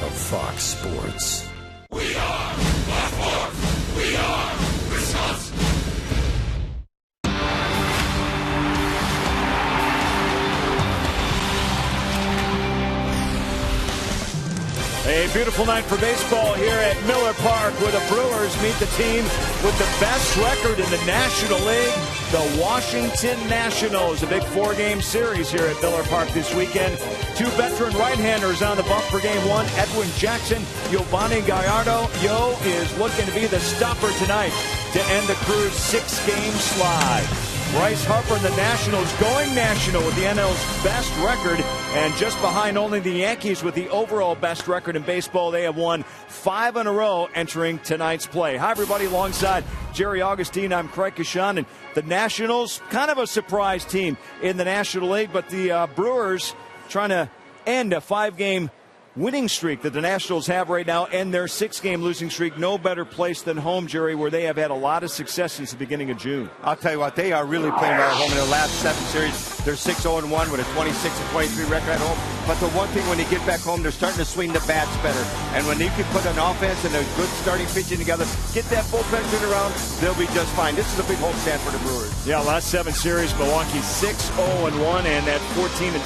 of Fox Sports. We are Black Force. We are Wisconsin. A beautiful night for baseball here at Miller Park, where the Brewers meet the team with the best record in the National League, the Washington Nationals. A big four-game series here at Miller Park this weekend. Two veteran right-handers on the bump for Game 1. Edwin Jackson, Giovanni Gallardo. Yo is looking to be the stopper tonight to end the Crew's six-game slide. Bryce Harper and the Nationals going national with the NL's best record, and just behind only the Yankees with the overall best record in baseball. They have won 5 in a row entering tonight's play. Hi, everybody. Alongside Jerry Augustine, I'm Craig Kashan, and the Nationals, kind of a surprise team in the National League, but the Brewers trying to end a 5-game winning streak that the Nationals have right now, and their 6-game losing streak. No better place than home, Jerry, where they have had a lot of success since the beginning of June. I'll tell you what, they are really playing well at home in their last 7 series. They're 6-0-1 with a 26-23 record at home. But the one thing, when they get back home, they're starting to swing the bats better. And when they can put an offense and a good starting pitching together, get that bullpen turned around, they'll be just fine. This is a big homestand for the Brewers. Yeah, last 7 series, Milwaukee 6-0-1, and that 14-7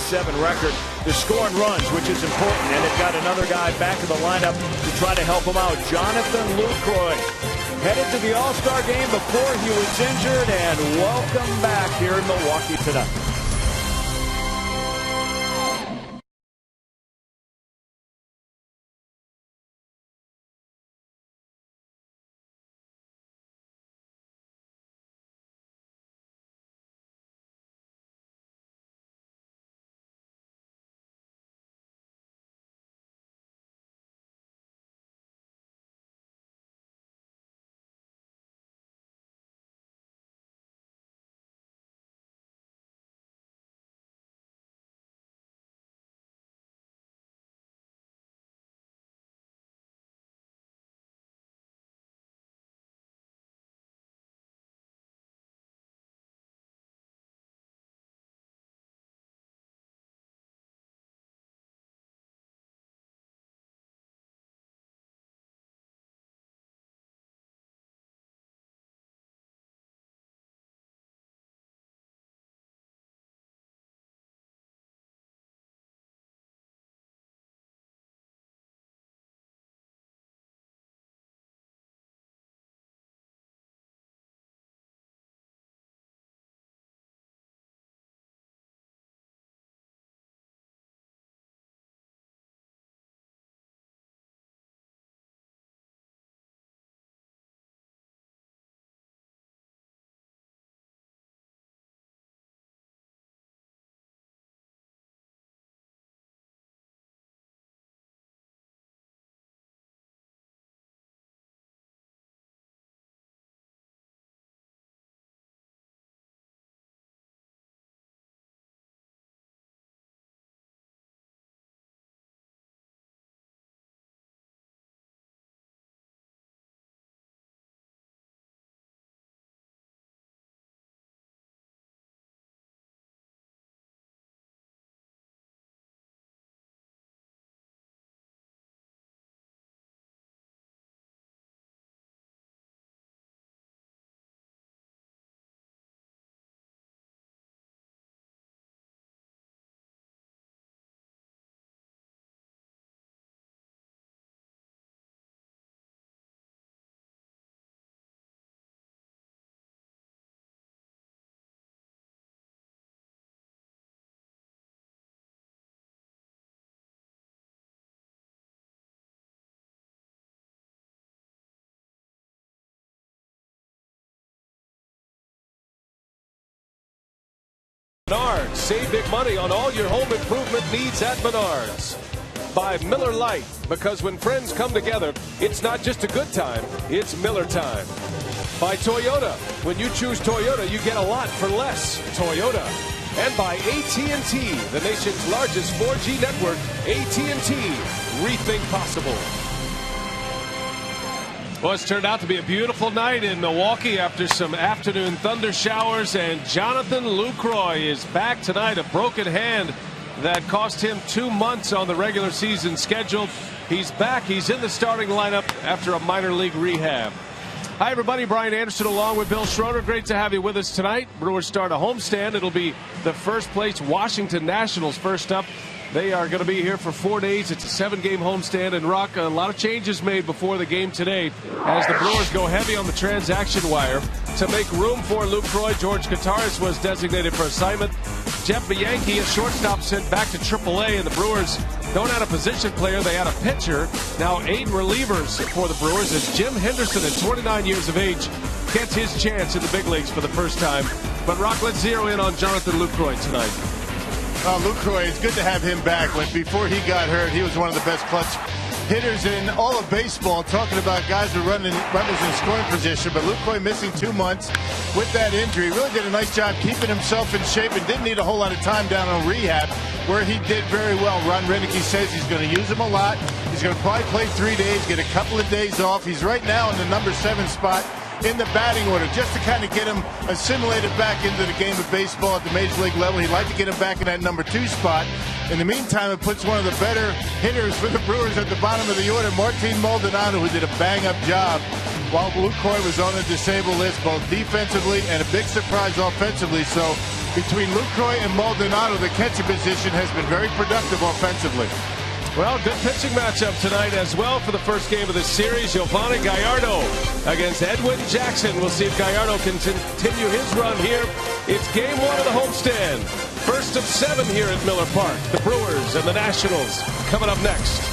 record. They're scoring runs, which is important, and they've got another guy back in the lineup to try to help him out. Jonathan Lucroy headed to the All-Star game before he was injured, and welcome back here in Milwaukee tonight. Menards. Save big money on all your home improvement needs at Menards. By Miller Lite, because when friends come together, it's not just a good time, it's Miller time. By Toyota, when you choose Toyota, you get a lot for less. Toyota. And by AT&T, the nation's largest 4G network. AT&T, rethink possible. Well, it's turned out to be a beautiful night in Milwaukee after some afternoon thunder showers, and Jonathan Lucroy is back tonight. A broken hand that cost him 2 months on the regular season schedule. He's back. He's in the starting lineup after a minor league rehab. Hi, everybody. Brian Anderson along with Bill Schroeder. Great to have you with us tonight. Brewers start a homestand. It'll be the first place Washington Nationals first up. They are going to be here for 4 days. It's a 7-game homestand. And, Rock, a lot of changes made before the game today as the Brewers go heavy on the transaction wire to make room for Lucroy. George Kottaras was designated for assignment. Jeff Bianchi, a shortstop, sent back to AAA. And the Brewers don't add a position player. They add a pitcher. Now 8 relievers for the Brewers as Jim Henderson, at 29 years of age, gets his chance in the big leagues for the first time. But, Rock, let's zero in on Jonathan Lucroy tonight. Lucroy, it's good to have him back. Before he got hurt, he was one of the best clutch hitters in all of baseball. Talking about guys who are running runners in scoring position, but Lucroy missing 2 months with that injury. Really did a nice job keeping himself in shape and didn't need a whole lot of time down on rehab, where he did very well. Ron Renicky says he's going to use him a lot. He's going to probably play 3 days, get a couple of days off. He's right now in the number 7 spot in the batting order, just to kind of get him assimilated back into the game of baseball at the major league level. He'd like to get him back in that number 2 spot. In the meantime, it puts one of the better hitters for the Brewers at the bottom of the order, Martin Maldonado, who did a bang-up job while Lucroy was on the disabled list, both defensively and a big surprise offensively. So between Lucroy and Maldonado, the catcher position has been very productive offensively. Well, good pitching matchup tonight as well for the first game of this series. Giovanni Gallardo against Edwin Jackson. We'll see if Gallardo can continue his run here. It's game 1 of the homestand. First of 7 here at Miller Park. The Brewers and the Nationals coming up next.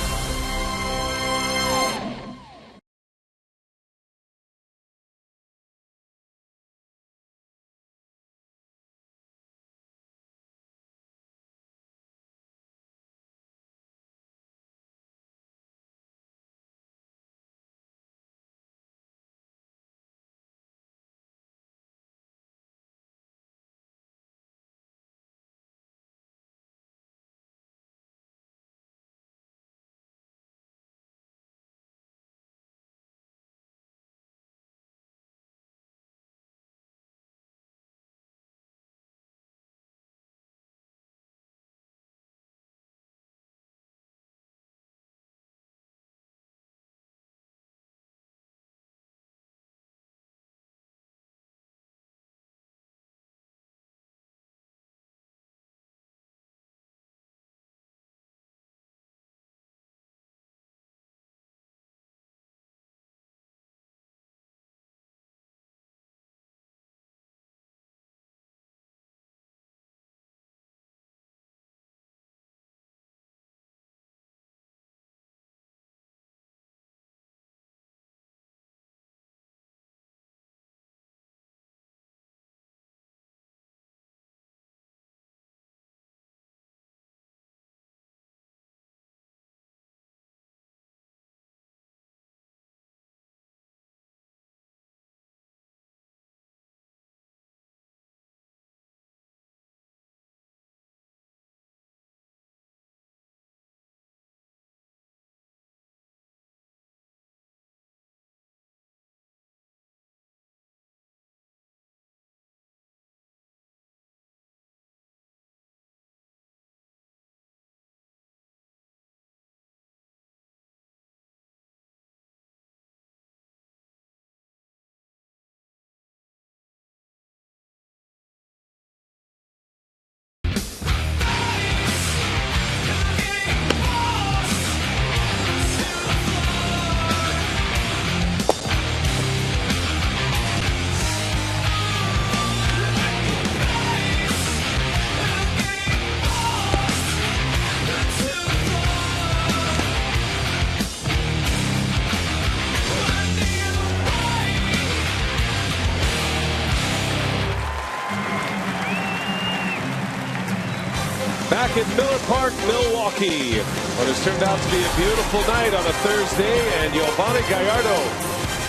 Back at Miller Park, Milwaukee. What has turned out to be a beautiful night on a Thursday, and Giovanni Gallardo,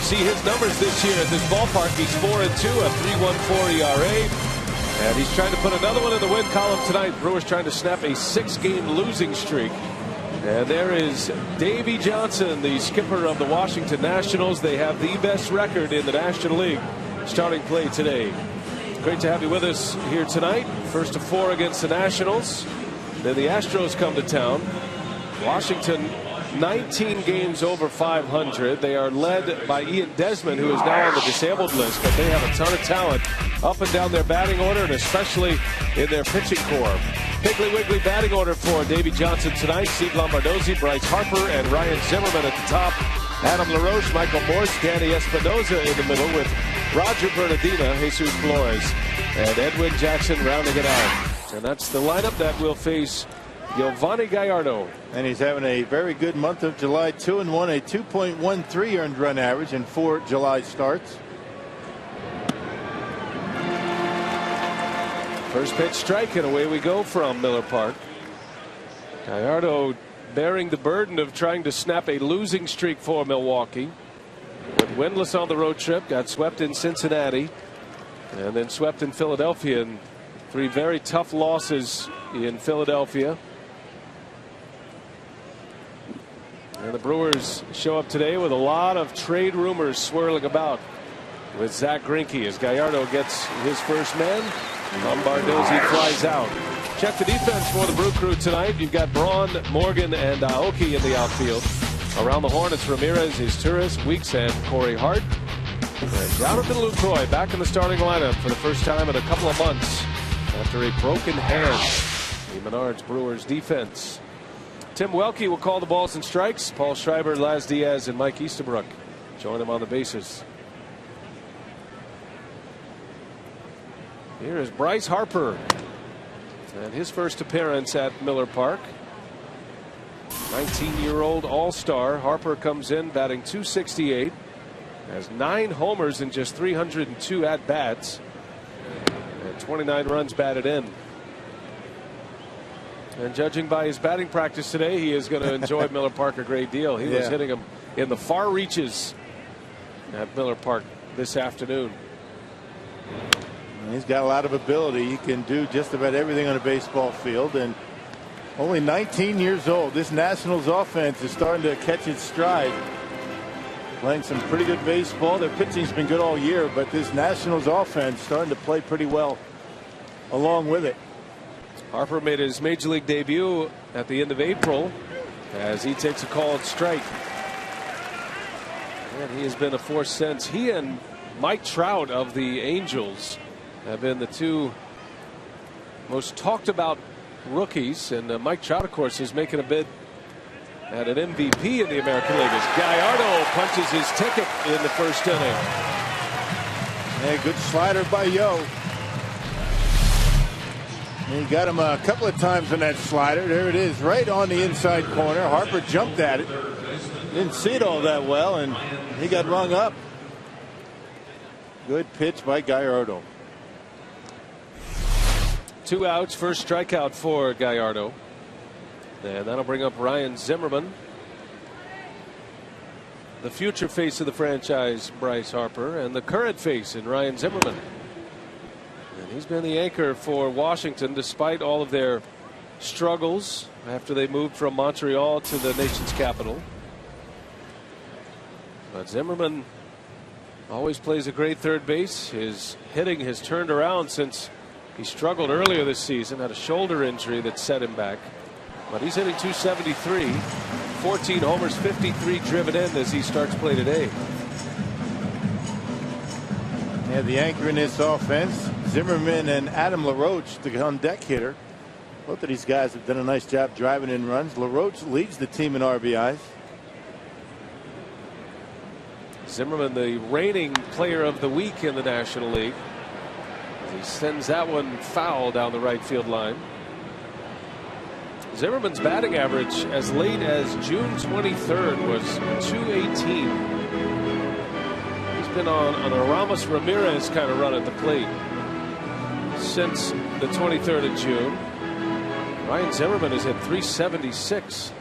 see his numbers this year at this ballpark. He's 4-2, a 3.14 ERA, and he's trying to put another one in the win column tonight. Brewers trying to snap a 6-game losing streak. And there is Davey Johnson, the skipper of the Washington Nationals. They have the best record in the National League starting play today. Great to have you with us here tonight. First of 4 against the Nationals. Then the Astros come to town. Washington 19 games over 500. They are led by Ian Desmond, who is now on the disabled list, but they have a ton of talent up and down their batting order, and especially in their pitching core. Piggly Wiggly batting order for Davey Johnson tonight. Steve Lombardozzi, Bryce Harper, and Ryan Zimmerman at the top. Adam LaRoche, Michael Morse, Danny Espinosa in the middle with Roger Bernardina, Jesus Flores, and Edwin Jackson rounding it out. And that's the lineup that will face Yovani Gallardo. And he's having a very good month of July. 2-1, a 2.13 earned run average in 4 July starts. First pitch strike, and away we go from Miller Park. Gallardo bearing the burden of trying to snap a losing streak for Milwaukee. Went winless on the road trip, got swept in Cincinnati, and then swept in Philadelphia, and 3 very tough losses in Philadelphia. And the Brewers show up today with a lot of trade rumors swirling about with Zach Greinke as Gallardo gets his first man. Lombardozzi flies out. Check the defense for the Brew Crew tonight. You've got Braun, Morgan, and Aoki in the outfield. Around the horn, it's Ramirez, Izturis, Weeks, and Corey Hart. And Jonathan Lucroy back in the starting lineup for the first time in a couple of months after a broken hand. The Menards Brewers defense. Tim Welke will call the balls and strikes. Paul Schreiber, Laz Diaz, and Mike Easterbrook join him on the bases. Here is Bryce Harper and his first appearance at Miller Park. 19-year-old all-star. Harper comes in batting .268, has 9 homers in just 302 at-bats, and 29 runs batted in. And judging by his batting practice today, he is going to enjoy Miller Park a great deal. He was hitting him in the far reaches at Miller Park this afternoon. He's got a lot of ability. He can do just about everything on a baseball field, and only 19 years old. This Nationals offense is starting to catch its stride. Playing some pretty good baseball. Their pitching's been good all year, but this Nationals offense starting to play pretty well along with it. Harper made his major league debut at the end of April as he takes a called strike. And he has been a force since. He and Mike Trout of the Angels have been the 2 most talked about rookies, and Mike Trout, of course, is making a bid at an MVP in the American League as Gallardo punches his ticket in the first inning. Yeah, good slider by Yo. He got him a couple of times on that slider. There it is, right on the inside corner. Harper jumped at it, didn't see it all that well, and he got rung up. Good pitch by Gallardo. 2 outs, first strikeout for Gallardo. And that'll bring up Ryan Zimmerman. The future face of the franchise, Bryce Harper, and the current face in Ryan Zimmerman. And he's been the anchor for Washington despite all of their struggles after they moved from Montreal to the nation's capital. But Zimmerman always plays a great third base. His hitting has turned around since he struggled earlier this season, had a shoulder injury that set him back. But he's hitting .273, 14 homers, 53 driven in as he starts play today. Yeah, the anchor in this offense, Zimmerman and Adam LaRoche, the on-deck hitter. Both of these guys have done a nice job driving in runs. LaRoche leads the team in RBIs. Zimmerman, the reigning player of the week in the National League. He sends that one foul down the right field line. Zimmerman's batting average as late as June 23rd was .218. He's been on an Aramis Ramirez kind of run at the plate since the 23rd of June. Ryan Zimmerman has hit .376.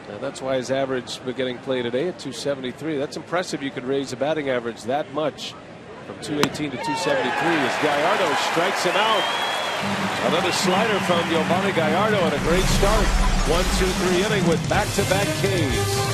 And that's why his average beginning play today at .273. That's impressive. You could raise the batting average that much from .218 to .273 as Gallardo strikes him out. Another slider from Yovani Gallardo and a great start. 1-2-3 inning with back-to-back Ks.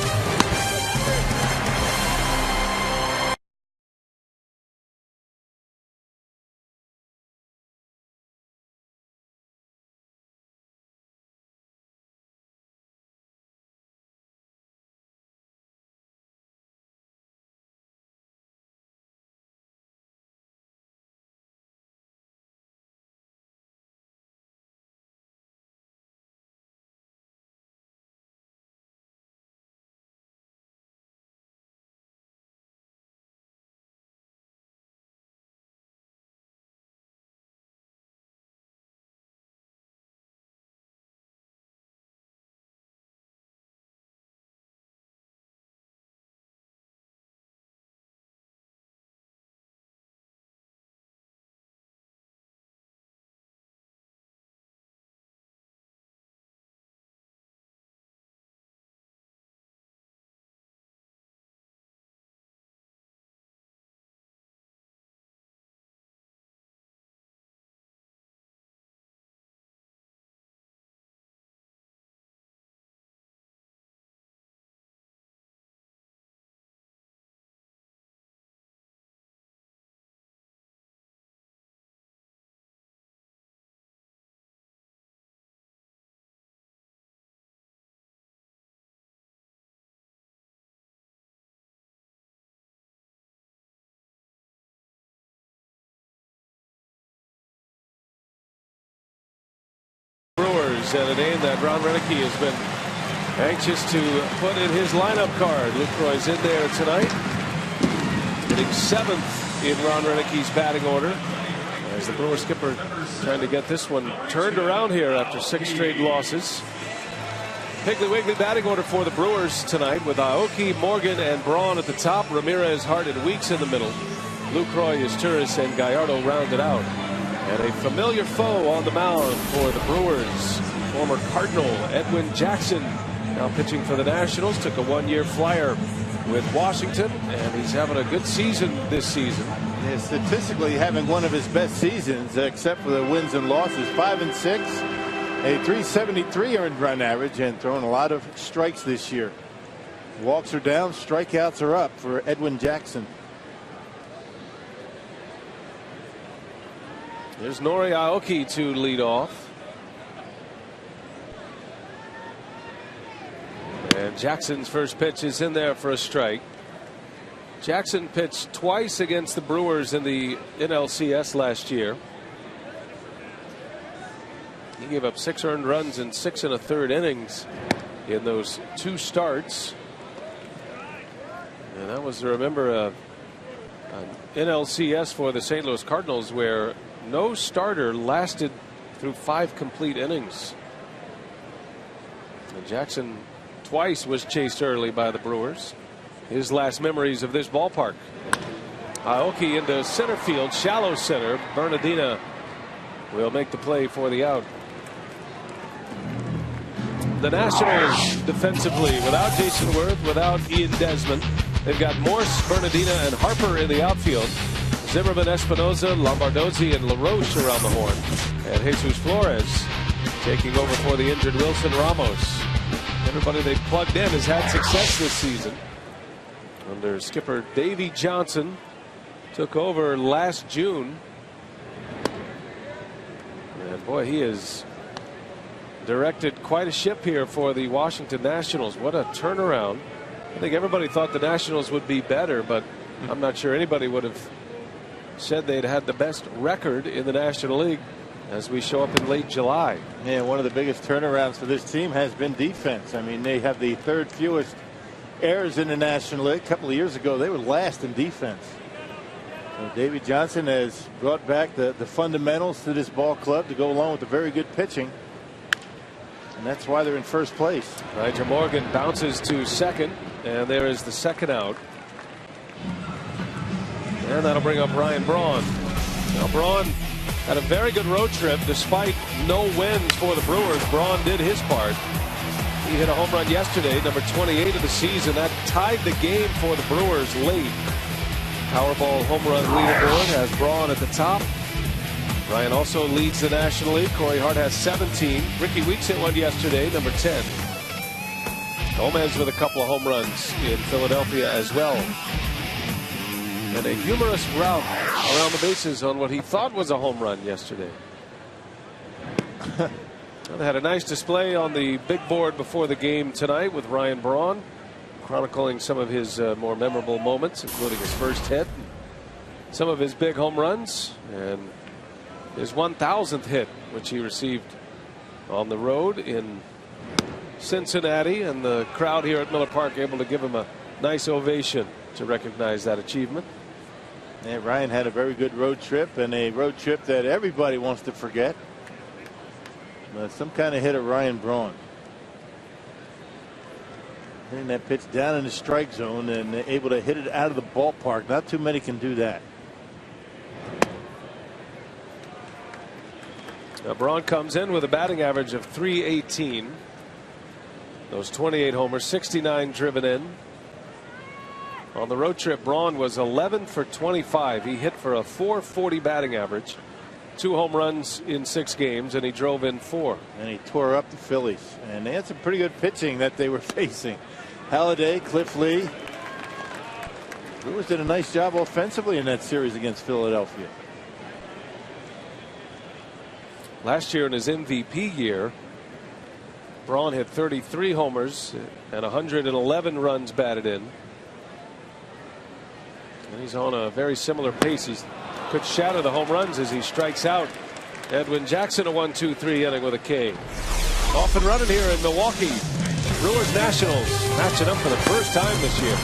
Brewers, and a name that Ron Renicky has been anxious to put in his lineup card. Lucroy's in there tonight, hitting 7th in Ron Renicky's batting order, as the Brewer skipper trying to get this one turned around here after 6 straight losses. Piggly Wiggly batting order for the Brewers tonight, with Aoki, Morgan, and Braun at the top. Ramirez, Hart, and Weeks in the middle. Lucroy, Izturis, and Gallardo rounded out. And a familiar foe on the mound for the Brewers, former Cardinal Edwin Jackson, now pitching for the Nationals. Took a 1-year flyer with Washington, and he's having a good season this season. Yeah, statistically having one of his best seasons, except for the wins and losses. 5 and 6, a 373 earned run average, and throwing a lot of strikes this year. Walks are down, strikeouts are up for Edwin Jackson. There's Nori Aoki to lead off. And Jackson's first pitch is in there for a strike. Jackson pitched twice against the Brewers in the NLCS last year. He gave up 6 earned runs in 6 1/3 innings in those 2 starts. And that was, remember, an NLCS for the St. Louis Cardinals, where no starter lasted through 5 complete innings. And Jackson twice was chased early by the Brewers. His last memories of this ballpark. Aoki into center field, shallow center. Bernardina will make the play for the out. The Nationals defensively, without Jason Worth, without Ian Desmond, they've got Morse, Bernardina, and Harper in the outfield. Zimmerman, Espinoza, Lombardozzi, and LaRoche around the horn. And Jesus Flores taking over for the injured Wilson Ramos. Everybody they've plugged in has had success this season. Under skipper Davey Johnson, took over last June. And boy, he has directed quite a ship here for the Washington Nationals. What a turnaround. I think everybody thought the Nationals would be better, but I'm not sure anybody would have said they'd had the best record in the National League as we show up in late July. Yeah, one of the biggest turnarounds for this team has been defense. I mean, they have the 3rd fewest errors in the National League. A couple of years ago, they were last in defense. So Davey Johnson has brought back the fundamentals to this ball club to go along with the very good pitching. And that's why they're in first place. Nigel Morgan bounces to second, and there is the second out. And that'll bring up Ryan Braun. Now, Braun had a very good road trip despite no wins for the Brewers. Braun did his part. He hit a home run yesterday, number 28 of the season. That tied the game for the Brewers late. Powerball home run leaderboard has Braun at the top. Ryan also leads the National League. Corey Hart has 17. Ricky Weeks hit one yesterday, number 10. Gomez with a couple of home runs in Philadelphia as well. And a humorous route around the bases on what he thought was a home run yesterday. They had a nice display on the big board before the game tonight with Ryan Braun chronicling some of his more memorable moments, including his first hit, some of his big home runs, and his 1,000th hit, which he received on the road in Cincinnati, and the crowd here at Miller Park able to give him a nice ovation to recognize that achievement. Yeah, Ryan had a very good road trip, and a road trip that everybody wants to forget. But some kind of hitter, Ryan Braun. Hitting that pitch down in the strike zone and able to hit it out of the ballpark. Not too many can do that. Now Braun comes in with a batting average of .318. Those 28 homers, 69 driven in. On the road trip, Braun was 11 for 25. He hit for a .440 batting average, 2 home runs in 6 games, and he drove in 4. And he tore up the Phillies, and they had some pretty good pitching that they were facing. Halladay, Cliff Lee. Brewers did a nice job offensively in that series against Philadelphia. Last year in his MVP year, Braun hit 33 homers and 111 runs batted in. And he's on a very similar pace. He could shatter the home runs as he strikes out Edwin Jackson, a 1-2-3 inning with a K. Off and running here in Milwaukee. Brewers Nationals matching up for the first time this year.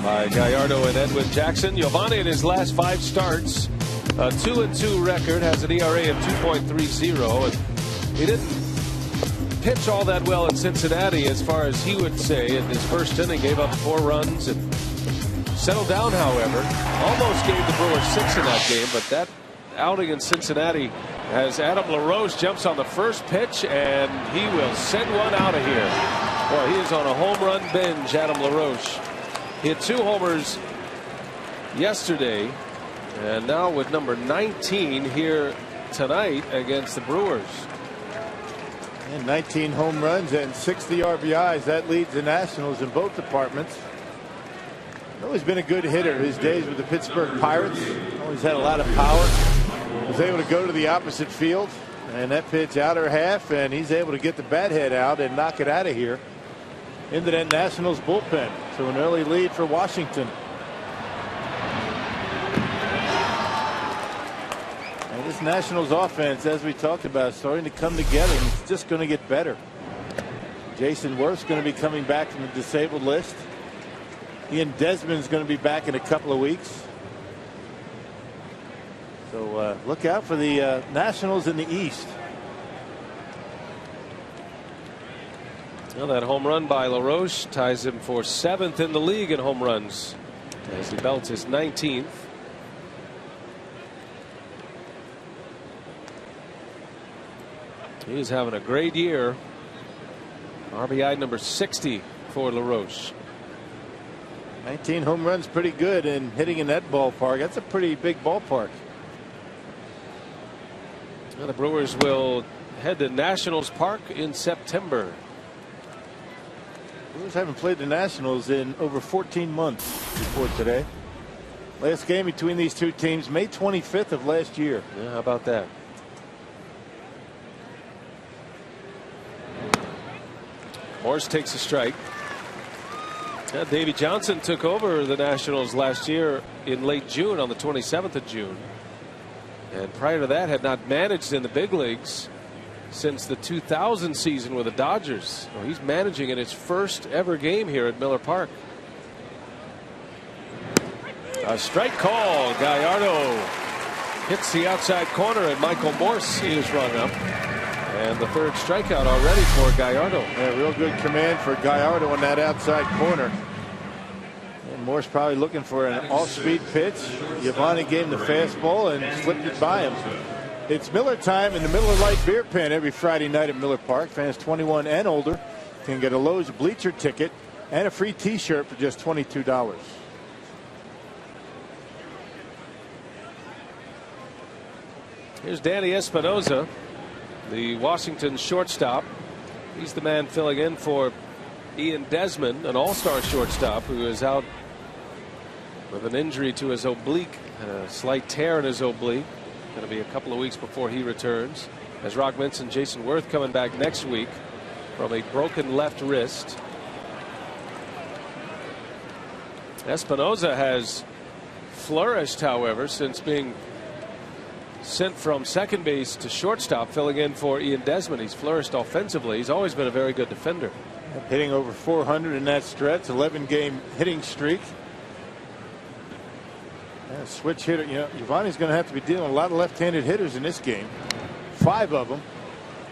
By Gallardo and Edwin Jackson. Giovanni in his last 5 starts, a 2-2 record, has an ERA of 2.30, and he didn't pitch all that well in Cincinnati, as far as he would say. In his first inning, gave up 4 runs and settled down. However, almost gave the Brewers 6 in that game, but that outing in Cincinnati, as Adam LaRoche jumps on the first pitch, and he will send one out of here. Boy, he is on a home run binge, Adam LaRoche. He had 2 homers yesterday, and now with number 19 here tonight against the Brewers. And 19 home runs and 60 RBIs. That leads the Nationals in both departments. Always been a good hitter. His days with the Pittsburgh Pirates, always had a lot of power. Was able to go to the opposite field, and that pitch outer half, and he's able to get the bat head out and knock it out of here into that Nationals bullpen. So an early lead for Washington. And this Nationals offense, as we talked about, starting to come together, and it's just going to get better. Jason Worth's going to be coming back from the disabled list. Ian Desmond's going to be back in a couple of weeks. So look out for the Nationals in the East. Well, that home run by LaRoche ties him for 7th in the league in home runs, as he belts his 19th. He's having a great year. RBI number 60 for LaRoche. 19 home runs, pretty good, and hitting in that ballpark. That's a pretty big ballpark. Well, the Brewers will head to Nationals Park in September. Brewers haven't played the Nationals in over 14 months before today. Last game between these two teams, May 25th of last year. Yeah, how about that? Morse takes a strike. Yeah, Davey Johnson took over the Nationals last year in late June, on the 27th of June. And prior to that, had not managed in the big leagues since the 2000 season with the Dodgers. So he's managing in his first ever game here at Miller Park. A strike call. Gallardo hits the outside corner, and Michael Morse is rung up. And the 3rd strikeout already for Gallardo. Yeah, real good command for Gallardo on that outside corner. And Morse probably looking for an off-speed pitch. Giovanni gave him the fastball and slipped it by him. It's Miller time in the Miller Lite Beer Pen every Friday night at Miller Park. Fans 21 and older can get a Lowe's bleacher ticket And a free T-shirt for just $22. Here's Danny Espinosa, the Washington shortstop. He's the man filling in for Ian Desmond, an all-star shortstop who is out with an injury to his oblique, a slight tear in his oblique. Going to be a couple of weeks before he returns. As Rock mentioned, Jason Worth coming back next week from a broken left wrist. Espinosa has flourished, however, since being sent from second base to shortstop, filling in for Ian Desmond. He's flourished offensively. He's always been a very good defender. Hitting over 400 in that stretch, 11-game hitting streak. Yeah, switch hitter. You know, Giovanni's going to have to be dealing with a lot of left-handed hitters in this game. 5 of them,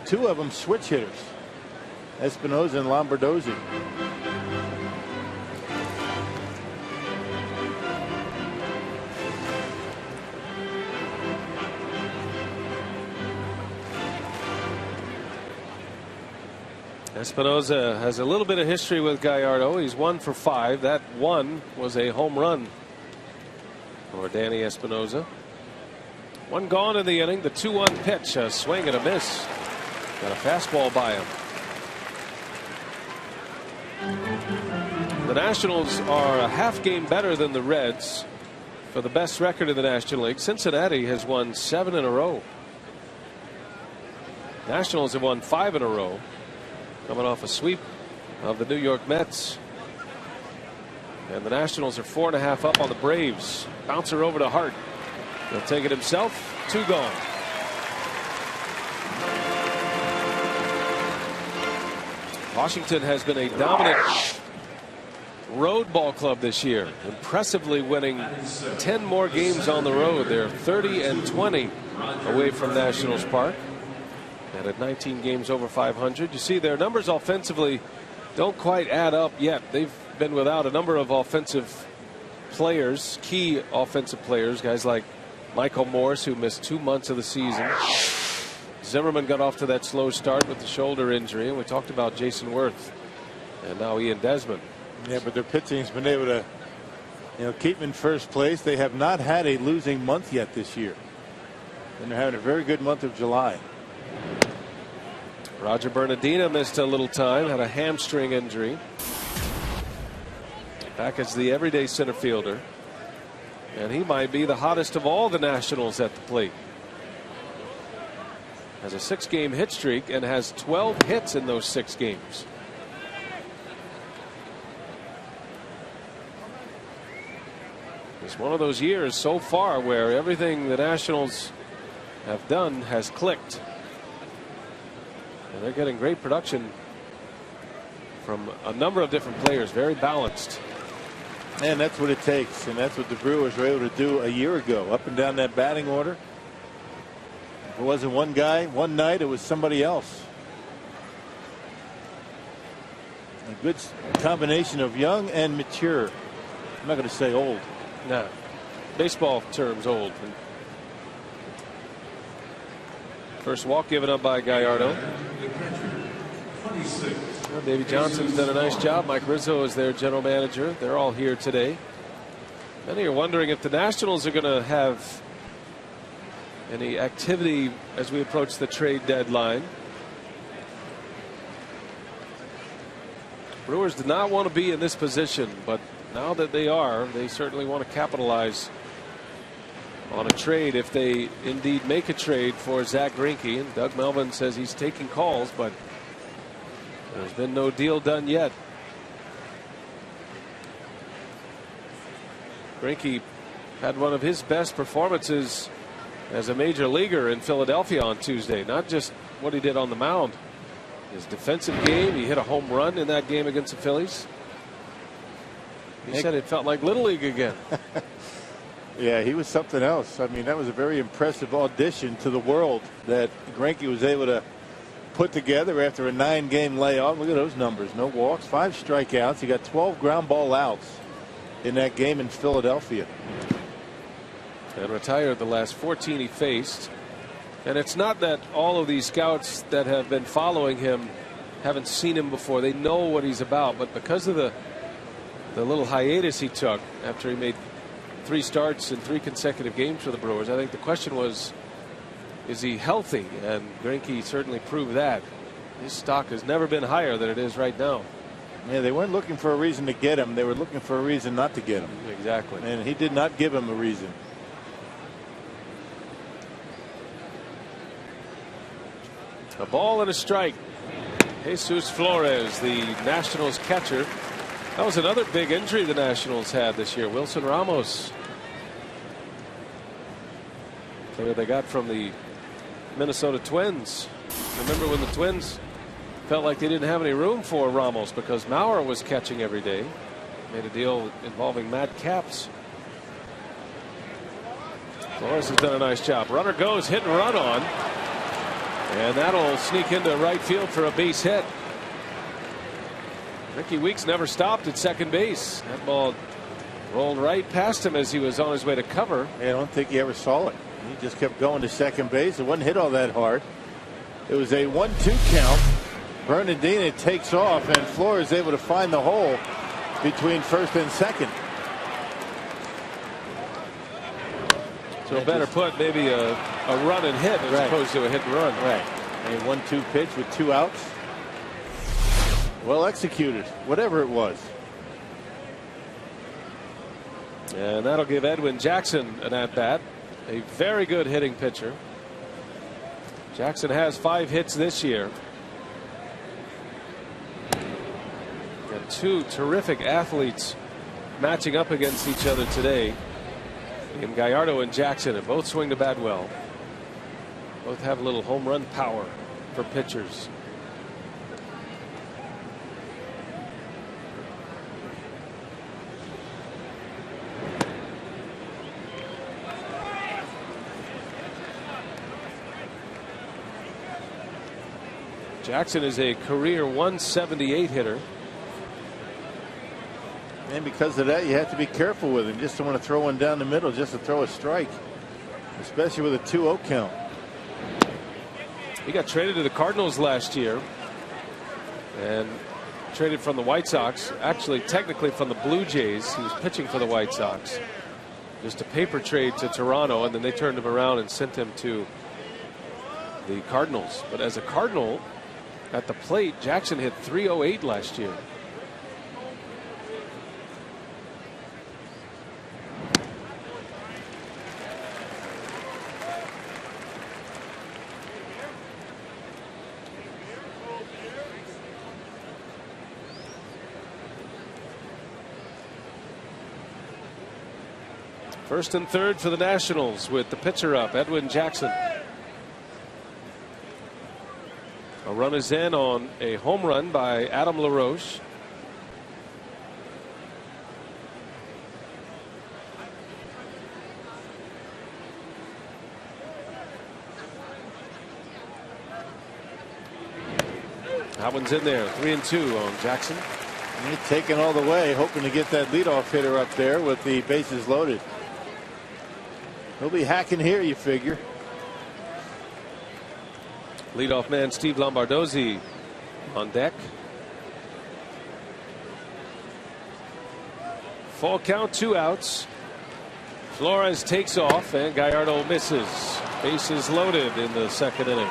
2 of them switch hitters. Espinosa and Lombardozzi. Espinosa has a little bit of history with Gallardo. He's 1 for 5. That one was a home run for Danny Espinosa. 1 gone in the inning. The 2-1 pitch, a swing and a miss. Got a fastball by him. The Nationals are a half game better than the Reds for the best record in the National League. Cincinnati has won 7 in a row. Nationals have won 5 in a row, coming off a sweep of the New York Mets. And the Nationals are 4.5 up on the Braves. Bouncer over to Hart. He'll take it himself. 2 gone. Washington has been a dominant road ball club this year, impressively winning 10 more games on the road. They're 30-20 away from Nationals Park, and at 19 games over 500. You see their numbers offensively don't quite add up yet. They've been without a number of offensive players, key offensive players, guys like Michael Morse, who missed 2 months of the season. Zimmerman got off to that slow start with the shoulder injury, and we talked about Jason Worth and now Ian Desmond. Yeah, but their pitching's been able to, keep them in first place. They have not had a losing month yet this year, and they're having a very good month of July. Roger Bernardina missed a little time, had a hamstring injury. Back as the everyday center fielder, and he might be the hottest of all the Nationals at the plate. Has a 6-game hit streak and has 12 hits in those 6 games. It's one of those years so far where everything the Nationals have done has clicked. And they're getting great production from a number of different players, very balanced. And that's what it takes, and that's what the Brewers were able to do a year ago, up and down that batting order. If it wasn't one guy, one night, it was somebody else. A good combination of young and mature. I'm not going to say old. No, baseball terms old. First walk given up by Gallardo. Well, Davey Johnson's done a nice job. Mike Rizzo is their general manager. They're all here today. Many are wondering if the Nationals are going to have any activity as we approach the trade deadline. Brewers did not want to be in this position, but now that they are, they certainly want to capitalize on a trade if they indeed make a trade for Zach Greinke. And Doug Melvin says he's taking calls, but there's been no deal done yet. Greinke had one of his best performances as a major leaguer in Philadelphia on Tuesday. Not just what he did on the mound. His defensive game, he hit a home run in that game against the Phillies. He said it felt like Little League again. Yeah, he was something else. I mean, that was a very impressive audition to the world that Greinke was able to put together after a 9-game layoff. Look at those numbers. No walks, 5 strikeouts. He got 12 ground ball outs in that game in Philadelphia. And retired the last 14 he faced. And it's not that all of these scouts that have been following him haven't seen him before. They know what he's about, but because of the little hiatus he took after he made 3 starts in 3 consecutive games for the Brewers, I think the question was, is he healthy? And Greinke certainly proved that. His stock has never been higher than it is right now. Yeah, they weren't looking for a reason to get him. They were looking for a reason not to get him. Exactly. And he did not give him a reason. A ball and a strike. Jesus Flores, the Nationals catcher. That was another big injury the Nationals had this year. Wilson Ramos. Player they got from the Minnesota Twins. Remember when the Twins felt like they didn't have any room for Ramos because Mauer was catching every day. Made a deal involving Matt Capps. Flores has done a nice job. Runner goes, hit and run on. And that'll sneak into right field for a base hit. Ricky Weeks never stopped at second base. That ball rolled right past him as he was on his way to cover. I don't think he ever saw it. He just kept going to second base. It wasn't hit all that hard. It was a 1-2 count. Bernardini takes off, and Flores is able to find the hole between first and second. So better put, maybe a run and hit as opposed to a hit and run. Right. A 1-2 pitch with 2 outs. Well executed, whatever it was. And that'll give Edwin Jackson an at-bat. A very good hitting pitcher. Jackson has 5 hits this year. Got 2 terrific athletes matching up against each other today. In Gallardo and Jackson, and both swing the bat well. Both have a little home run power for pitchers. Jackson is a career 178 hitter. And because of that, you have to be careful with him. Just don't want to throw one down the middle just to throw a strike, especially with a 2-0 count. He got traded to the Cardinals last year and traded from the White Sox. Actually, technically from the Blue Jays. He was pitching for the White Sox. Just a paper trade to Toronto, and then they turned him around and sent him to the Cardinals. But as a Cardinal at the plate, Jackson hit .308 last year. First and third for the Nationals with the pitcher up, Edwin Jackson. A run is in on a home run by Adam LaRoche. That one's in there. 3-2 on Jackson. And he's taking all the way, hoping to get that leadoff hitter up there with the bases loaded. He'll be hacking here, you figure. Leadoff man Steve Lombardozzi on deck. Full count, 2 outs. Flores takes off and Gallardo misses. Bases loaded in the second inning.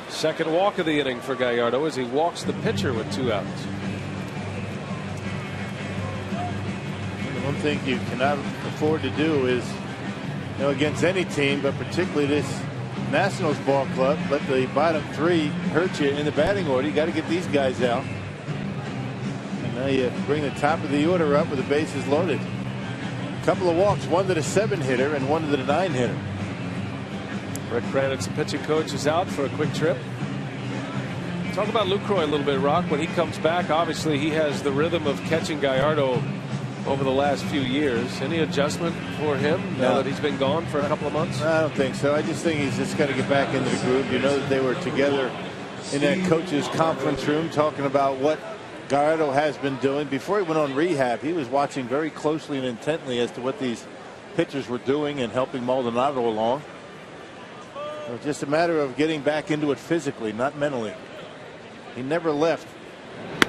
Second walk of the inning for Gallardo as he walks the pitcher with 2 outs. The one thing you cannot afford to do is, against any team, but particularly this Nationals ball club, let the bottom 3 hurt you in the batting order. You got to get these guys out. And now you bring the top of the order up with the bases loaded. A couple of walks, one to the 7-hitter and one to the 9-hitter. Rick Kranitz, the pitching coach, is out for a quick trip. Talk about Lucroy a little bit, Rock. When he comes back, obviously he has the rhythm of catching Gallardo over the last few years. Any adjustment for him now that he's been gone for a couple of months? I don't think so. I just think he's just got to get back into the groove. You know that they were together in that coach's conference room talking about what Gallardo has been doing. Before he went on rehab, he was watching very closely and intently as to what these pitchers were doing and helping Maldonado along. It was just a matter of getting back into it physically, not mentally. He never left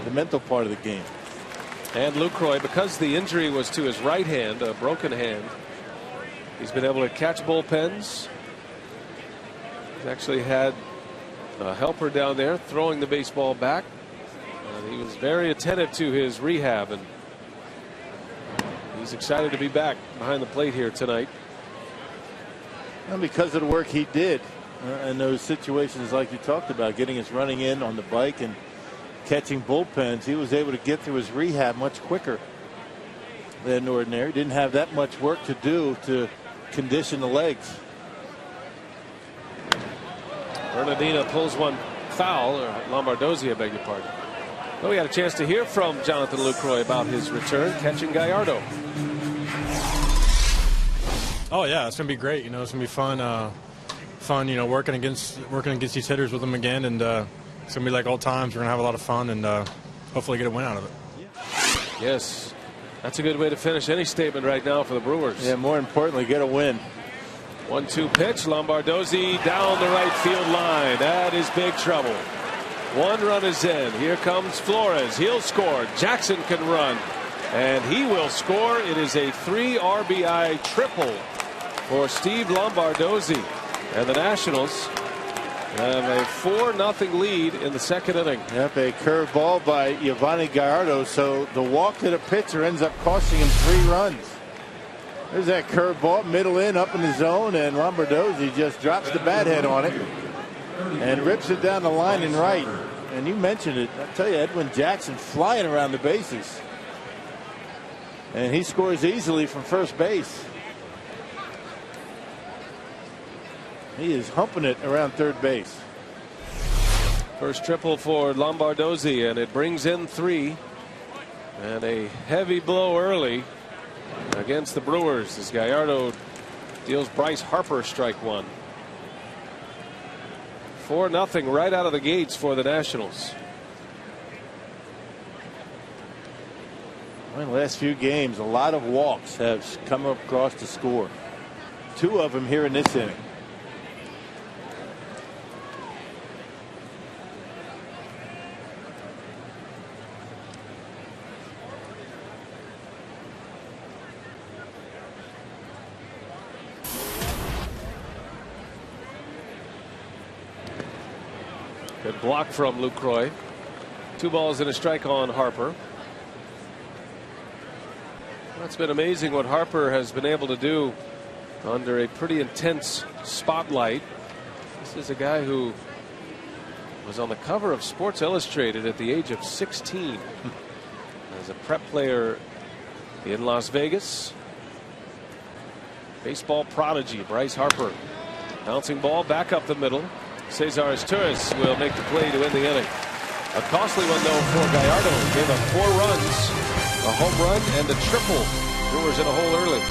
the mental part of the game. And Lucroy, because the injury was to his right hand, a broken hand, he's been able to catch bullpens. He's actually had a helper down there throwing the baseball back. He was very attentive to his rehab, and he's excited to be back behind the plate here tonight. And because of the work he did in those situations like you talked about, getting his running in on the bike and catching bullpens, he was able to get through his rehab much quicker than ordinary. Didn't have that much work to do to condition the legs. Bernardina pulls one foul, or Lombardozzi, I beg your pardon. Well, we had a chance to hear from Jonathan Lucroy about his return, catching Gallardo. Oh yeah, it's gonna be great. You know, it's gonna be fun. You know, working against these hitters with them again, and it's gonna be like old times. We're gonna have a lot of fun, and hopefully get a win out of it. Yes, that's a good way to finish any statement right now for the Brewers. Yeah, more importantly, get a win. 1-2 pitch. Lombardozzi down the right field line. That is big trouble. One run is in. Here comes Flores. He'll score. Jackson can run, and he will score. It is a 3 RBI triple for Steve Lombardozzi, and the Nationals have a 4-0 lead in the second inning. Yep, a curve ball by Yovani Gallardo, so the walk to the pitcher ends up costing him 3 runs. There's that curve ball, middle in, up in the zone, and Lombardozzi just drops the bat head on it and rips it down the line and right. And you mentioned it. I tell you, Edwin Jackson flying around the bases, and he scores easily from first base. He is humping it around third base. First triple for Lombardozzi, and it brings in 3. And a heavy blow early against the Brewers as Gallardo deals Bryce Harper strike 1. 4-0 right out of the gates for the Nationals. In the last few games, a lot of walks have come across the score. 2 of them here in this inning. Good block from Lucroy. 2 balls and a strike on Harper. That's been amazing what Harper has been able to do under a pretty intense spotlight. This is a guy who was on the cover of Sports Illustrated at the age of 16 as a prep player in Las Vegas. Baseball prodigy Bryce Harper. Bouncing ball back up the middle. Cesar Izturis will make the play to end the inning. A costly one, though, for Gallardo. Gave up 4 runs, a home run, and a triple. Brewers in a hole early.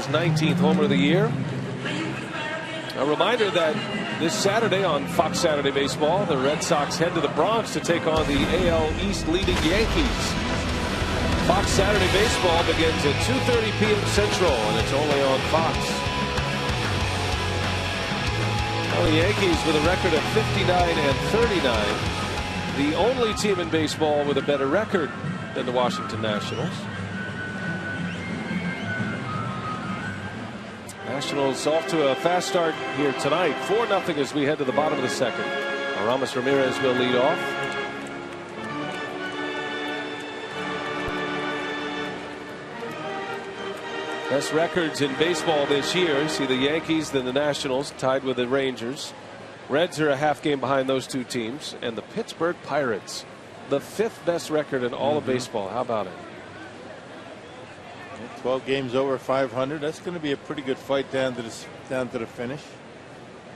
19th homer of the year. A reminder that this Saturday on Fox Saturday Baseball, the Red Sox head to the Bronx to take on the AL East leading Yankees. Fox Saturday Baseball begins at 2:30 p.m. Central, and it's only on Fox. Well, the Yankees with a record of 59-39, the only team in baseball with a better record than the Washington Nationals. Nationals off to a fast start here tonight. 4-0 as we head to the bottom of the second. Aramis Ramirez will lead off. Best records in baseball this year. See the Yankees, then the Nationals tied with the Rangers. Reds are a half game behind those two teams. And the Pittsburgh Pirates, the 5th best record in all of baseball. How about it? 12 games over 500. That's going to be a pretty good fight down to the finish.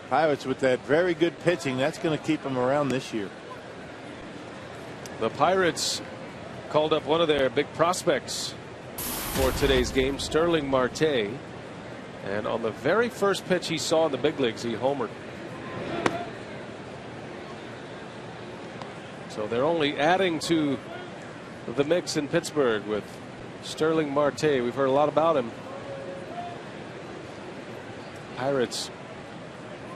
Pirates with that very good pitching, that's going to keep them around this year. The Pirates called up one of their big prospects for today's game, Sterling Marte, and on the very first pitch he saw in the big leagues, he homered. So they're only adding to the mix in Pittsburgh with Sterling Marte. We've heard a lot about him. Pirates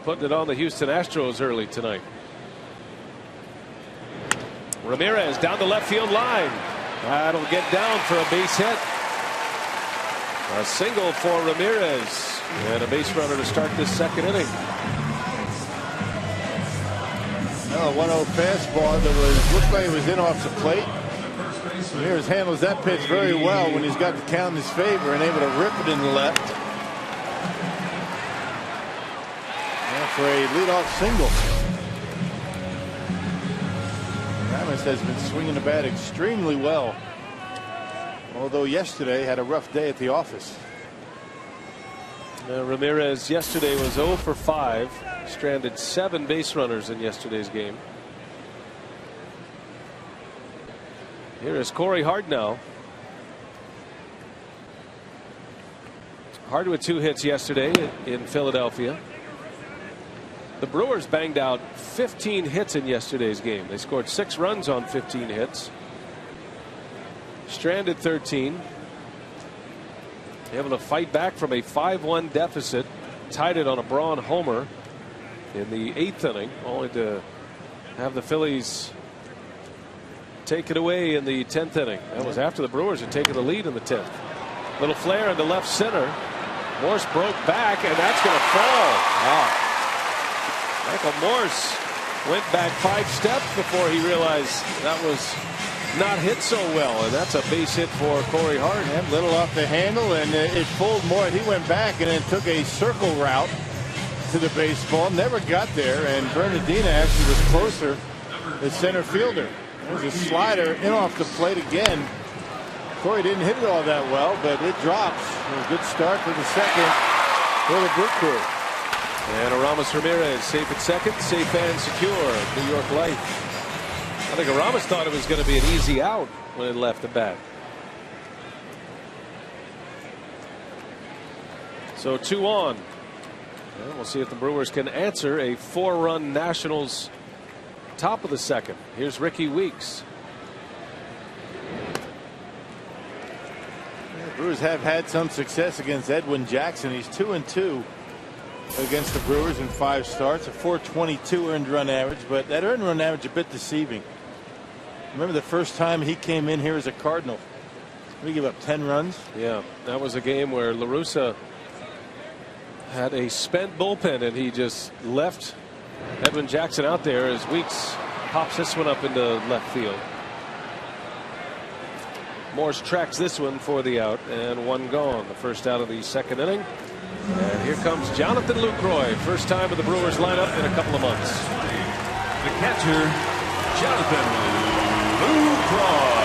putting it on the Houston Astros early tonight. Ramirez down the left field line. That'll get down for a base hit. A single for Ramirez and a base runner to start this second inning. A 1-0 fastball that looked like it was in off the plate. Ramirez handles that pitch very well when he's got the count in his favor and able to rip it in the left. And for a leadoff single. Ramirez has been swinging the bat extremely well. Although yesterday had a rough day at the office. Ramirez yesterday was 0 for 5. Stranded 7 base runners in yesterday's game. Here is Corey Hart now. Hart with 2 hits yesterday in Philadelphia. The Brewers banged out 15 hits in yesterday's game. They scored 6 runs on 15 hits. Stranded 13. Able to fight back from a 5-1 deficit. Tied it on a Braun homer in the 8th inning, only to have the Phillies take it away in the 10th inning. That was after the Brewers had taken the lead in the 10th. Little flare into left center. Morse broke back, and that's going to fall. Michael Morse went back 5 steps before he realized that was not hit so well, and that's a base hit for Corey Hart. And little off the handle, and it pulled more. He went back and then took a circle route to the baseball. Never got there, and Bernardino actually was closer than center fielder. There's a slider in off the plate again. Corey didn't hit it all that well, but it drops. A good start for the second for the Brew Crew. And Aramis Ramirez safe at second, safe and secure. New York Life. I think Aramis thought it was going to be an easy out when it left the bat. So 2 on. And we'll see if the Brewers can answer a 4-run Nationals top of the second. Here's Ricky Weeks. The Brewers have had some success against Edwin Jackson. He's 2-2 against the Brewers in 5 starts, a .422 earned run average, but that earned run average a bit deceiving. Remember the first time he came in here as a Cardinal, we give up 10 runs. Yeah, that was a game where La Russa had a spent bullpen, and he just left Edwin Jackson out there as Weeks pops this one up into left field. Morse tracks this one for the out, and 1 gone. The first out of the second inning. And here comes Jonathan Lucroy. First time in the Brewers lineup in a couple of months. The catcher, Jonathan Lucroy.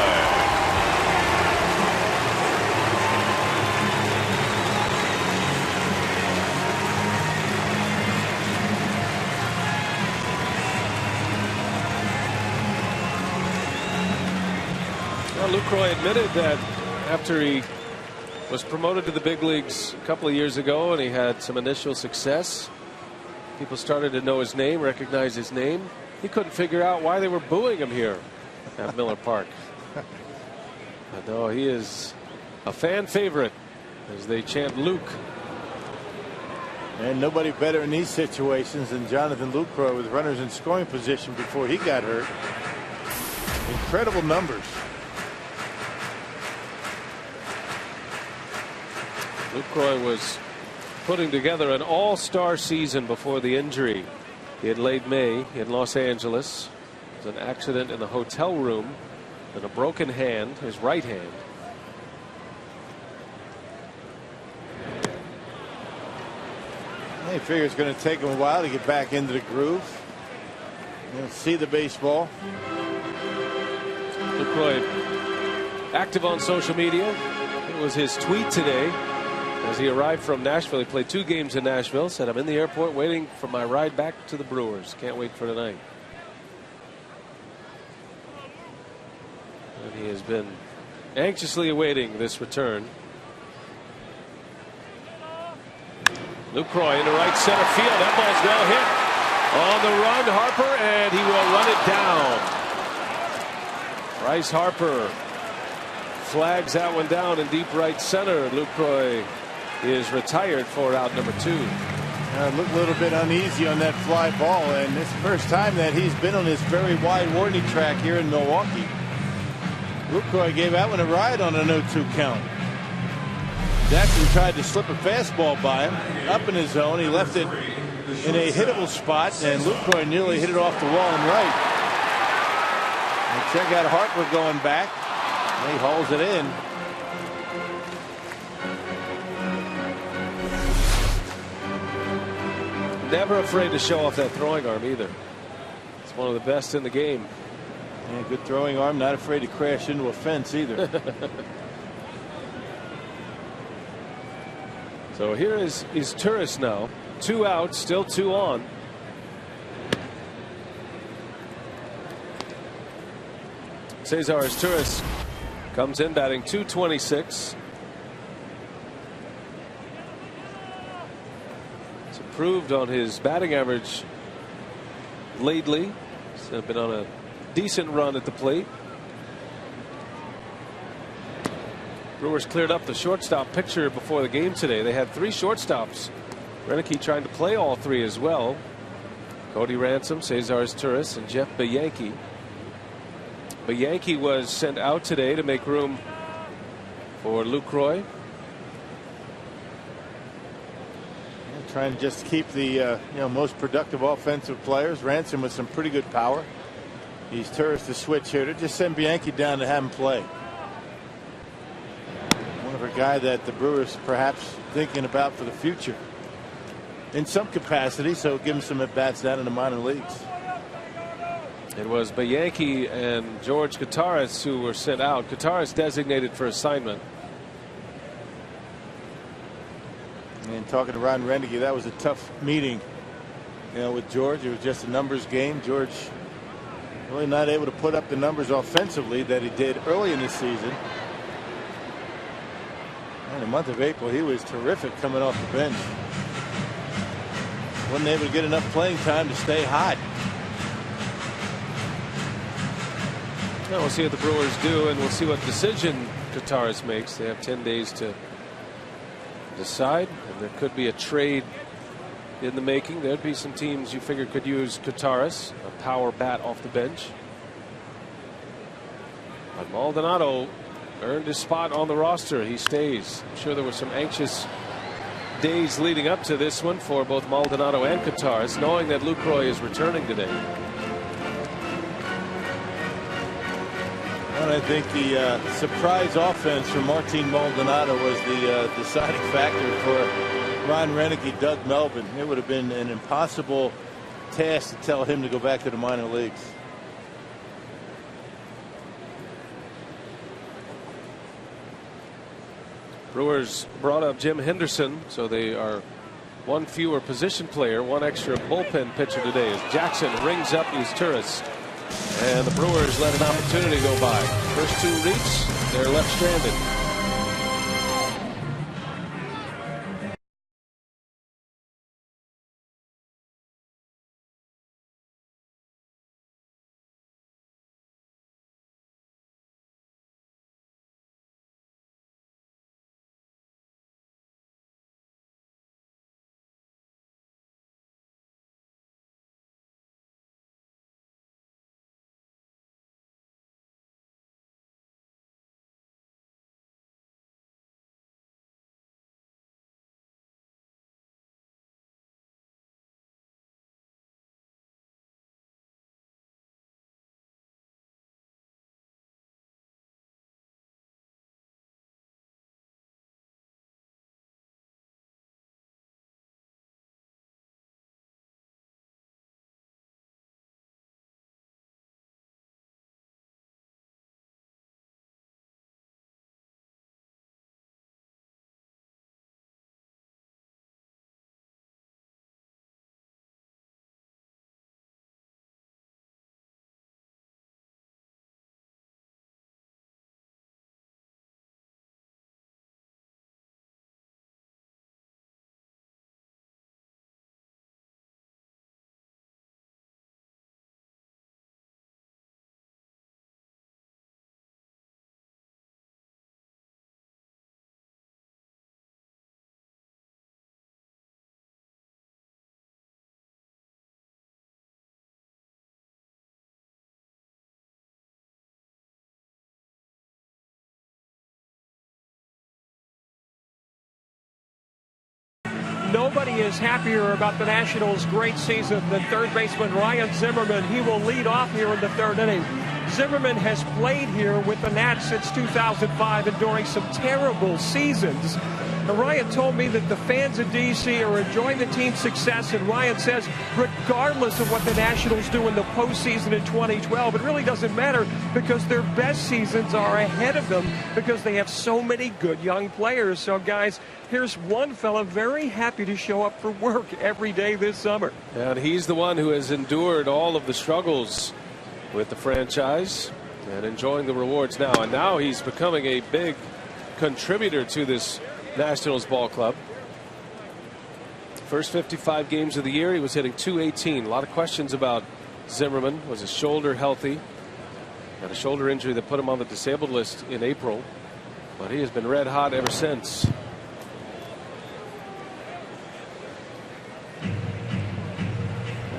Well, Lucroy admitted that after he Was promoted to the big leagues a couple of years ago, and he had some initial success. People started to know his name, recognize his name. He couldn't figure out why they were booing him here at Miller Park. But no, he is a fan favorite as they chant Luke. And nobody better in these situations than Jonathan Lucroy with runners in scoring position before he got hurt. Incredible numbers. Lucroy was putting together an all-star season before the injury. He had laid May in Los Angeles. It was an accident in the hotel room and a broken hand, his right hand. He figures it's going to take him a while to get back into the groove. You'll see the baseball. Lucroy active on social media. It was his tweet today as he arrived from Nashville. He played 2 games in Nashville. Said, "I'm in the airport waiting for my ride back to the Brewers. Can't wait for tonight." And he has been anxiously awaiting this return. Lucroy into right center field. That ball's well hit. On the run, Harper, and he will run it down. Bryce Harper flags that one down in deep right center. Lucroy is retired for out number 2. Looked a little bit uneasy on that fly ball, and it's the first time that he's been on this very wide warning track here in Milwaukee. Lucroy gave that one a ride on a 0-2 count. Jackson tried to slip a fastball by him up in his zone. He left it in a hittable spot, and Lucroy nearly hit it off the wall and right. And check out Harper going back. And he hauls it in. Never afraid to show off that throwing arm either. It's one of the best in the game. Yeah, good throwing arm. Not afraid to crash into a fence either. So here is Turris now. 2 outs, still 2 on. Cesar Turris comes in batting .226. It's improved on his batting average lately. He's been on a decent run at the plate. Brewers cleared up the shortstop picture before the game today. They had 3 shortstops. Roenicke trying to play all 3 as well. Cody Ransom, Cesar Turris, and Jeff Bianchi. Bianchi was sent out today to make room for Lucroy. Trying to just keep the most productive offensive players. Ransom with some pretty good power. He's Turris the switch hitter. Just send Bianchi down to have him play. A guy that the Brewers perhaps thinking about for the future in some capacity, so give him some at bats down in the minor leagues. It was Bianchi and George Kottaras who were sent out. Kottaras designated for assignment. And talking to Ron Roenicke, that was a tough meeting, with George. It was just a numbers game. George really not able to put up the numbers offensively that he did early in the season. In the month of April, he was terrific coming off the bench. Wasn't able to get enough playing time to stay hot. Well, we'll see what the Brewers do, and we'll see what decision Kottaras makes. They have 10 days to decide, and there could be a trade in the making. There'd be some teams you figure could use Kottaras, a power bat off the bench. But Maldonado earned his spot on the roster. He stays. I'm sure there were some anxious days leading up to this one for both Maldonado and Kottaras, knowing that Lucroy is returning today. And I think the surprise offense from Martin Maldonado was the deciding factor for Ron Roenicke, Doug Melvin. It would have been an impossible task to tell him to go back to the minor leagues. Brewers brought up Jim Henderson, so they are one fewer position player, one extra bullpen pitcher today as Jackson rings up his Turris. And the Brewers let an opportunity go by. First 2 reach, they're left stranded. nobody is happier about the Nationals' great season than third baseman Ryan Zimmerman. He will lead off here in the third inning. Zimmerman has played here with the Nats since 2005, enduring some terrible seasons. And Ryan told me that the fans in D.C. are enjoying the team's success, and Ryan says regardless of what the Nationals do in the postseason in 2012, it really doesn't matter because their best seasons are ahead of them because they have so many good young players. So, guys, here's one fella very happy to show up for work every day this summer. And he's the one who has endured all of the struggles with the franchise and enjoying the rewards now. And now he's becoming a big contributor to this Nationals ball club. First 55 games of the year, he was hitting .218. A lot of questions about Zimmerman. Was his shoulder healthy? Had a shoulder injury that put him on the disabled list in April, but he has been red hot ever since.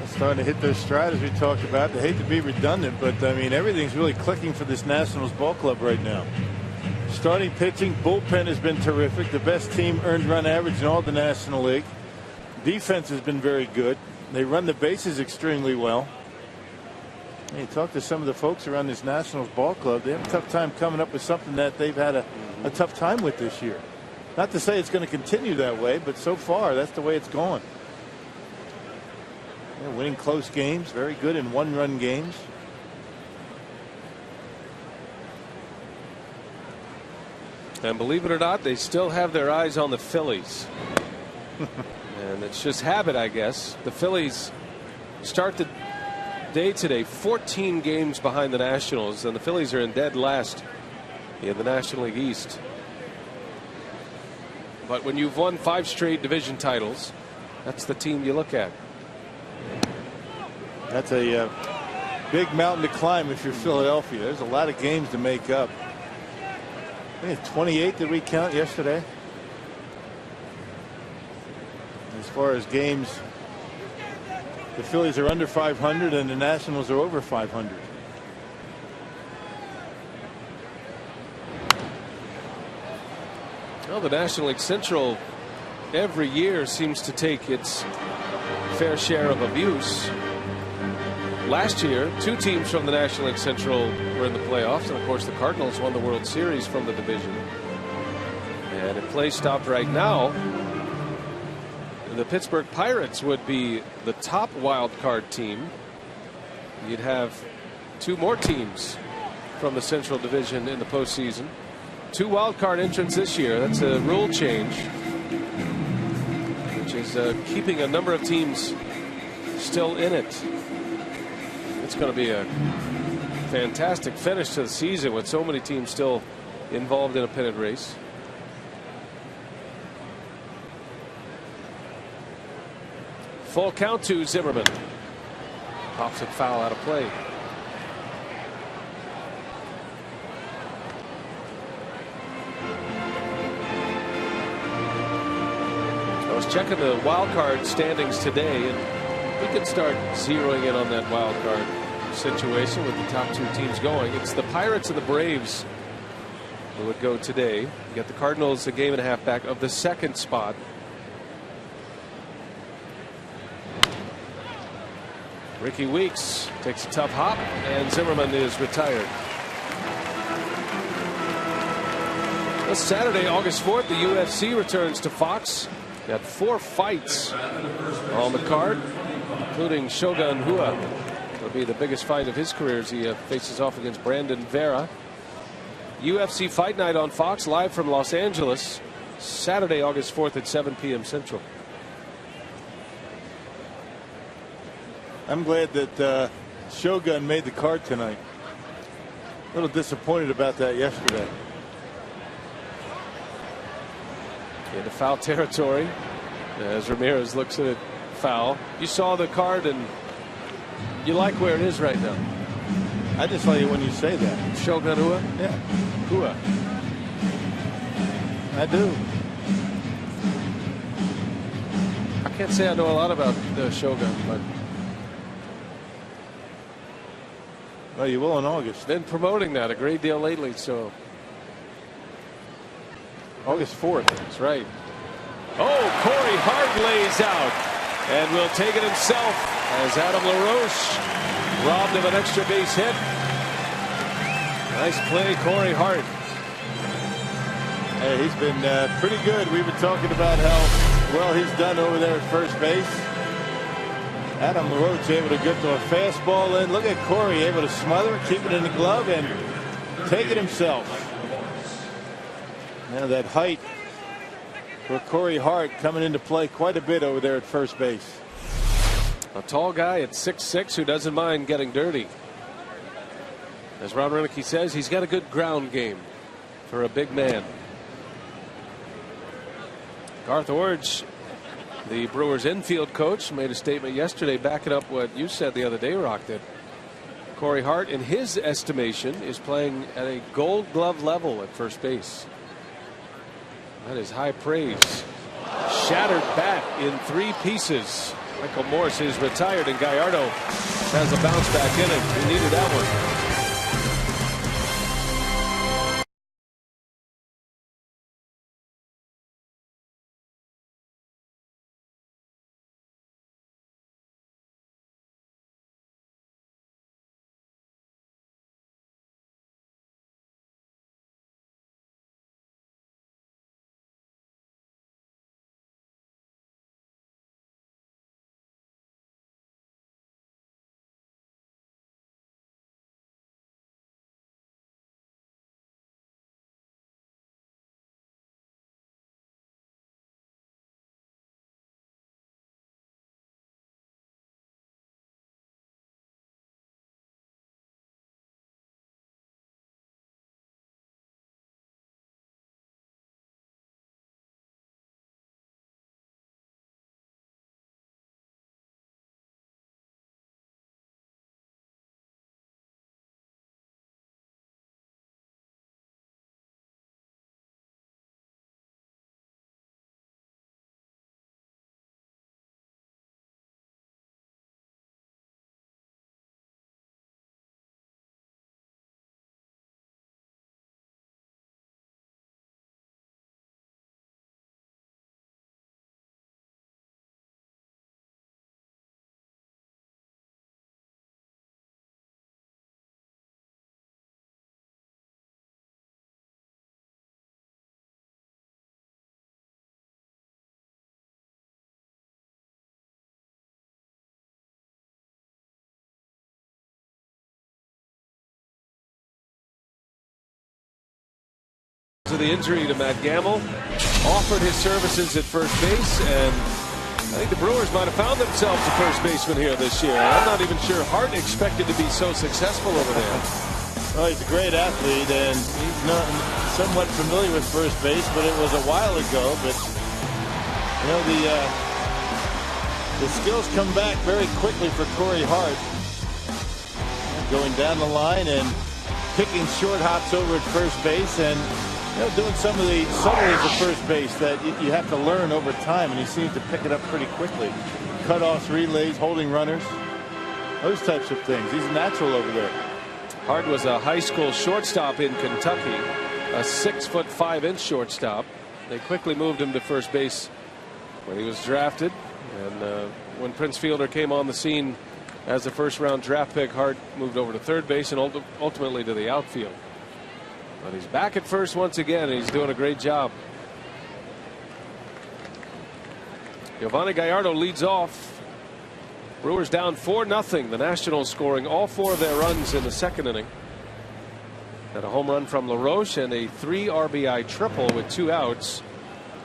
Starting to hit their stride, as we talked about. They hate to be redundant, but I mean, everything's really clicking for this Nationals ball club right now. Starting pitching, bullpen has been terrific. The best team earned run average in all the National League. Defense has been very good. They run the bases extremely well. And you talk to some of the folks around this Nationals ball club, they have a tough time coming up with something that they've had a tough time with this year. Not to say it's going to continue that way, but so far that's the way it's going. Yeah, winning close games, very good in one-run games. And believe it or not, they still have their eyes on the Phillies. And it's just habit, I guess. The Phillies start the day today 14 games behind the Nationals, and the Phillies are in dead last in the National League East. But when you've won 5 straight division titles, that's the team you look at. That's a big mountain to climb if you're Philadelphia. There's a lot of games to make up. I think 28 did we count yesterday? As far as games, the Phillies are under 500 and the Nationals are over 500. Well, the National League Central every year seems to take its fair share of abuse. Last year, 2 teams from the National League Central were in the playoffs, and of course the Cardinals won the World Series from the division. And if play stopped right now, the Pittsburgh Pirates would be the top wild card team. You'd have 2 more teams from the Central Division in the postseason. 2 wild card entrants this year. That's a rule change, which is keeping a number of teams still in it. It's going to be a fantastic finish to the season with so many teams still involved in a pennant race. Full count to Zimmerman. Pops it foul out of play. I was checking the wild card standings today, and we can start zeroing in on that wild card situation with the top 2 teams going. It's the Pirates and the Braves who would go today. You got the Cardinals a game and a half back of the 2nd spot. Ricky Weeks takes a tough hop, and Zimmerman is retired. Well, Saturday, August 4th, the UFC returns to Fox. Got 4 fights on the card, including Shogun Rua. It'll be the biggest fight of his career as he faces off against Brandon Vera. UFC Fight Night on Fox, live from Los Angeles, Saturday, August 4th at 7 p.m. Central. I'm glad that Shogun made the card tonight. A little disappointed about that yesterday. Into foul territory as Ramirez looks at it foul. You saw the card and you like where it is right now. I just like it when you say that. Shogun Rua? Yeah. Rua. I do. I can't say I know a lot about the Shogun, but well, you will in August. Been promoting that a great deal lately, so. August 4th. That's right. Oh, Corey Hart lays out and will take it himself as Adam LaRoche robbed of an extra base hit. Nice play, Corey Hart. Hey, he's been pretty good. We've been talking about how well he's done over there at first base. Adam LaRoche able to get to a fastball in. Look at Corey able to smother, keep it in the glove, and take it himself. Now that height for Corey Hart coming into play quite a bit over there at first base. A tall guy at 6'6" who doesn't mind getting dirty. As Ron Roenicke says, he's got a good ground game for a big man. Garth Iorg, the Brewers infield coach, made a statement yesterday backing up what you said the other day, Rock, that Corey Hart, in his estimation, is playing at a Gold Glove level at first base. That is high praise. Shattered bat in 3 pieces. Michael Morse is retired, and Gallardo has a bounce back inning. He needed that one. To the injury to Matt Gamble, offered his services at first base, and I think the Brewers might have found themselves a first baseman here this year. I'm not even sure Hart expected to be so successful over there. Well, he's a great athlete, and he's not somewhat familiar with first base, but it was a while ago. But you know, the skills come back very quickly for Corey Hart, going down the line and picking short hops over at first base, and doing some of the subtleties of first base that you have to learn over time, and he seems to pick it up pretty quickly. Cutoffs, relays, holding runners, those types of things. He's a natural over there. Hart was a high school shortstop in Kentucky, a 6'5" shortstop. They quickly moved him to first base when he was drafted, and when Prince Fielder came on the scene as a first-round draft pick, Hart moved over to third base and ultimately to the outfield. But he's back at first once again, and he's doing a great job. Giovanni Gallardo leads off. Brewers down 4-0. The Nationals scoring all 4 of their runs in the second inning. Had a home run from LaRoche and a 3 RBI triple with 2 outs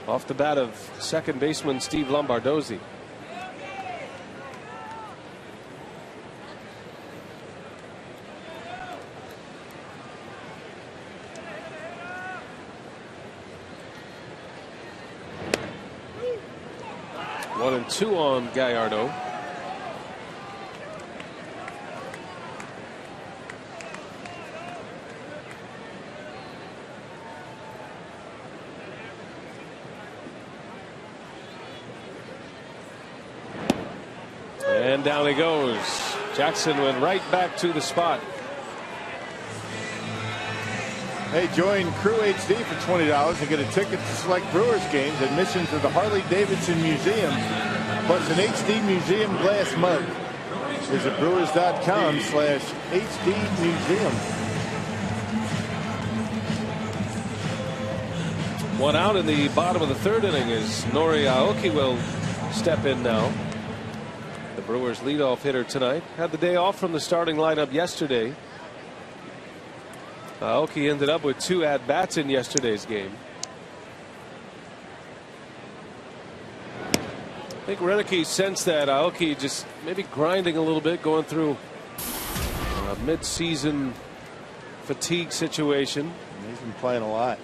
off the bat of second baseman Steve Lombardozzi. One and 2 on Gallardo. And down he goes. Jackson went right back to the spot. Hey, join Crew HD for $20 and get a ticket to select Brewers games, admission to the Harley-Davidson Museum, plus an HD Museum glass mug. Visit brewers.com/HD Museum. One out in the bottom of the third inning as Nori Aoki will step in now. The Brewers leadoff hitter tonight. Had the day off from the starting lineup yesterday. Aoki ended up with 2 at-bats in yesterday's game. I think Renicky sensed that Aoki just maybe grinding a little bit, going through a mid-season fatigue situation. He's been playing a lot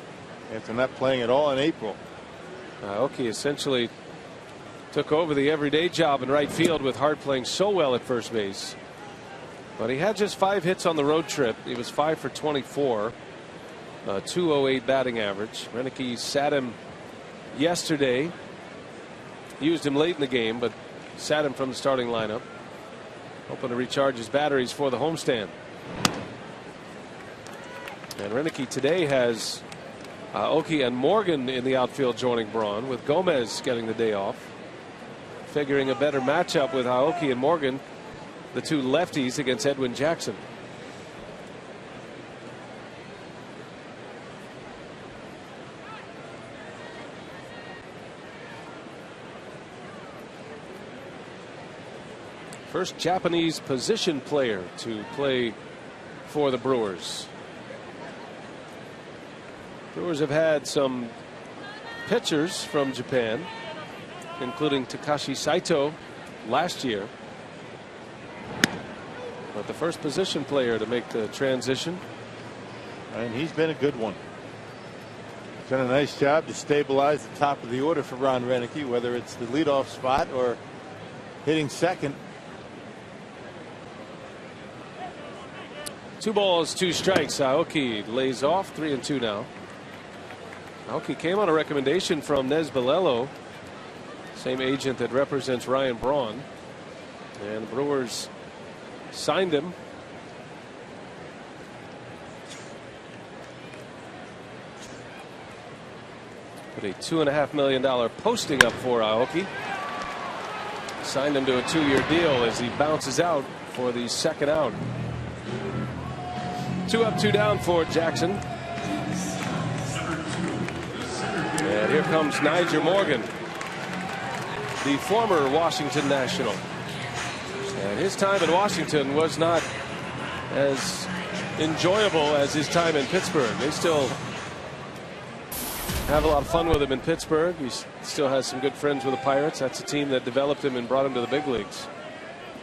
after not playing at all in April. Aoki essentially took over the everyday job in right field with Hart playing so well at first base. But he had just 5 hits on the road trip. He was 5 for 24, 208 batting average. Renicky sat him yesterday. Used him late in the game, but sat him from the starting lineup, hoping to recharge his batteries for the homestand. And Renicky today has Aoki and Morgan in the outfield joining Braun, with Gomez getting the day off. Figuring a better matchup with Aoki and Morgan, the 2 lefties, against Edwin Jackson. First Japanese position player to play for the Brewers. Brewers have had some pitchers from Japan, including Takashi Saito last year. But the first position player to make the transition. And he's been a good one. He's done a nice job to stabilize the top of the order for Ron Renicky, whether it's the leadoff spot or hitting second. 2 balls, 2 strikes. Aoki lays off, 3-2 now. Aoki came on a recommendation from Nez Balelo, same agent that represents Ryan Braun, and the Brewers signed him. Put a $2.5 million posting up for Aoki. Signed him to a 2-year deal as he bounces out for the second out. 2 up, 2 down for Jackson. And here comes Nyjer Morgan, the former Washington National. And his time in Washington was not as enjoyable as his time in Pittsburgh. They still have a lot of fun with him in Pittsburgh. He still has some good friends with the Pirates. That's a team that developed him and brought him to the big leagues.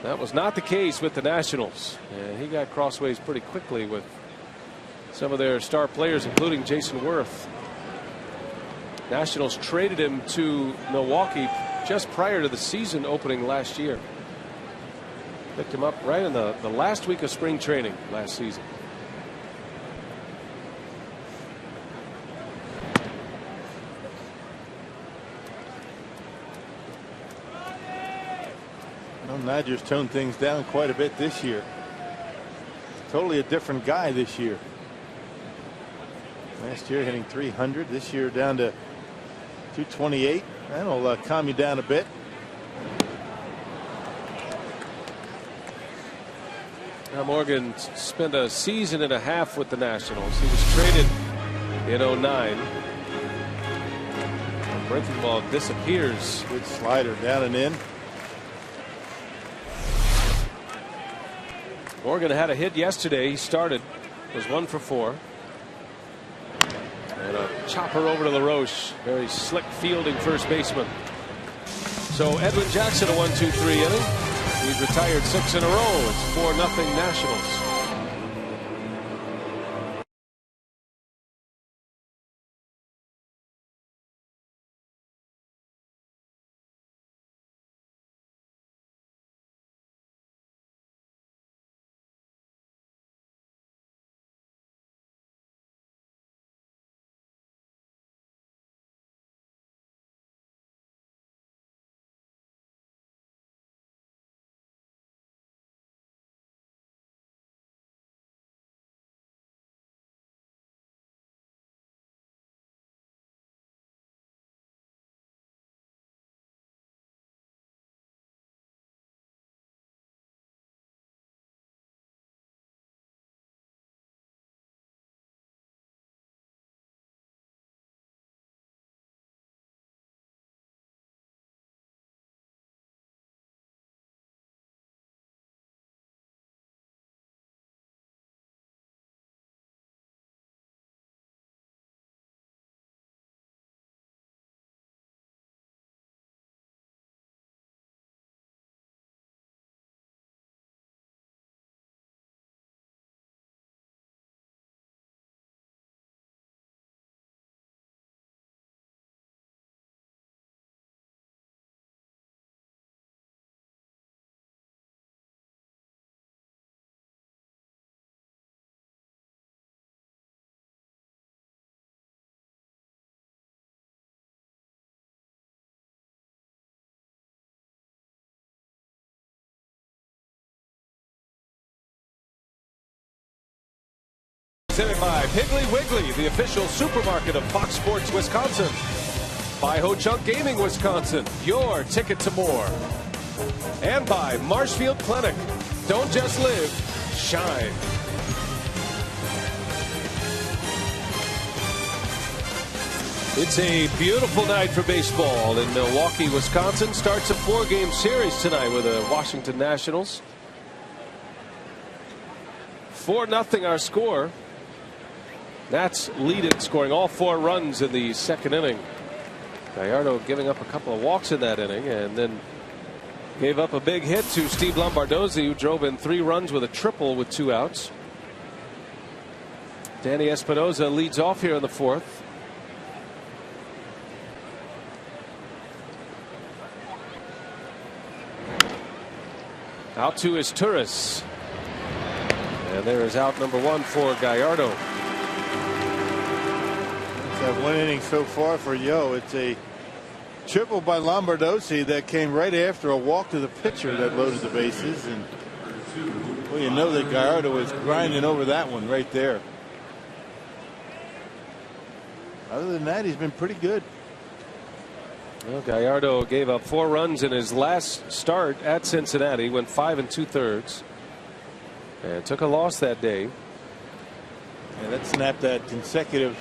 That was not the case with the Nationals, and he got crossways pretty quickly with some of their star players, including Jason Worth. Nationals traded him to Milwaukee just prior to the season opening last year. Picked him up right in the last week of spring training last season. Well, Nyjer's toned things down quite a bit this year. Totally a different guy this year. Last year hitting 300. This year down to 228. That'll calm you down a bit. Now Morgan spent a season and a half with the Nationals. He was traded in 09. Breaking ball disappears. Good slider down and in. Morgan had a hit yesterday. He started, was 1 for 4. And a chopper over to LaRoche. Very slick fielding first baseman. So Edwin Jackson, a 1-2-3 inning. He's retired 6 in a row. It's 4-0 Nationals. Presented by Piggly Wiggly, the official supermarket of Fox Sports Wisconsin. By Ho Chunk Gaming Wisconsin, your ticket to more. And by Marshfield Clinic. Don't just live, shine. It's a beautiful night for baseball in Milwaukee, Wisconsin. Starts a 4-game series tonight with the Washington Nationals. 4-0 our score. Nats lead it, scoring all 4 runs in the second inning. Gallardo giving up a couple of walks in that inning and then gave up a big hit to Steve Lombardozzi, who drove in 3 runs with a triple with 2 outs. Danny Espinosa leads off here in the 4th. Out to is Turris. And there is out number 1 for Gallardo. That 1 inning so far for Yo. It's a triple by Lombardozzi that came right after a walk to the pitcher that loaded the bases. And well, you know that Gallardo was grinding over that one right there. Other than that, he's been pretty good. Well, Gallardo gave up 4 runs in his last start at Cincinnati, went 5 2/3, and took a loss that day. And that snapped that consecutive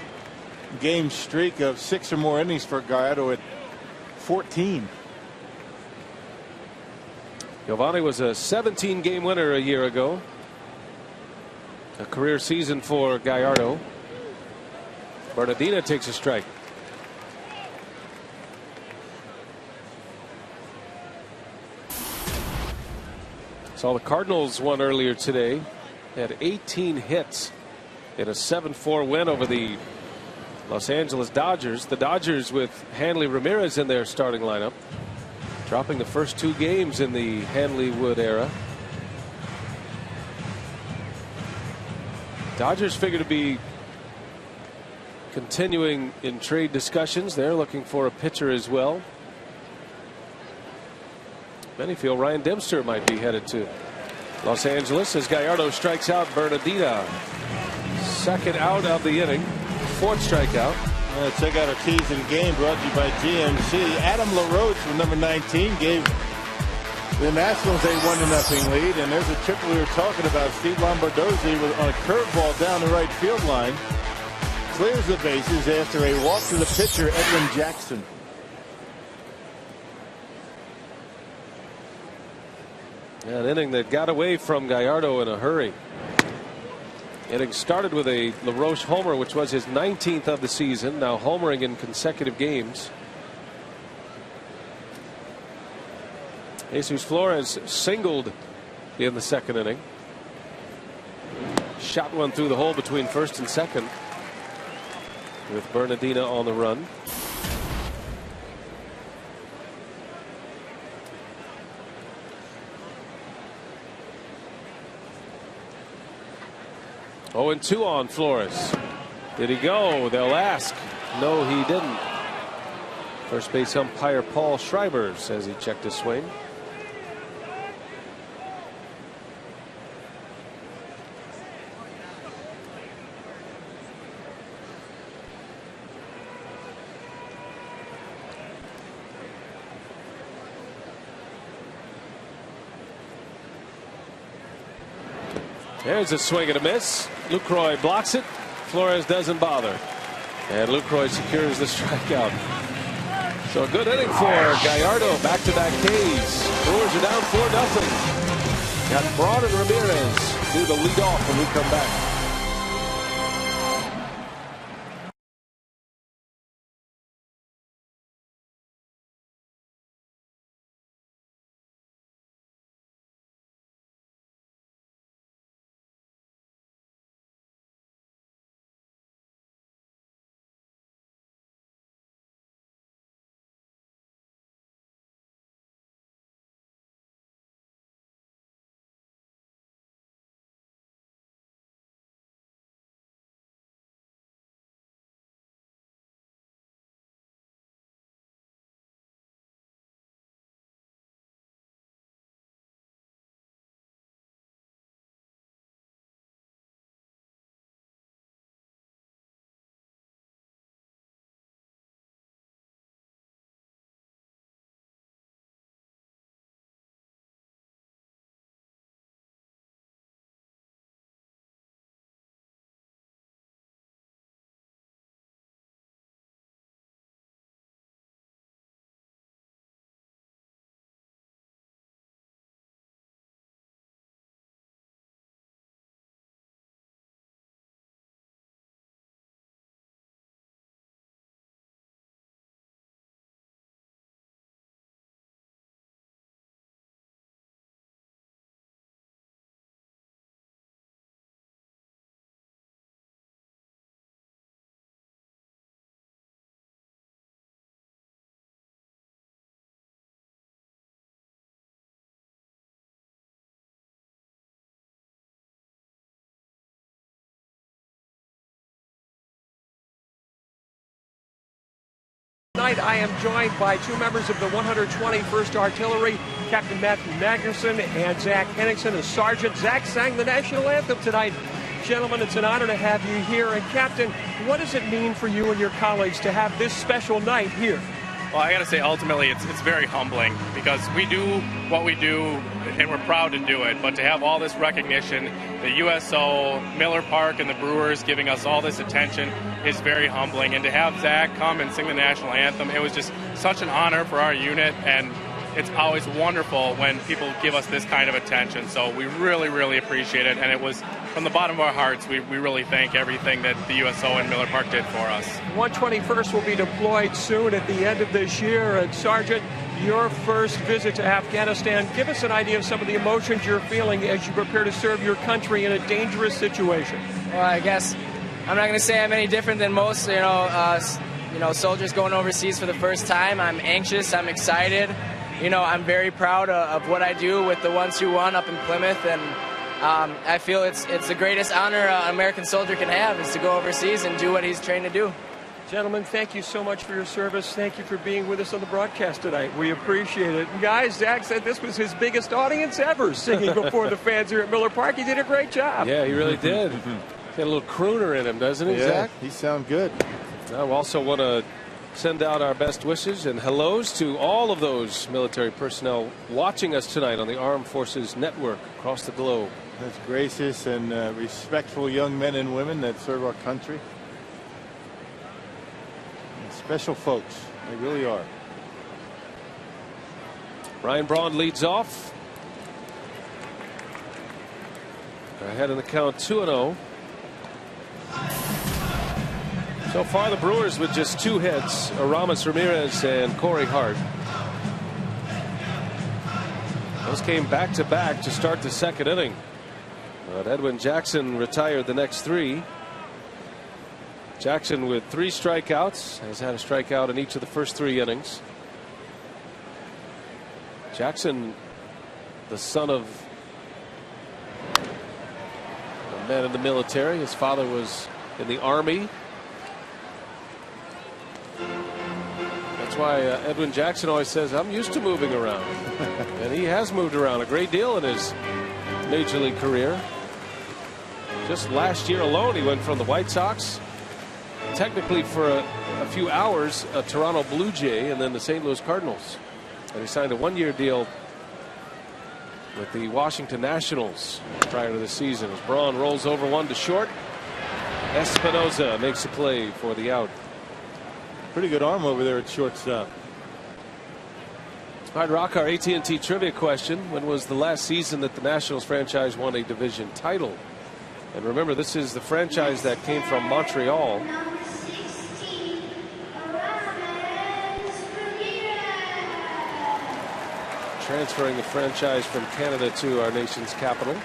game streak of 6 or more innings for Gallardo at 14. Giovanni was a 17-game winner a year ago. A career season for Gallardo. Bernardina takes a strike. Saw the Cardinals won earlier today. Had 18 hits in a 7-4 win over the Los Angeles Dodgers. The Dodgers with Hanley Ramirez in their starting lineup, dropping the first 2 games in the Hanley Wood era. Dodgers figure to be continuing in trade discussions. They're looking for a pitcher as well. Many feel Ryan Dempster might be headed to Los Angeles as Gallardo strikes out Bernardina. Second out of the inning. 4th strikeout. Check out our keys in the game, brought to you by GMC. Adam LaRoche from number 19 gave the Nationals a 1-0 lead. And there's a triple we were talking about. Steve Lombardozzi was on a curveball down the right field line. Clears the bases after a walk to the pitcher, Edwin Jackson. An inning that got away from Gallardo in a hurry. Inning started with a LaRoche homer, which was his 19th of the season, now homering in consecutive games. Jesus Flores singled in the second inning. Shot one through the hole between first and second with Bernardina on the run. Oh, and 2 on Flores. Did he go? They'll ask. No, he didn't. First base umpire Paul Schreiber says he checked his swing. There's a swing and a miss. Lucroy blocks it. Flores doesn't bother. And Lucroy secures the strikeout. So a good inning for Gallardo. Back-to-back Ks. Brewers are down 4-0. Got Braun and Ramirez do the lead off when we come back. tonight I am joined by two members of the 121st Artillery, Captain Matthew Magnuson and Zach Henningsen, a sergeant. Zach sang the national anthem tonight. Gentlemen, it's an honor to have you here. And Captain, what does it mean for you and your colleagues to have this special night here? Well, I got to say, ultimately, it's very humbling because we do what we do, and we're proud to do it. But to have all this recognition, the USO, Miller Park, and the Brewers giving us all this attention is very humbling. And to have Zach come and sing the national anthem, it was just such an honor for our unit, and it's always wonderful when people give us this kind of attention. So we really, really appreciate it, and it was from the bottom of our hearts. We really thank everything that the USO and Miller Park did for us. 121st will be deployed soon at the end of this year. And Sergeant, your first visit to Afghanistan, give us an idea of some of the emotions you're feeling as you prepare to serve your country in a dangerous situation. Well, I guess I'm not going to say I'm any different than most, soldiers going overseas for the first time. I'm anxious, I'm excited. I'm very proud of what I do with the 121 up in Plymouth, and I feel it's the greatest honor an American soldier can have is to go overseas and do what he's trained to do. Gentlemen, thank you so much for your service. Thank you for being with us on the broadcast tonight. We appreciate it. And guys, Zach said this was his biggest audience ever singing before the fans here at Miller Park. He did a great job. Yeah, he really did. Got a little crooner in him, doesn't he, Zach? He sounds good. I also want to send out our best wishes and hellos to all of those military personnel watching us tonight on the Armed Forces Network across the globe. That's gracious and respectful young men and women that serve our country. And special folks. They really are. Ryan Braun leads off. Ahead in the count 2-0. So far, the Brewers with just 2 hits, Aramis Ramirez and Corey Hart. Those came back-to-back to start the second inning. But Edwin Jackson retired the next 3. Jackson with 3 strikeouts, has had a strikeout in each of the first 3 innings. Jackson, the son of a man in the military. His father was in the Army. That's why Edwin Jackson always says, I'm used to moving around. And he has moved around a great deal in his major league career. Just last year alone, he went from the White Sox, technically for a few hours, a Toronto Blue Jay, and then the St. Louis Cardinals. And he signed a 1-year deal with the Washington Nationals prior to the season. As Braun rolls over 1 to short, Espinoza makes a play for the out. Pretty good arm over there at shortstop. All right, Rock, our AT&T trivia question. When was the last season that the Nationals franchise won a division title? And remember, this is the franchise that came from Montreal. Transferring the franchise from Canada to our nation's capital.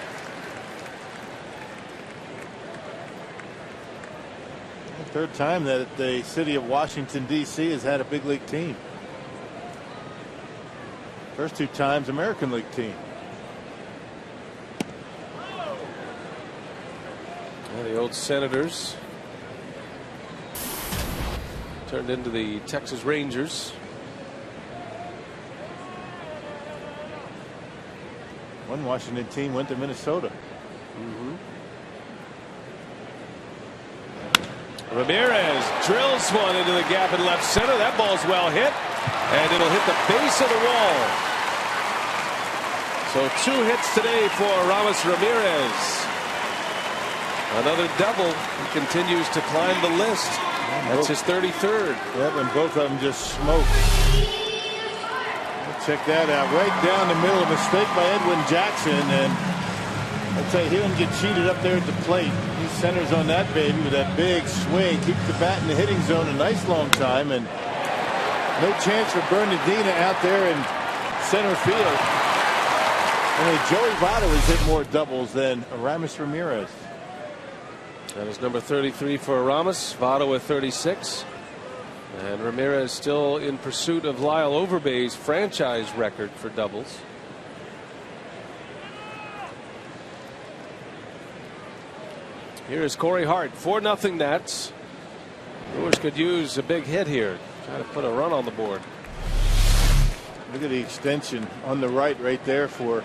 Third time that the city of Washington, D.C. has had a big league team. First 2 times American League team. Yeah, the old Senators turned into the Texas Rangers. One Washington team went to Minnesota. Ramirez drills one into the gap in left center. That ball's well hit, and it'll hit the base of the wall. So 2 hits today for Aramis Ramirez. Another double. He continues to climb the list. That's his 33rd. Yep, and both of them just smoked. Check that out. Right down the middle. A mistake by Edwin Jackson, and I'd say he didn't get cheated up there at the plate. He centers on that baby with that big swing. Keeps the bat in the hitting zone a nice long time, and no chance for Bernardina out there in center field. Only Joey Votto has hit more doubles than Aramis Ramirez. That is number 33 for Aramis. Votto with 36. And Ramirez still in pursuit of Lyle Overbay's franchise record for doubles. Here is Corey Hart. 4-0 Nats. Brewers could use a big hit here. Trying to put a run on the board. Look at the extension on the right there for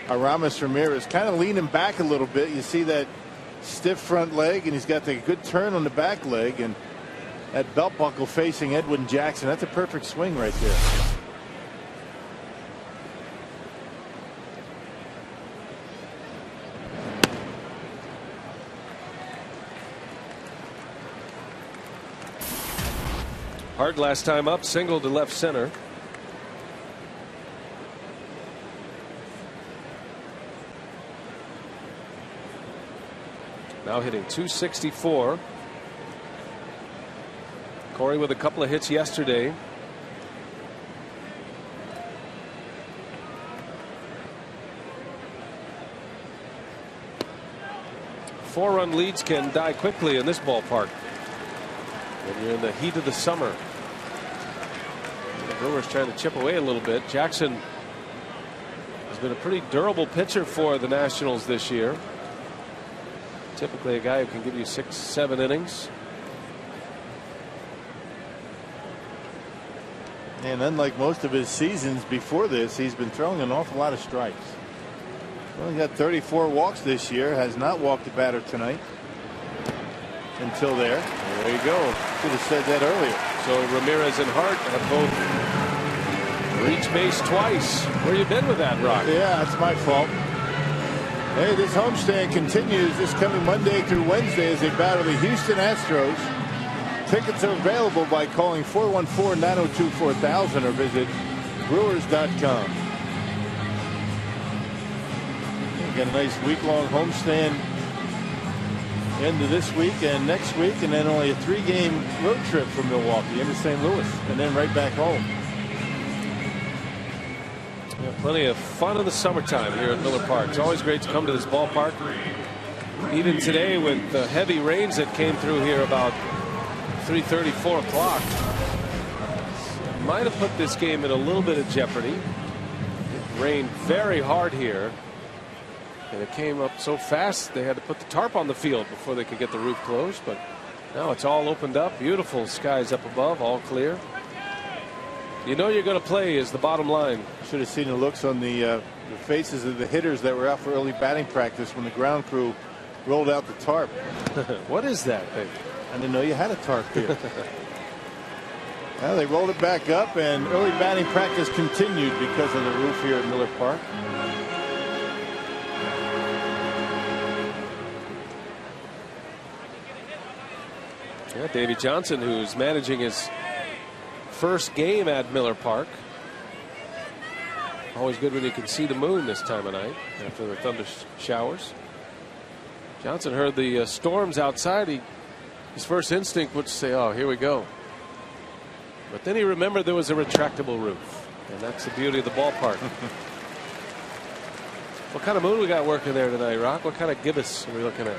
Aramis Ramirez. Kind of leaning back a little bit. You see that stiff front leg, and he's got the good turn on the back leg, and that belt buckle facing Edwin Jackson. That's a perfect swing right there. Hart last time up, single to left center. Now hitting .264. Corey with a couple of hits yesterday. Four-run leads can die quickly in this ballpark when you're in the heat of the summer. The Brewers trying to chip away a little bit. Jackson has been a pretty durable pitcher for the Nationals this year. Typically a guy who can give you 6-7 innings. And unlike most of his seasons before this, he's been throwing an awful lot of strikes. Only got 34 walks this year. Has not walked a batter tonight until there. There you go. Should have said that earlier. So Ramirez and Hart have both reached base twice. Where you been with that, Rock? Yeah, that's my fault. Hey, this homestand continues this coming Monday through Wednesday as they battle the Houston Astros. Tickets are available by calling 414-902-4000 or visit Brewers.com. Got a nice week-long homestand into this week and next week, and then only a 3-game road trip from Milwaukee into St. Louis, and then right back home. Yeah, plenty of fun in the summertime here at Miller Park. It's always great to come to this ballpark. Even today with the heavy rains that came through here about 3:30, 4 o'clock. Might have put this game in a little bit of jeopardy. It rained very hard here. And it came up so fast they had to put the tarp on the field before they could get the roof closed. But now it's all opened up. Beautiful skies up above, all clear. You know you're going to play is the bottom line. Should have seen the looks on the faces of the hitters that were out for early batting practice when the ground crew rolled out the tarp. What is that thing? I didn't know you had a tarp here. Well, they rolled it back up, and early batting practice continued because of the roof here at Miller Park. Yeah, Davey Johnson, who's managing his first game at Miller Park. Always good when you can see the moon this time of night after the thunder showers. Johnson heard the storms outside. His first instinct was to say, oh, here we go. But then he remembered there was a retractable roof, and that's the beauty of the ballpark. What kind of moon we got working there tonight, Rock? What kind of gibbous are we looking at?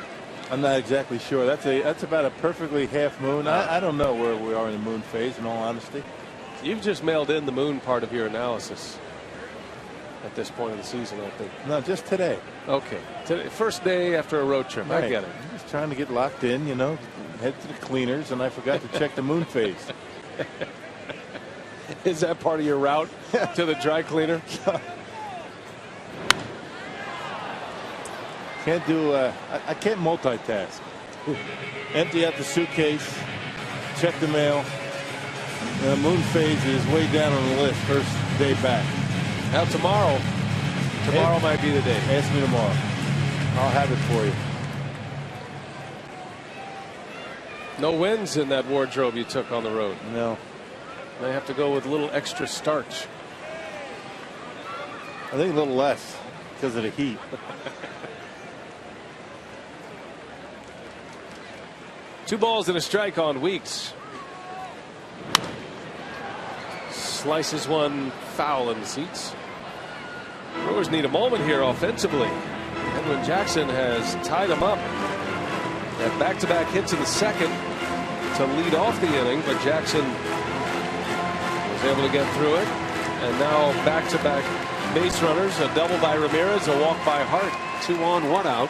I'm not exactly sure. That's about a perfectly half moon. I don't know where we are in the moon phase, in all honesty. You've just mailed in the moon part of your analysis at this point of the season, I think. No, just today. Okay. Today, first day after a road trip. Right. I get it. I'm just trying to get locked in, you know, head to the cleaners, and I forgot to check the moon phase. Is that part of your route to the dry cleaner? Can't do. I can't multitask. Empty out the suitcase, check the mail. The moon phase is way down on the list. First day back. Now tomorrow might be the day. Ask me tomorrow. I'll have it for you. No wins in that wardrobe you took on the road. No. They have to go with a little extra starch. I think a little less because of the heat. Two balls and a strike on Weeks. Slices one foul in the seats. Brewers need a moment here offensively. Edwin Jackson has tied them up. Had back-to-back hits in the second to lead off the inning, but Jackson was able to get through it. And now back-to-back base runners, a double by Ramirez, a walk by Hart. 2 on, 1 out.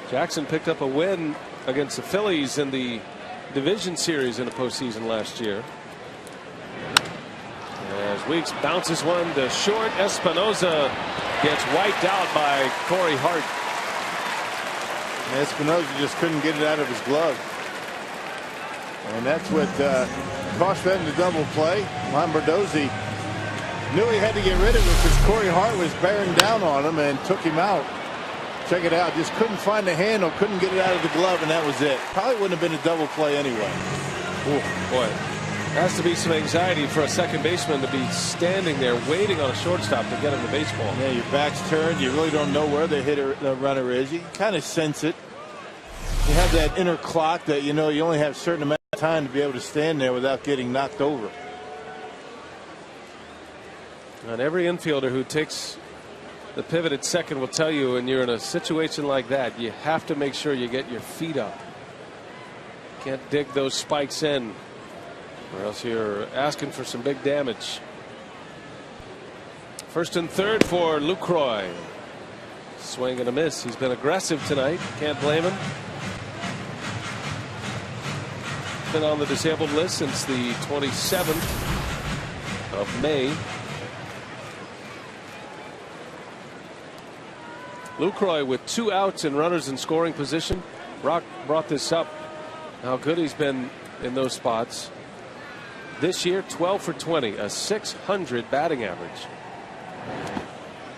Jackson picked up a win against the Phillies in the division series in the postseason last year. As Weeks bounces one to short, Espinosa gets wiped out by Corey Hart. Espinosa just couldn't get it out of his glove. And that's what cost them the double play. Lombardozzi knew he had to get rid of it because Corey Hart was bearing down on him and took him out. Check it out. Just couldn't find the handle, couldn't get it out of the glove, and that was it. Probably wouldn't have been a double play anyway. Ooh, boy. Has to be some anxiety for a second baseman to be standing there waiting on a shortstop to get him the baseball. Yeah, your back's turned. You really don't know where the runner is. You kind of sense it. You have that inner clock that you know you only have a certain amount of time to be able to stand there without getting knocked over. And every infielder who takes the pivot at second will tell you when you're in a situation like that, you have to make sure you get your feet up. Can't dig those spikes in, or else you're asking for some big damage. First and third for Lucroy. Swing and a miss. He's been aggressive tonight. Can't blame him. Been on the disabled list since the 27th of May. Lucroy with 2 outs and runners in scoring position. Brock brought this up, how good he's been in those spots. This year, 12 for 20, a .600 batting average.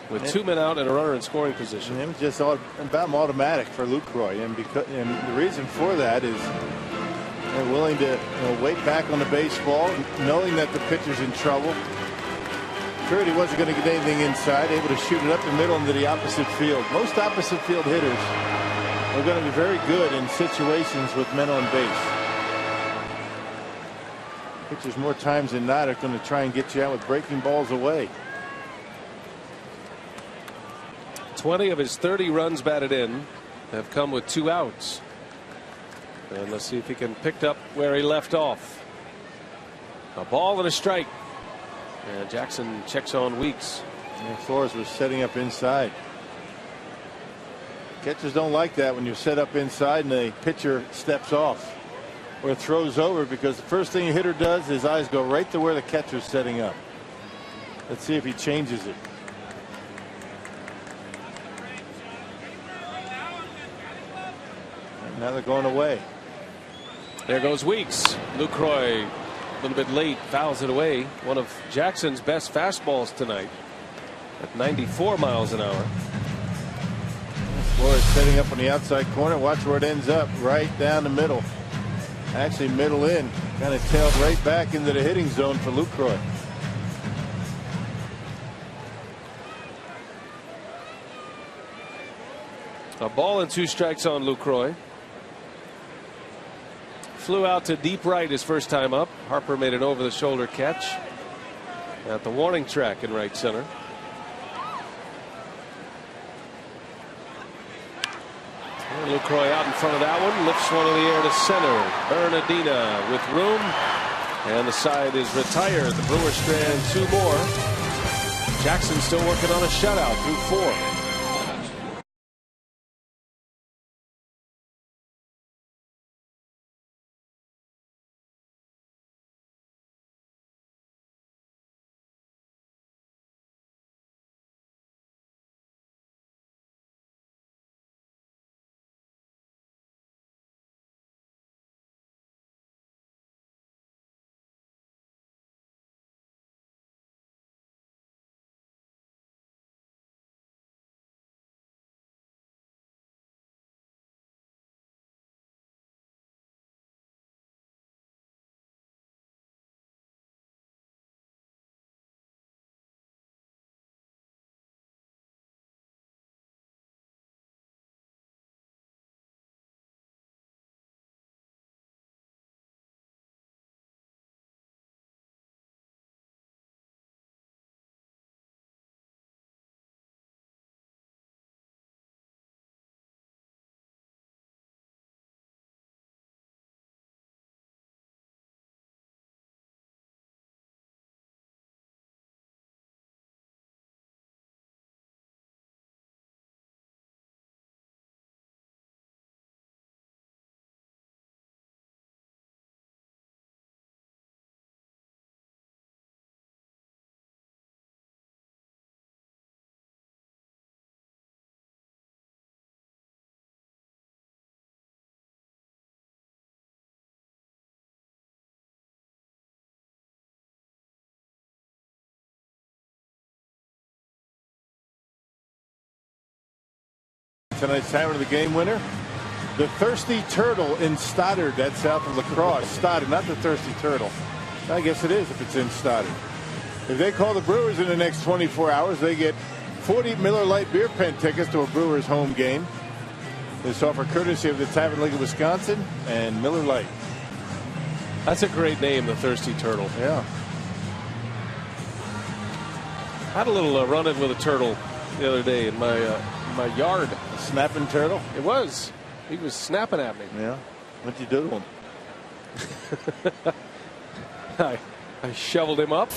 With 2 men out and a runner in scoring position. It was just about automatic for Lucroy, and the reason for that is they're willing to wait back on the baseball, knowing that the pitcher's in trouble. Figured he wasn't going to get anything inside, able to shoot it up the middle into the opposite field. Most opposite field hitters are going to be very good in situations with men on base. Pitchers more times than not are going to try and get you out with breaking balls away. 20 of his 30 runs batted in have come with 2 outs. And let's see if he can pick up where he left off. A ball and a strike. And Jackson checks on Weeks. And Flores was setting up inside. Catchers don't like that when you're set up inside and the pitcher steps off or throws over, because the first thing a hitter does, his eyes go right to where the catcher's setting up. Let's see if he changes it. And now they're going away. There goes Weeks. Lucroy a little bit late, fouls it away. One of Jackson's best fastballs tonight at 94 miles an hour. Flores setting up on the outside corner. Watch where it ends up, right down the middle. Actually middle in, kind of tailed right back into the hitting zone for Lucroy. A ball and 2 strikes on Lucroy. Flew out to deep right his first time up. Harper made an over the shoulder catch at the warning track in right center. Lucroy out in front of that one, lifts one in the air to center. Bernardina with room, and the side is retired. The Brewers strand 2 more. Jackson still working on a shutout through 4. tonight's Hammer of the Game winner, the Thirsty Turtle in Stoddard. That's south of La Crosse. Stoddard, not the Thirsty Turtle. I guess it is if it's in Stoddard. If they call the Brewers in the next 24 hours, they get 40 Miller Lite beer pen tickets to a Brewers home game. This offer courtesy of the Tavern League of Wisconsin and Miller Lite. That's a great name, the Thirsty Turtle. Yeah. I had a little run-in with a turtle the other day in my yard. A snapping turtle? It was. He was snapping at me. Yeah. What'd you do to him? I shoveled him up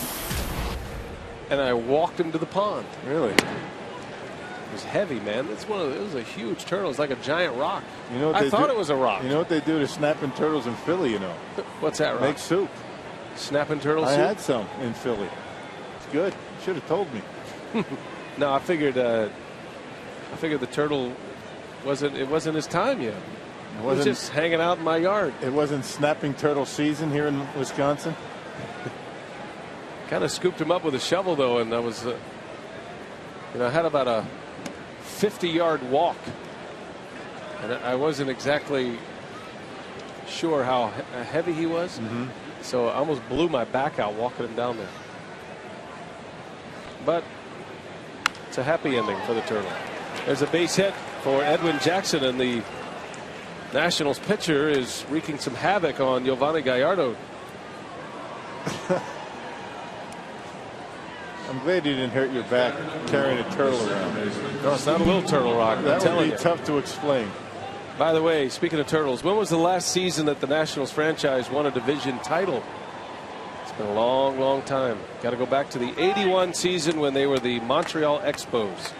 and I walked him to the pond. Really? It was heavy, man. It was a huge turtle. It's like a giant rock. You know what I thought it was a rock. You know what they do to snapping turtles in Philly, you know? What's that, Rock? Make soup. Snapping turtle soup? I had some in Philly. It's good. Should have told me. No, I figured the turtle wasn't his time yet. It was just hanging out in my yard. It wasn't snapping turtle season here in Wisconsin. Kind of scooped him up with a shovel though, and I was, I had about a 50-yard walk, and I wasn't exactly sure how heavy he was, so I almost blew my back out walking him down there. But it's a happy ending for the turtle. There's a base hit for Edwin Jackson, and the Nationals pitcher is wreaking some havoc on Yovani Gallardo. I'm glad you didn't hurt your back carrying a turtle around. No, it's not a little turtle, Rock. That would be tough to explain. By the way, speaking of turtles, when was the last season that the Nationals franchise won a division title? It's been a long, long time. Got to go back to the '81 season when they were the Montreal Expos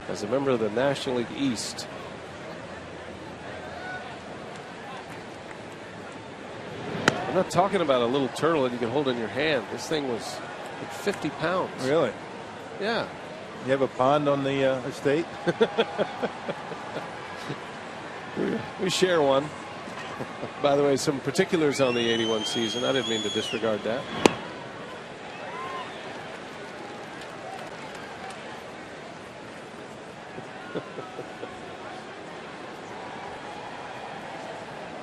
as a member of the National League East. I'm not talking about a little turtle that you can hold in your hand. This thing was like 50 pounds. Really? Yeah. You have a pond on the estate? We share one. By the way, some particulars on the '81 season. I didn't mean to disregard that.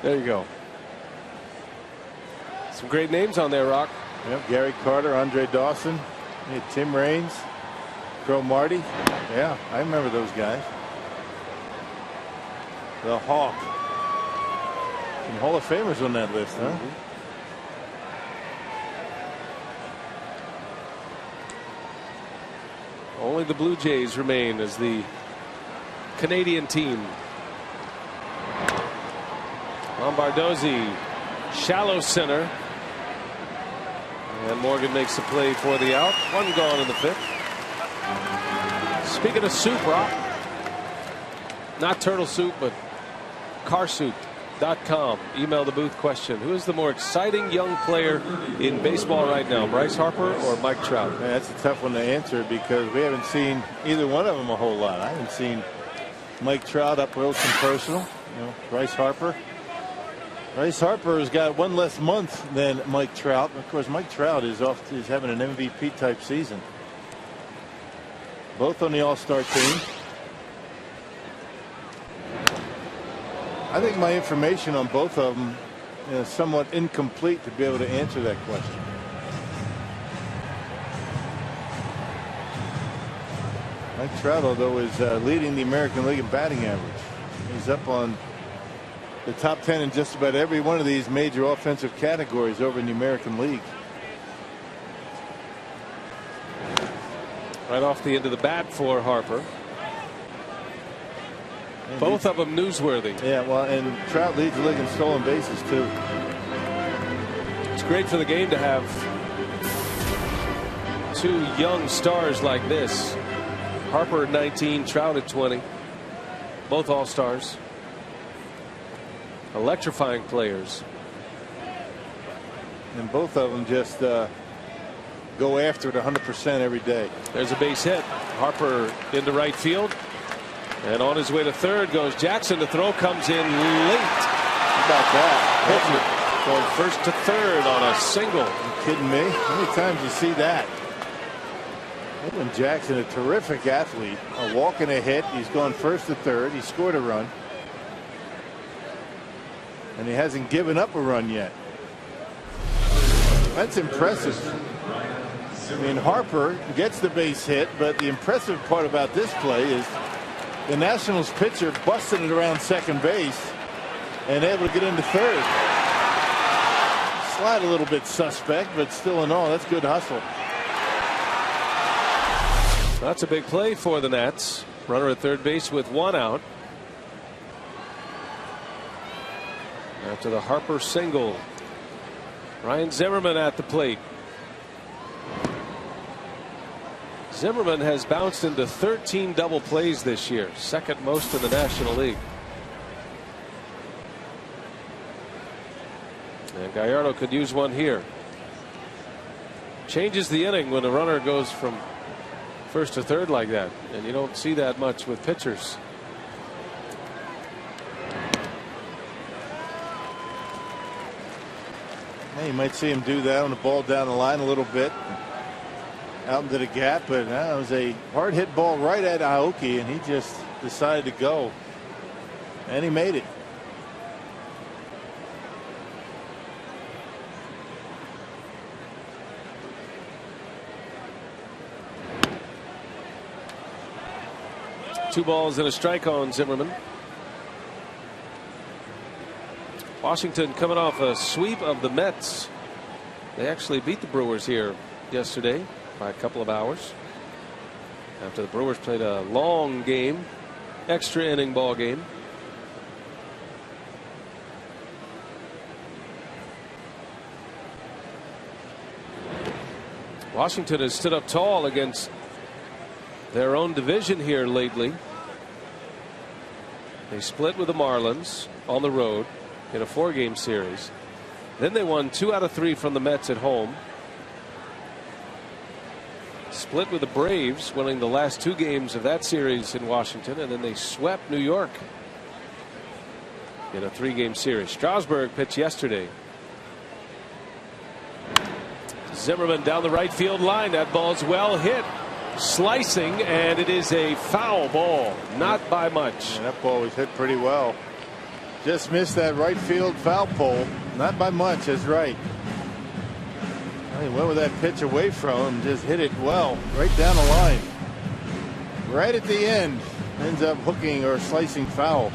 There you go. Some great names on there, Rock. Yep, Gary Carter, Andre Dawson, Tim Raines, Crow Marty. Yeah, I remember those guys. The Hawk. Some Hall of Famers on that list, huh? Only the Blue Jays remain as the Canadian team. Lombardozzi, shallow center. And Morgan makes the play for the out. One gone in the fifth. Speaking of soup, Rock. Not turtle soup, but carsoup.com. Email the booth question. Who is the more exciting young player in baseball right now, Bryce Harper or Mike Trout? Man, that's a tough one to answer because we haven't seen either one of them a whole lot. I haven't seen Mike Trout up close and personal. Bryce Harper. Bryce Harper has got one less month than Mike Trout. Of course, Mike Trout is having an MVP type season. Both on the All-Star team. I think my information on both of them is somewhat incomplete to be able to answer that question. Mike Trout, although, is leading the American League in batting average. He's up on the top 10 in just about every one of these major offensive categories over in the American League. Right off the end of the bat for Harper. And both of them newsworthy. Yeah, well, and Trout leads the league in stolen bases too. It's great for the game to have two young stars like this. Harper at 19, Trout at 20. Both All-Stars. Electrifying players. And both of them just go after it 100% every day. There's a base hit. Harper into right field. And on his way to third goes Jackson. The throw comes in late. How about that? Going first to third on a single. Are you kidding me? How many times do you see that? Edwin Jackson, a terrific athlete, a walk and a hit. He's gone first to third. He scored a run. And he hasn't given up a run yet. That's impressive. I mean, Harper gets the base hit, but the impressive part about this play is the Nationals pitcher busted it around second base and able to get into third. Slide a little bit suspect, but still in all, that's good hustle. That's a big play for the Nats. Runner at third base with one out. After the Harper single, Ryan Zimmerman at the plate. Zimmerman has bounced into 13 double plays this year, second most in the National League. And Gallardo could use one here. Changes the inning when a runner goes from first to third like that, and you don't see that much with pitchers. Yeah, you might see him do that on the ball down the line a little bit, out into the gap, but that was a hard hit ball right at Aoki, and he just decided to go, and he made it. Two balls and a strike on Zimmerman. Washington coming off a sweep of the Mets. They actually beat the Brewers here yesterday by a couple of hours after the Brewers played a long game, extra inning ball game. Washington has stood up tall against their own division here lately. They split with the Marlins on the road in a 4-game series. Then they won 2 out of 3 from the Mets at home. Split with the Braves, winning the last 2 games of that series in Washington, and then they swept New York in a 3-game series. Strasburg pitched yesterday. Zimmerman down the right field line. That ball's well hit. Slicing, and it is a foul ball, not by much. Yeah, that ball was hit pretty well. Just missed that right field foul pole, not by much. That's right. He went with that pitch away from him, just hit it well right down the line. Right at the end, ends up hooking or slicing foul.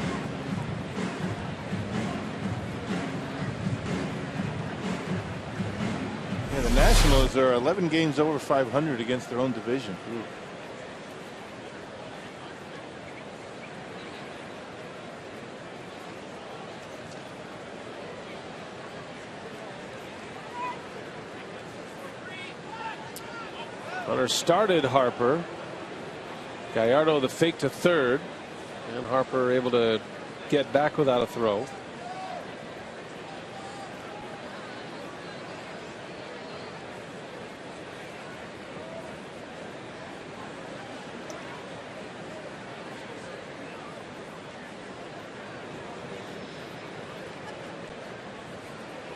Yeah, the Nationals are 11 games over 500 against their own division. Runner started Harper. Gallardo the fake to third, and Harper able to get back without a throw.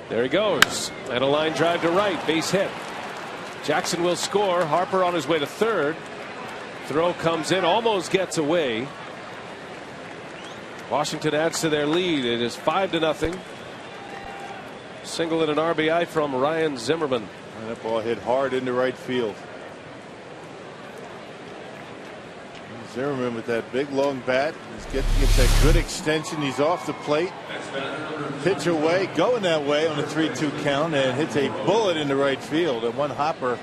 There he goes, and a line drive to right, base hit. Jackson will score. Harper on his way to third. Throw comes in, almost gets away. Washington adds to their lead. It is 5-0. Single and an RBI from Ryan Zimmerman. And that ball hit hard into right field. Zimmerman with that big long bat. Gets that good extension. He's off the plate. Pitch away, going that way on a 3-2 count, and hits a bullet into right field. And one hopper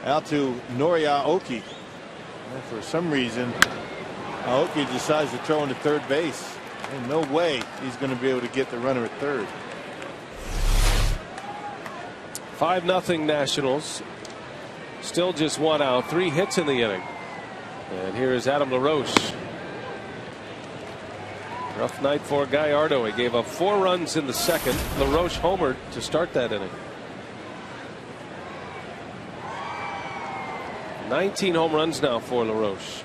out to Nori Aoki. And for some reason, Aoki decides to throw into third base. And no way he's going to be able to get the runner at third. 5-0 Nationals. Still just 1 out, 3 hits in the inning. And here is Adam LaRoche. Rough night for Gallardo. He gave up 4 runs in the second. LaRoche homered to start that inning. 19 home runs now for LaRoche.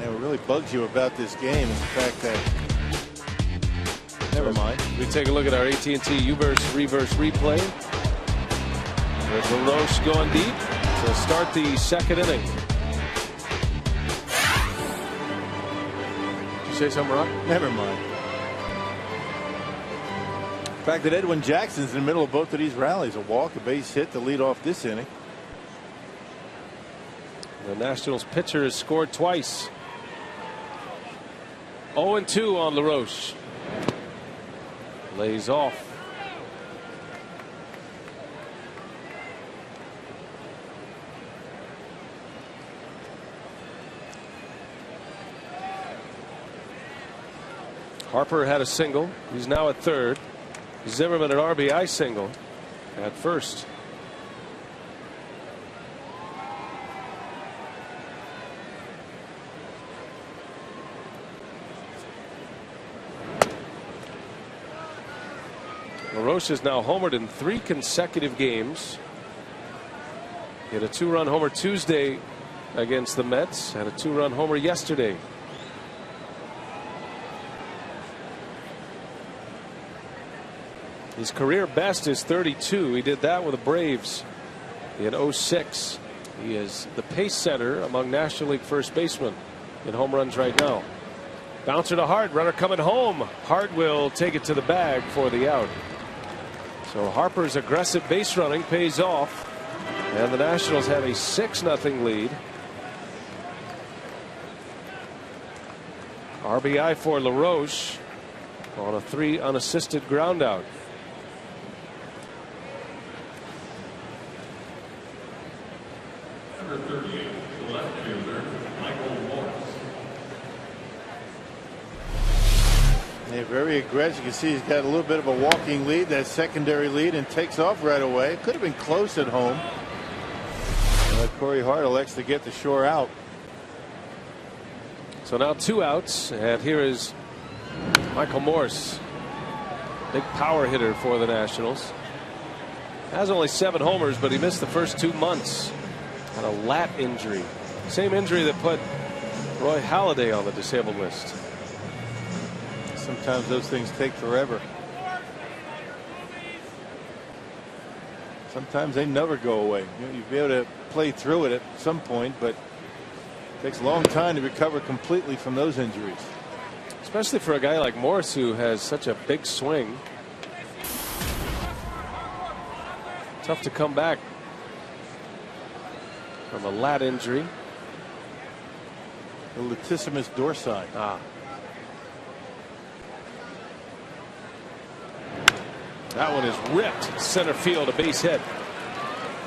And what really bugs you about this game is the fact that Never mind. We take a look at our AT&T Uverse reverse replay. There's LaRoche going deep to start the second inning. Did you say something wrong? Never mind. The fact that Edwin Jackson's in the middle of both of these rallies, a walk, a base hit to lead off this inning. The Nationals pitcher has scored twice. 0-2 on LaRoche. Lays off. Harper had a single. He's now at third. Zimmerman an RBI single at first. LaRoche has now homered in 3 consecutive games. He had a 2-run homer Tuesday against the Mets, had a 2-run homer yesterday. His career best is 32. He did that with the Braves in 06. He is the pace setter among National League first basemen in home runs right now. Bouncer to Hart, runner coming home. Hart will take it to the bag for the out. So Harper's aggressive base running pays off, and the Nationals have a 6-0 lead. RBI for LaRoche on a 3 unassisted ground out. Number 38, left fielder, Michael Morris. They're very aggressive. You can see he's got a little bit of a walking lead, that secondary lead, and takes off right away. Could have been close at home. Corey Hart elects to get the shore out. So now 2 outs, and here is Michael Morse, big power hitter for the Nationals. Has only 7 homers, but he missed the first 2 months. Had a lat injury, same injury that put Roy Halladay on the disabled list. Sometimes those things take forever. Sometimes they never go away. You'll be able to play through it at some point, but it takes a long time to recover completely from those injuries. Especially for a guy like Morse, who has such a big swing. Tough to come back from a lat injury. The latissimus dorsi. That one is ripped center field, a base hit.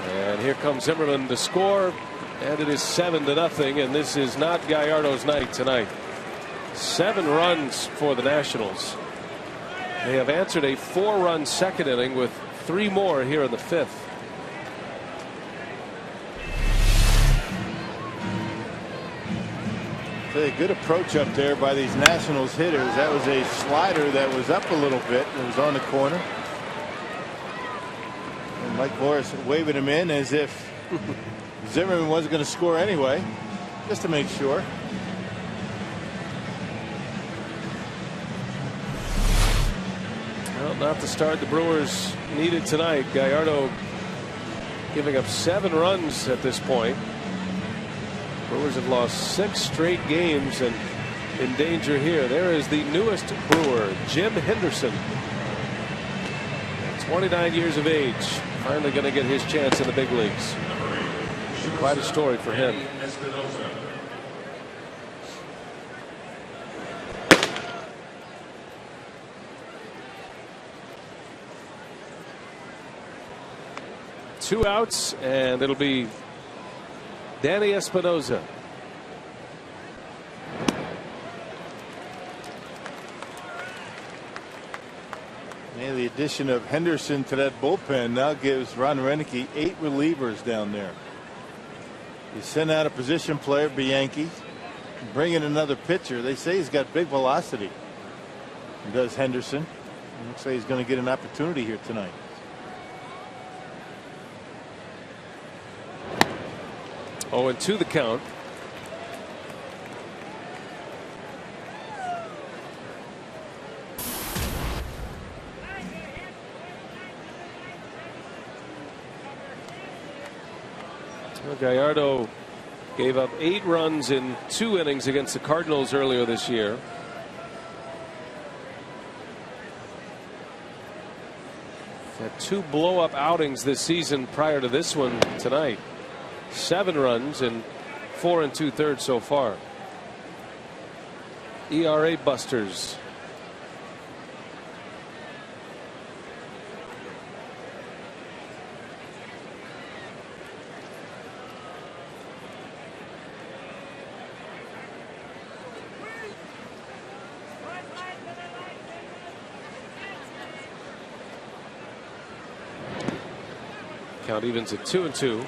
And here comes Zimmerman to score, and it is 7-0, and this is not Gallardo's night tonight. 7 runs for the Nationals. They have answered a 4-run second inning with 3 more here in the 5th. A good approach up there by these Nationals hitters. That was a slider that was up a little bit. It was on the corner. And Mike Morris waving him in as if Zimmerman wasn't going to score anyway, just to make sure. Well, not the start the Brewers needed tonight. Gallardo giving up 7 runs at this point. Brewers have lost 6 straight games and in danger here. There is the newest Brewer, Jim Henderson. 29 years of age. Finally going to get his chance in the big leagues. Quite a story for him. Two outs, and it'll be Danny Espinosa. And the addition of Henderson to that bullpen now gives Ron Renicky 8 relievers down there. You send out a position player, Bianchi, bring in another pitcher. They say he's got big velocity. And does Henderson. Looks like he's going to get an opportunity here tonight. Oh, and 2 the count. Well, Gallardo gave up 8 runs in 2 innings against the Cardinals earlier this year. Had 2 blow-up outings this season prior to this one tonight. 7 runs in 4 2/3 so far. ERA busters. Count evens at 2-2.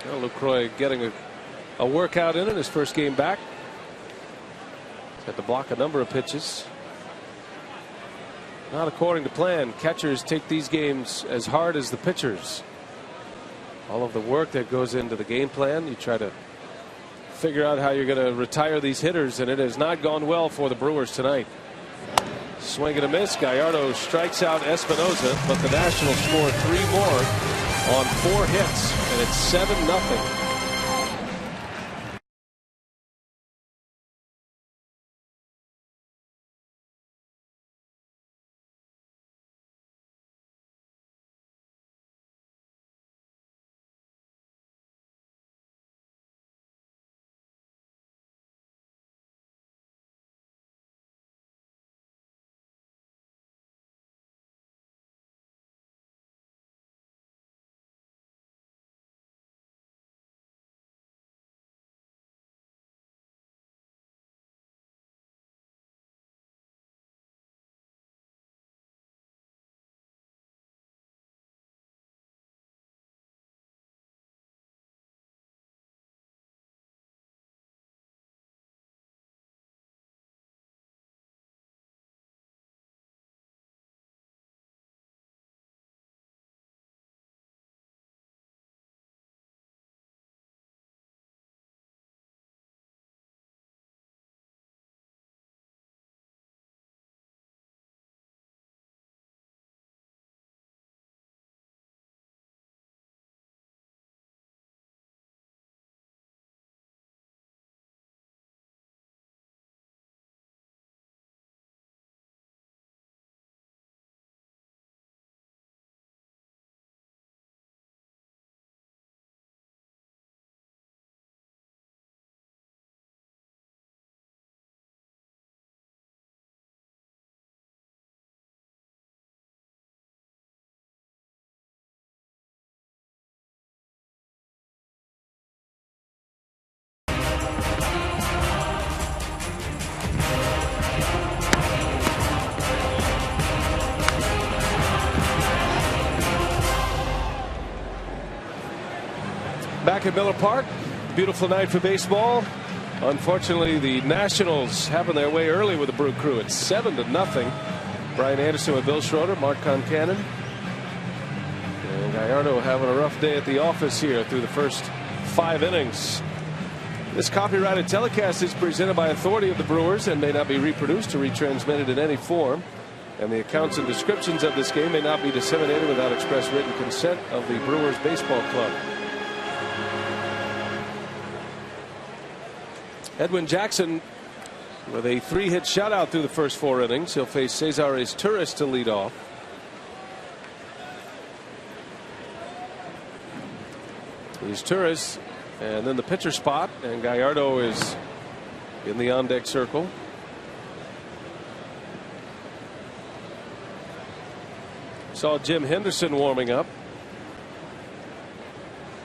Well, Lucroy getting a workout in his first game back. He's had to block a number of pitches. Not according to plan. Catchers take these games as hard as the pitchers. All of the work that goes into the game plan, you try to figure out how you're going to retire these hitters, and it has not gone well for the Brewers tonight. Swing and a miss. Gallardo strikes out Espinosa, but the Nationals score 3 more on 4 hits, and it's 7-0. Back at Miller Park, beautiful night for baseball. Unfortunately, the Nationals having their way early with the Brew Crew. It's 7-0. Brian Anderson with Bill Schroeder, Mark Concannon, and Gallardo having a rough day at the office here through the first 5 innings. This copyrighted telecast is presented by authority of the Brewers and may not be reproduced or retransmitted in any form. And the accounts and descriptions of this game may not be disseminated without express written consent of the Brewers Baseball Club. Edwin Jackson with a 3-hit shutout through the first 4 innings. He'll face Cesar Izturis to lead off. Izturis and then the pitcher spot, and Gallardo is in the on-deck circle. Saw Jim Henderson warming up,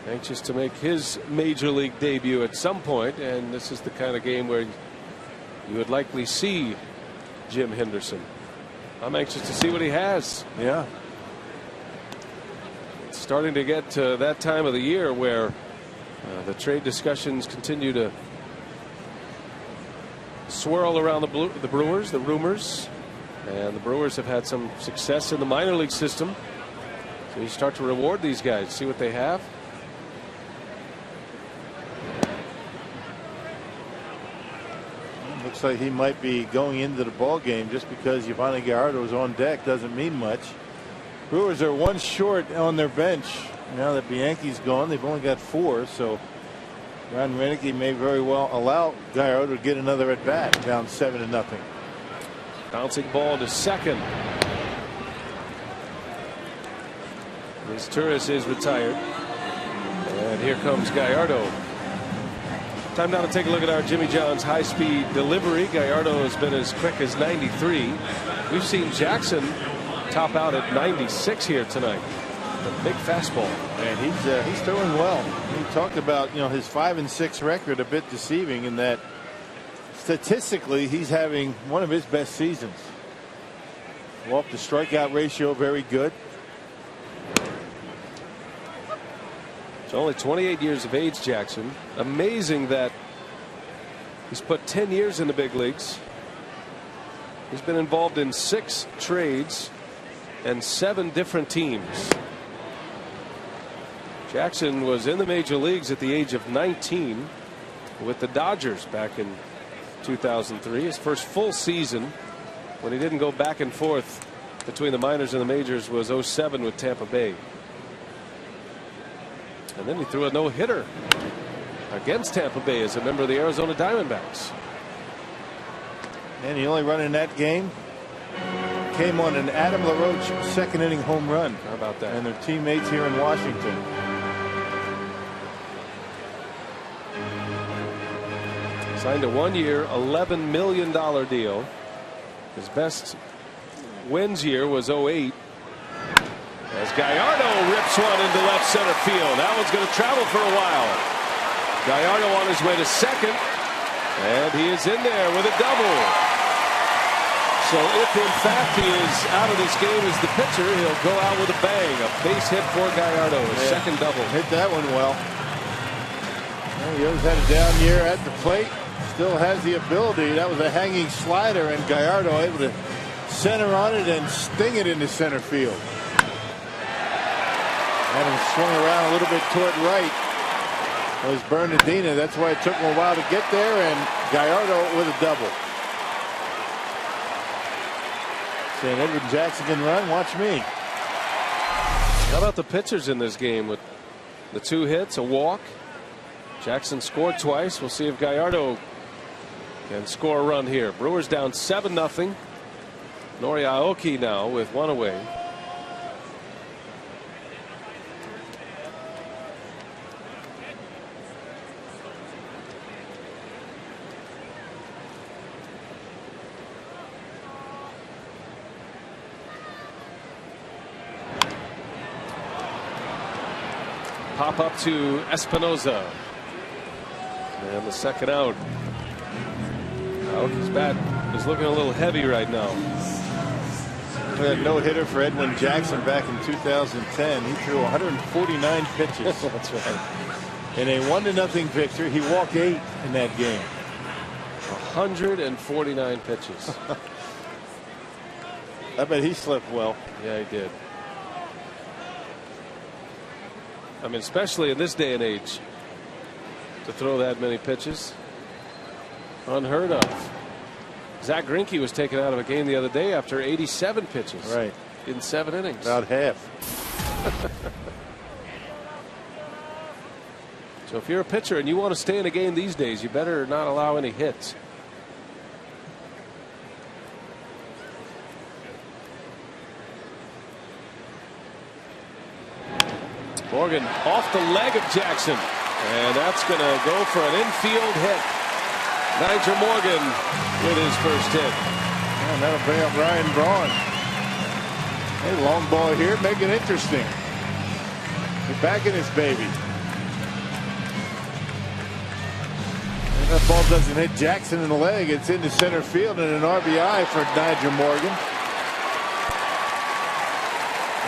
anxious to make his major league debut at some point, and this is the kind of game where you would likely see Jim Henderson. I'm anxious to see what he has. Yeah. It's starting to get to that time of the year where the trade discussions continue to swirl around the Brewers, the rumors, and the Brewers have had some success in the minor league system. So you start to reward these guys, see what they have. Looks like he might be going into the ball game. Just because Yovani Gallardo is on deck doesn't mean much. Brewers are 1 short on their bench now that Bianchi's gone. They've only got 4, so Ron Roenicke may very well allow Gallardo to get another at bat, down 7-0. Bouncing ball to second. Luis Torres is retired, and here comes Gallardo. Time now to take a look at our Jimmy John's high-speed delivery. Gallardo has been as quick as 93. We've seen Jackson top out at 96 here tonight. A big fastball. And he's throwing well. We talked about, his 5-6 record a bit deceiving in that statistically he's having one of his best seasons. Walk to strikeout ratio very good. He's only 28 years of age, Jackson. Amazing that he's put 10 years in the big leagues. He's been involved in 6 trades and 7 different teams. Jackson was in the major leagues at the age of 19 with the Dodgers back in 2003. His first full season when he didn't go back and forth between the minors and the majors was 07 with Tampa Bay. And then he threw a no-hitter against Tampa Bay as a member of the Arizona Diamondbacks. And the only run in that game came on an Adam LaRoche 2nd inning home run. How about that? And their teammates here in Washington. Signed a 1-year, $11 million deal. His best wins year was 08. As Gallardo rips one into left center field. That one's going to travel for a while. Gallardo on his way to second. And he is in there with a double. So if in fact he is out of this game as the pitcher, he'll go out with a bang. A base hit for Gallardo. His second double. Hit that one well. He always had a down year at the plate. Still has the ability. That was a hanging slider, and Gallardo able to center on it and sting it into center field. And he swung around a little bit toward right. It was Bernardina. That's why it took him a while to get there, and Gallardo with a double. Saying Edwin Jackson can run. Watch me. How about the pitchers in this game with the 2 hits, a walk? Jackson scored twice. We'll see if Gallardo can score a run here. Brewers down 7-0. Nori Aoki now with 1 away. Pop up to Espinoza. And the second out. Aoki's bat is looking a little heavy right now. A no-hitter for Edwin Jackson back in 2010. He threw 149 pitches. That's right. In a 1-0 victory. He walked 8 in that game. 149 pitches. I bet he slept well. Yeah, he did. I mean, especially in this day and age, to throw that many pitches, unheard of. Zach Greinke was taken out of a game the other day after 87 pitches. Right. In 7 innings. About half. So if you're a pitcher and you want to stay in a game these days, you better not allow any hits. Morgan off the leg of Jackson, and that's going to go for an infield hit. Nigel Morgan with his first hit. And that'll bring up Ryan Braun. Hey, long ball here, make it interesting. He's back in his baby. And that ball doesn't hit Jackson in the leg. It's into center field and an RBI for Nigel Morgan.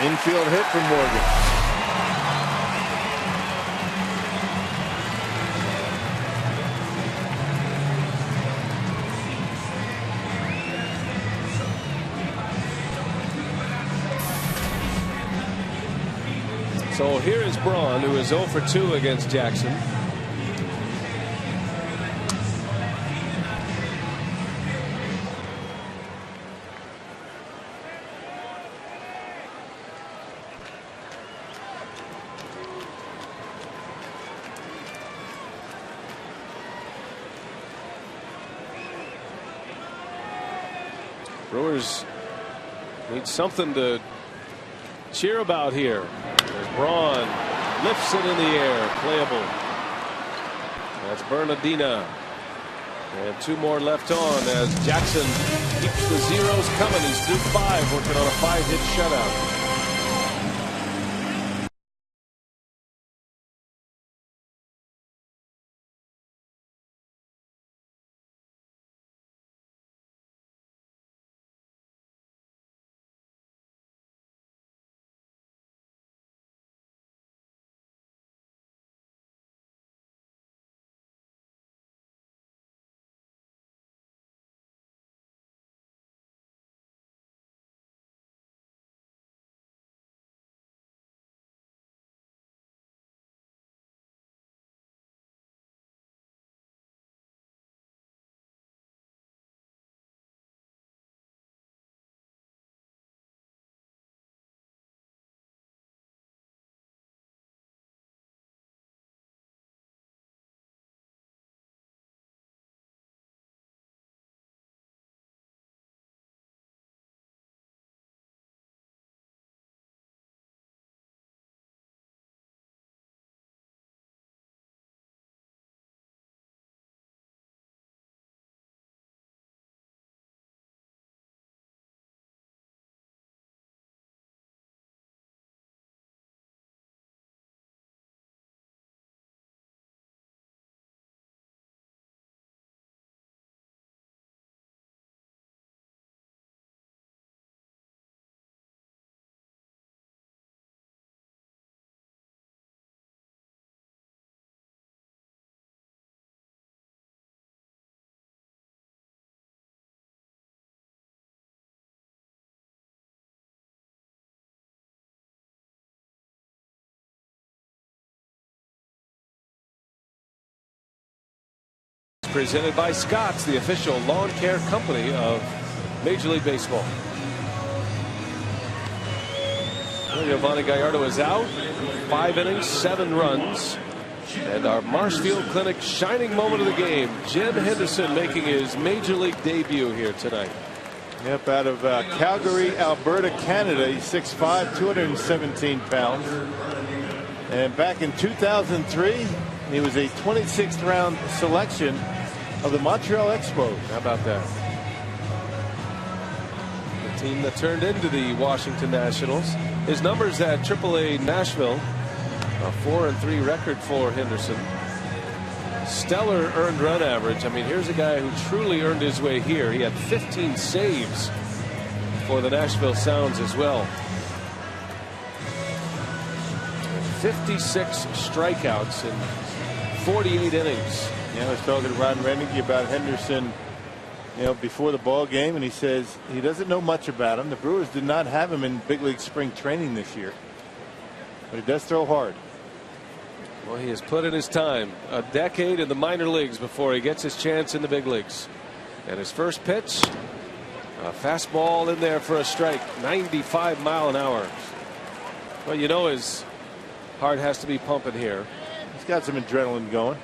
Infield hit for Morgan. So here is Braun, who is 0 for 2 against Jackson. Brewers need something to cheer about here. As Braun lifts it in the air, playable. That's Bernardina. And 2 more left on as Jackson keeps the zeros coming. He's through 5, working on a 5-hit shutout. Presented by Scotts, the official lawn care company of Major League Baseball. Giovanni Gallardo is out. 5 innings, 7 runs. And our Marshfield Clinic shining moment of the game, Jim Henderson making his Major League debut here tonight. Yep, out of Calgary, Alberta, Canada. He's 6'5", 217 pounds. And back in 2003, he was a 26th round selection of the Montreal Expos. How about that? The team that turned into the Washington Nationals. His numbers at AAA Nashville, a 4-3 record for Henderson. Stellar earned run average. I mean, here's a guy who truly earned his way here. He had 15 saves for the Nashville Sounds as well. 56 strikeouts in 48 innings. Yeah, I was talking to Ron Renicky about Henderson, before the ball game, and he says he doesn't know much about him. The Brewers did not have him in big league spring training this year, but he does throw hard. Well, he has put in his time, a decade in the minor leagues before he gets his chance in the big leagues. And his first pitch, a fastball in there for a strike, 95 mile an hour. Well, his heart has to be pumping here. He's got some adrenaline going.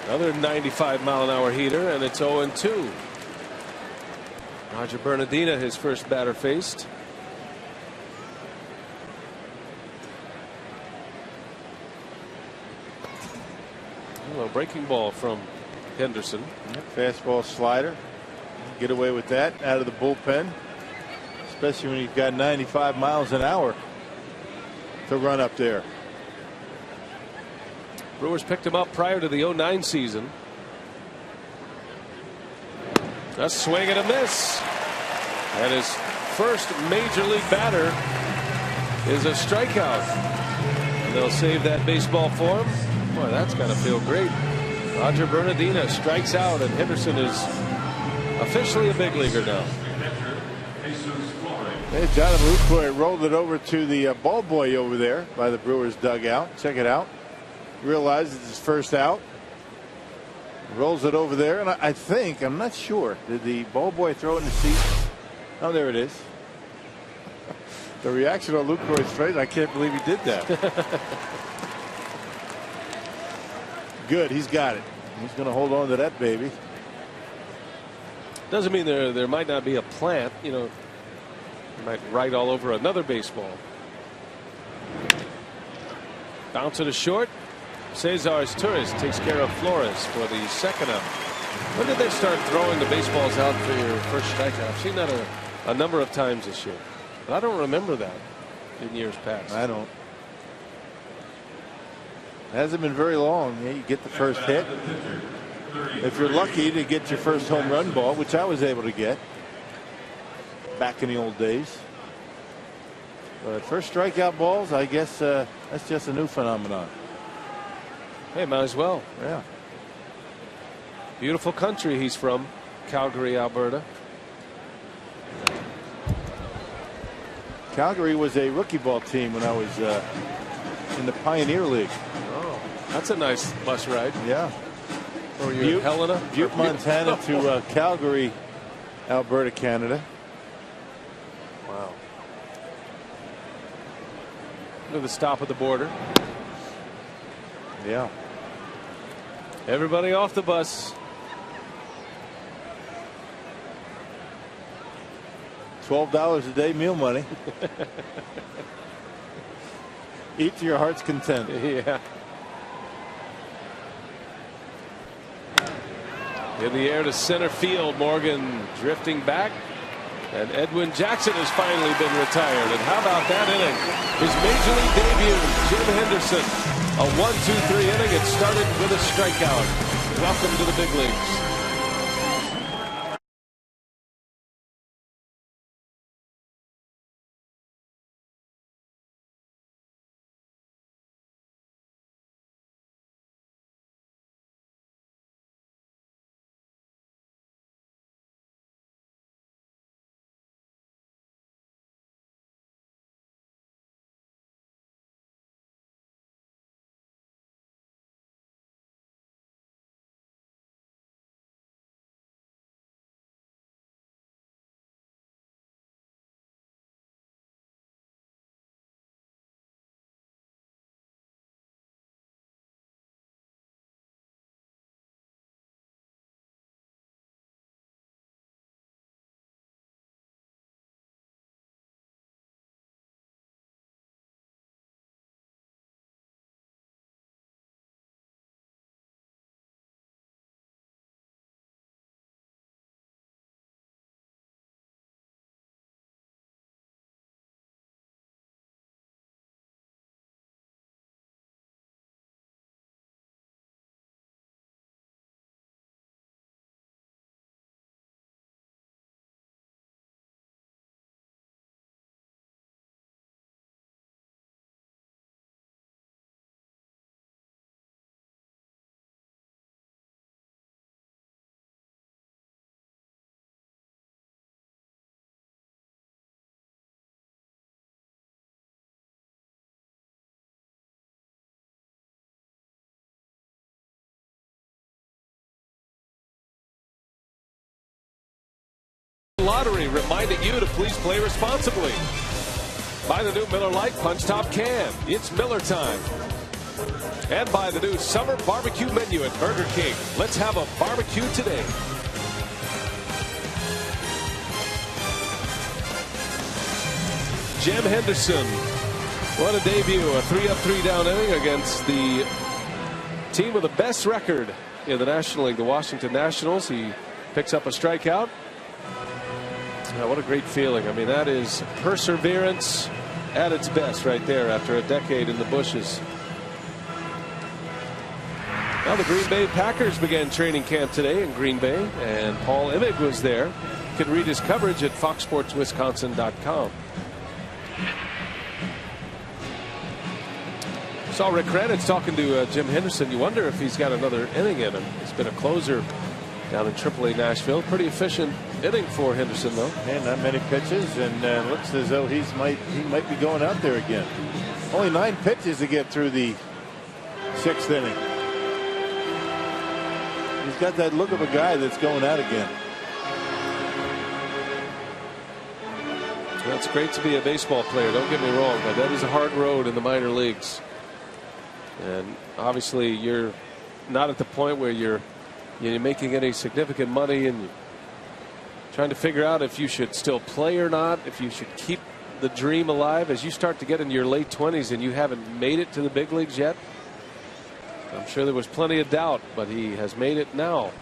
Another 95 mile an hour heater, and it's 0-2. Roger Bernardina, his first batter faced. A breaking ball from Henderson. Fastball slider. Get away with that out of the bullpen, especially when you've got 95 miles an hour to run up there. Brewers picked him up prior to the 09 season. A swing and a miss. And his first major league batter is a strikeout. And they'll save that baseball for him. Boy, that's got to feel great. Roger Bernardina strikes out, and Henderson is officially a big leaguer now. Hey, Jonathan Lucroy rolled it over to the ball boy over there by the Brewers dugout. Check it out. Realizes it's his first out. Rolls it over there, and I think, I'm not sure, did the ball boy throw it in the seat? Oh, there it is. The reaction on Lucroy's face, I can't believe he did that. Good. He's got it. He's going to hold on to that baby. Doesn't mean there might not be a plant. You know, you might write all over another baseball. Bounce it a short. Cesar's Torres takes care of Flores for the second out. When did they start throwing the baseballs out for your first strikeout? I've seen that a number of times this year, but I don't remember that in years past. I don't. Hasn't been very long. Yeah, you get the first hit. If you're lucky to get your first home run ball, which I was able to get back in the old days. But first strikeout balls, I guess that's just a new phenomenon. Hey, might as well. Yeah. Beautiful country he's from, Calgary, Alberta. Calgary was a rookie ball team when I was in the Pioneer League. Oh, that's a nice bus ride. Yeah. Or you Helena? Butte, Montana to Calgary, Alberta, Canada. Wow. To the stop at the border. Yeah. Everybody off the bus. $12 a day meal money. Eat to your heart's content. Yeah. In the air to center field. Morgan drifting back. And Edwin Jackson has finally been retired. And how about that inning? His major league debut, Jim Henderson. A 1-2-3 inning. It started with a strikeout. Welcome to the big leagues. Lottery reminding you to please play responsibly. Buy the new Miller Lite Punch Top Can. It's Miller time. And buy the new Summer Barbecue Menu at Burger King. Let's have a barbecue today. Jim Henderson. What a debut. A 3-up, 3-down inning against the team with the best record in the National League, the Washington Nationals. He picks up a strikeout. What a great feeling. I mean, that is perseverance at its best right there after a decade in the bushes. Now the Green Bay Packers began training camp today in Green Bay, and Paul Imig was there. You can read his coverage at foxsportswisconsin.com. Saw Rick Kranitz talking to Jim Henderson. You wonder if he's got another inning in him. He's been a closer down in AAA Nashville. Pretty efficient inning for Henderson, though. And not many pitches, and looks as though he might be going out there again. Only 9 pitches to get through the 6th inning. He's got that look of a guy that's going out again. Well, it's great to be a baseball player, don't get me wrong, but that is a hard road in the minor leagues. And obviously you're not at the point where you're making any significant money and trying to figure out if you should still play or not, if you should keep the dream alive as you start to get into your late 20s and you haven't made it to the big leagues yet. I'm sure there was plenty of doubt, but he has made it now.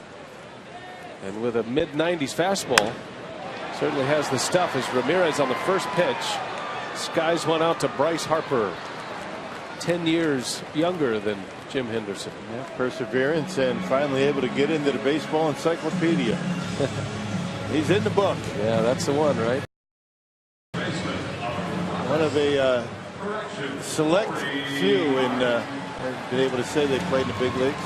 And with a mid-90s fastball, certainly has the stuff. As Ramirez on the first pitch skies one out to Bryce Harper, 10 years younger than Jim Henderson. Yeah, perseverance and finally able to get into the baseball encyclopedia. He's in the book. Yeah, that's the one, right? One of a select few in been able to say they played in the big leagues.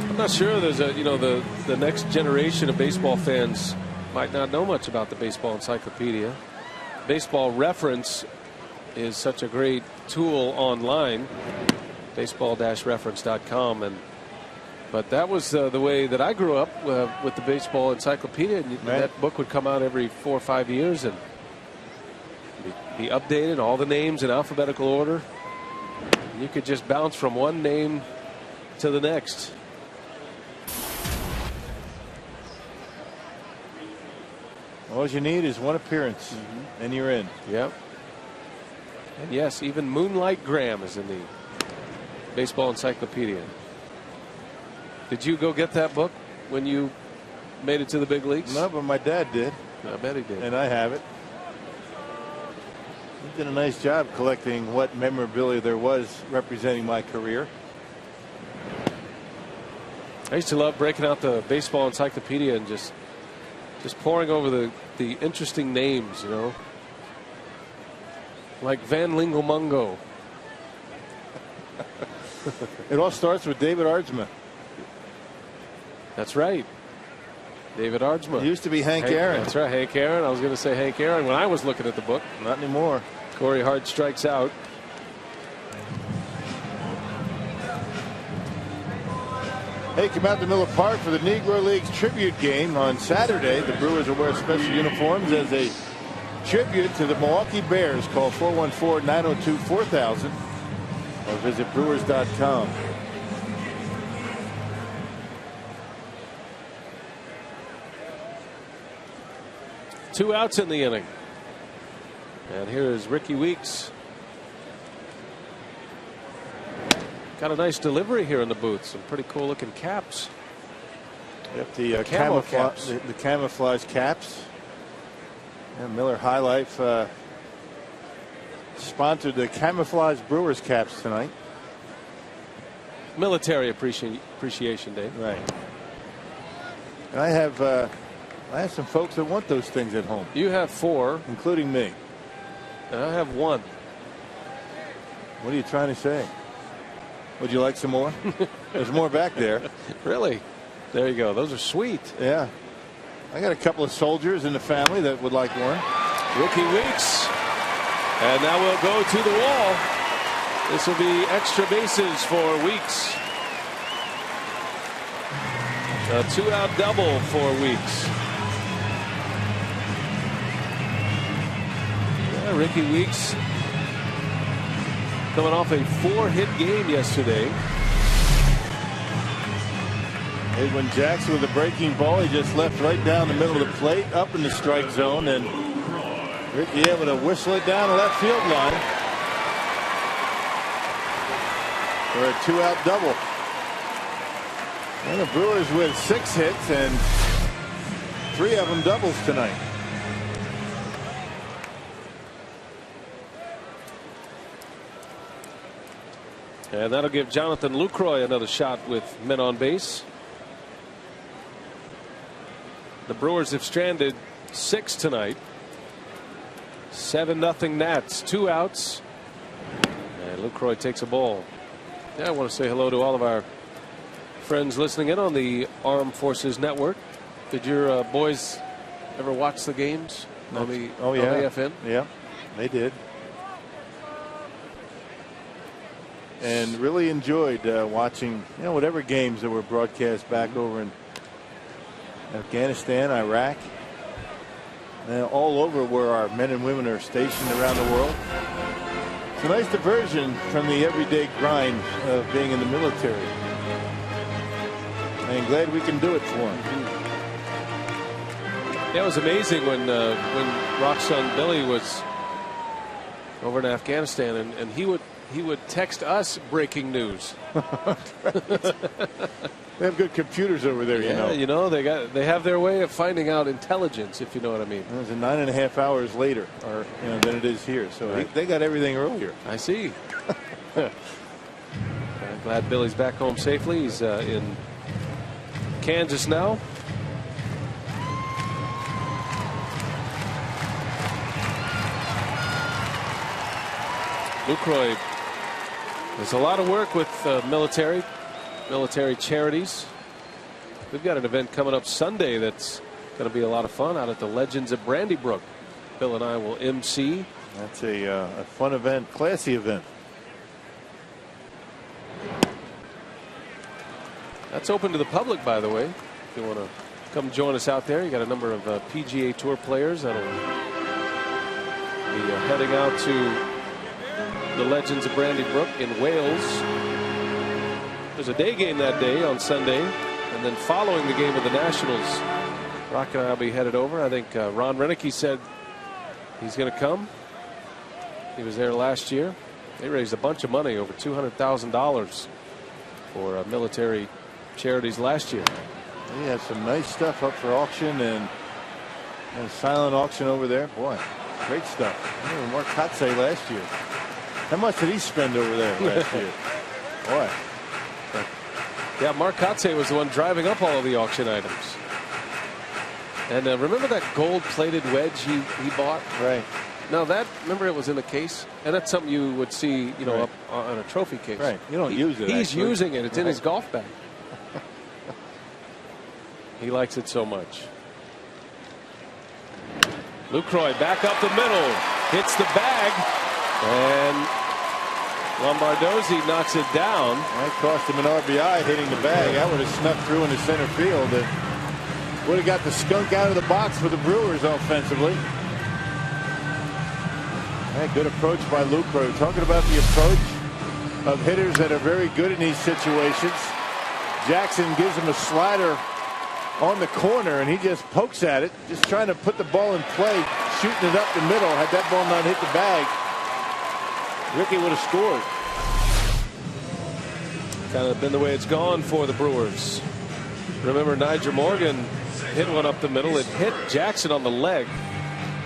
I'm not sure there's the next generation of baseball fans might not know much about the baseball encyclopedia. Baseball Reference is such a great tool online, baseball-reference.com, but that was the way that I grew up with the baseball encyclopedia. And that book would come out every 4 or 5 years and be updated, all the names in alphabetical order. You could just bounce from one name to the next. All you need is one appearance, and you're in. Yep. And yes, even Moonlight Graham is in the baseball encyclopedia. Did you go get that book when you made it to the big leagues? No, but my dad did. I bet he did. And I have it. He did a nice job collecting what memorabilia there was representing my career. I used to love breaking out the baseball encyclopedia and just poring over the interesting names, like Van Lingelmungo. It all starts with David Aardsma. That's right. David Aardsma. It used to be Hank Aaron. That's right, Hank Aaron. I was going to say Hank Aaron when I was looking at the book. Not anymore. Corey Hart strikes out. Hey, come out to Miller Park for the Negro Leagues tribute game on Saturday. The Brewers will wear special uniforms as a tribute to the Milwaukee Bears. Call 414-902-4000 or visit brewers.com. Two outs in the inning. And here is Ricky Weeks. Got a nice delivery here in the booth. Some pretty cool looking caps. Yep, the camouflage caps. And Miller High Life sponsored the Camouflage Brewers caps tonight. Military Appreciation Day. Right. And I have some folks that want those things at home. You have 4, including me. And I have 1. What are you trying to say? Would you like some more? There's more back there. Really? There you go. Those are sweet. Yeah. I got a couple of soldiers in the family that would like one. Ricky Weeks. And now we'll go to the wall. This will be extra bases for Weeks. A 2-out double for Weeks. Yeah, Ricky Weeks coming off a 4-hit game yesterday. Edwin Jackson with a breaking ball. He just left right down the middle of the plate, up in the strike zone, and Ricky able to whistle it down the left field line for a 2-out double. And the Brewers with 6 hits and 3 of them doubles tonight. And that'll give Jonathan Lucroy another shot with men on base. The Brewers have stranded 6 tonight. 7-0 Nats. 2 outs. And Lucroy takes a ball. Yeah, I want to say hello to all of our friends listening in on the Armed Forces Network. Did your boys ever watch the games on the AFN? Yeah, they did. And really enjoyed watching, whatever games that were broadcast back over in Afghanistan, Iraq, and all over where our men and women are stationed around the world. It's a nice diversion from the everyday grind of being in the military. and glad we can do it for him. Yeah, it was amazing when Rock's son Billy was over in Afghanistan, and he would text us breaking news. They have good computers over there, Yeah, you know. they have their way of finding out intelligence, if you know what I mean. It was 9.5 hours later, or than it is here. So Right. they got everything earlier. I see. I'm glad Billy's back home safely. He's in Kansas now. Lucroy. There's a lot of work with military charities. We've got an event coming up Sunday that's going to be a lot of fun out at the Legends of Brandybrook. Bill and I will MC. That's a fun event, classy event. That's open to the public, by the way. If you want to come join us out there, you got a number of PGA Tour players that'll be heading out to the Legends of Brandybrook in Wales. There's a day game that day on Sunday, and then following the game of the Nationals, Rock and I will be headed over. I think Ron Renicky said he's going to come. He was there last year. They raised a bunch of money, over $200,000 for military charities last year. He had some nice stuff up for auction, and a silent auction over there. Boy, great stuff. I remember Mark Kotsay last year. How much did he spend over there last year? Boy. Yeah, Mark Kotsay was the one driving up all of the auction items. And remember that gold-plated wedge he bought? Right. Now remember it was in a case, and that's something you would see, Right. up on a trophy case. Right. You don't use it. He's actually. using it. It's in Right. his golf bag. He likes it so much. Lucroy back up the middle, hits the bag, and Lombardozzi knocks it down. That cost him an RBI hitting the bag. That would have snuck through into center field. It would have got the skunk out of the box for the Brewers offensively. Good approach by Lucroy. Talking about the approach of hitters that are very good in these situations. Jackson gives him a slider on the corner, and he just pokes at it, just trying to put the ball in play, shooting it up the middle. Had that ball not hit the bag, Ricky would have scored. Kind of been the way it's gone for the Brewers. Remember, Nyjer Morgan hit one up the middle. It hit Jackson on the leg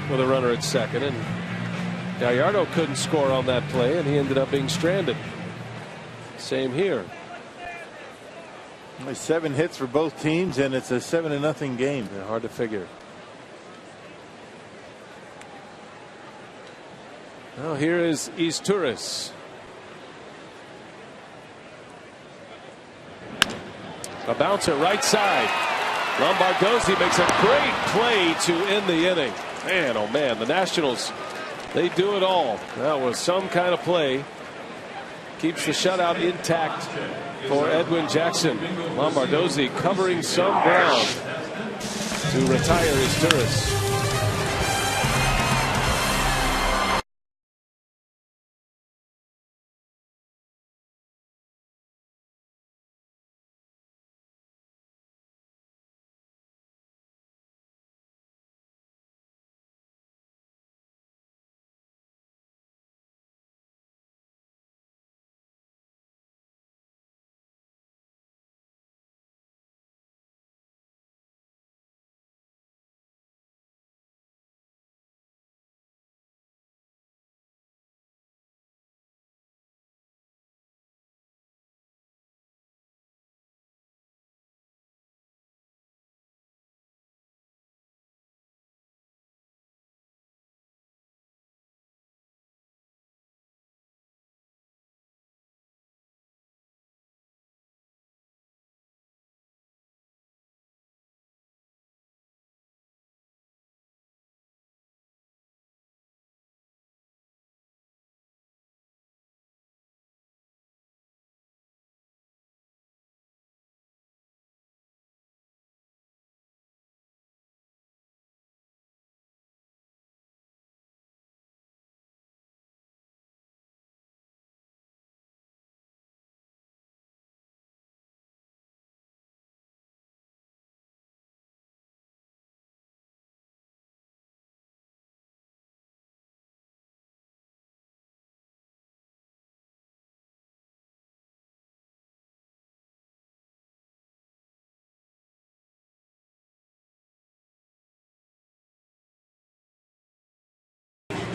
with a runner at second, and Gallardo couldn't score on that play, and he ended up being stranded. Same here. Only 7 hits for both teams, and it's a 7-0 game. Yeah, hard to figure. Well, here is Izturis. A bouncer right side. Lombardozzi makes a great play to end the inning. Man, oh man, the Nationals, they do it all. That was some kind of play. Keeps the shutout intact for Edwin Jackson. Lombardozzi covering some ground to retire Izturis.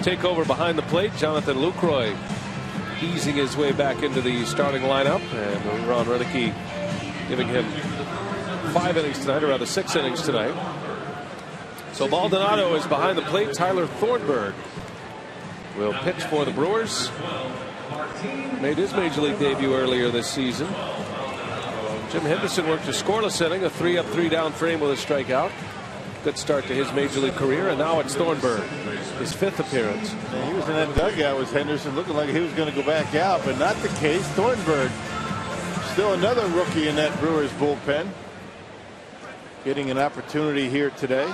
take over behind the plate. Jonathan Lucroy easing his way back into the starting lineup, and Ron Renneke giving him 5 innings tonight, or rather 6 innings tonight. So Maldonado is behind the plate. Tyler Thornburg will pitch for the Brewers. Made his major league debut earlier this season. Jim Henderson worked a scoreless inning, a 3-up, 3-down frame with a strikeout. Good start to his major league career, and now it's Thornburg, his 5th appearance. And he was in that dugout with Henderson, looking like he was going to go back out, but not the case. Thornburg, still another rookie in that Brewers bullpen, getting an opportunity here today.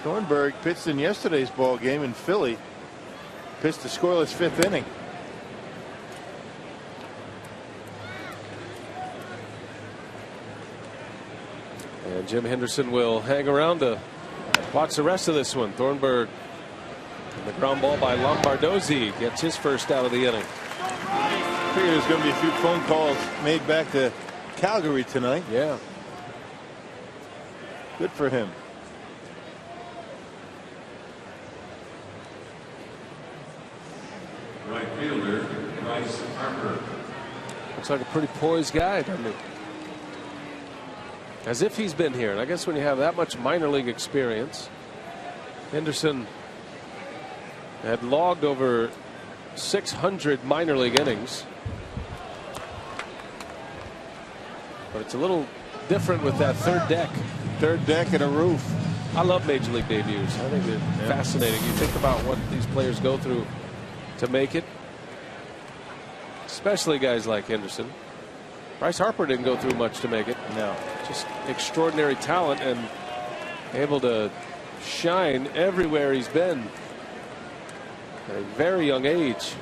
Thornburg pitched in yesterday's ball game in Philly. Pitched a scoreless 5th inning. And Jim Henderson will hang around to watch the rest of this one. Thornburg, and the ground ball by Lombardozzi, gets his first out of the inning. I figured there's going to be a few phone calls made back to Calgary tonight. Yeah. Good for him. Right fielder, Bryce Harper. Looks like a pretty poised guy, doesn't he? As if he's been here. And I guess when you have that much minor league experience, Henderson had logged over 600 minor league innings. But it's a little different with that third deck. Third deck and a roof. I love major league debuts. I think they're fascinating. You think about what these players go through to make it, especially guys like Henderson. Bryce Harper didn't go through much to make it. No. Just extraordinary talent and able to shine everywhere he's been at a very young age.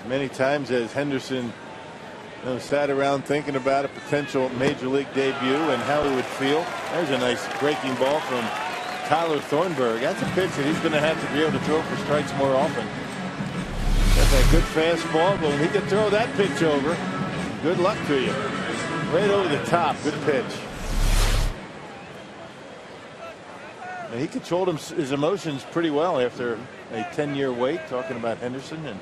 Many times as Henderson sat around thinking about a potential major league debut and how he would feel. There's a nice breaking ball from Tyler Thornburg. That's a pitch that he's going to have to be able to throw for strikes more often. That's a good fastball, but when he can throw that pitch over, good luck to you. Right over the top. Good pitch. And he controlled his emotions pretty well after a 10-year wait, talking about Henderson, and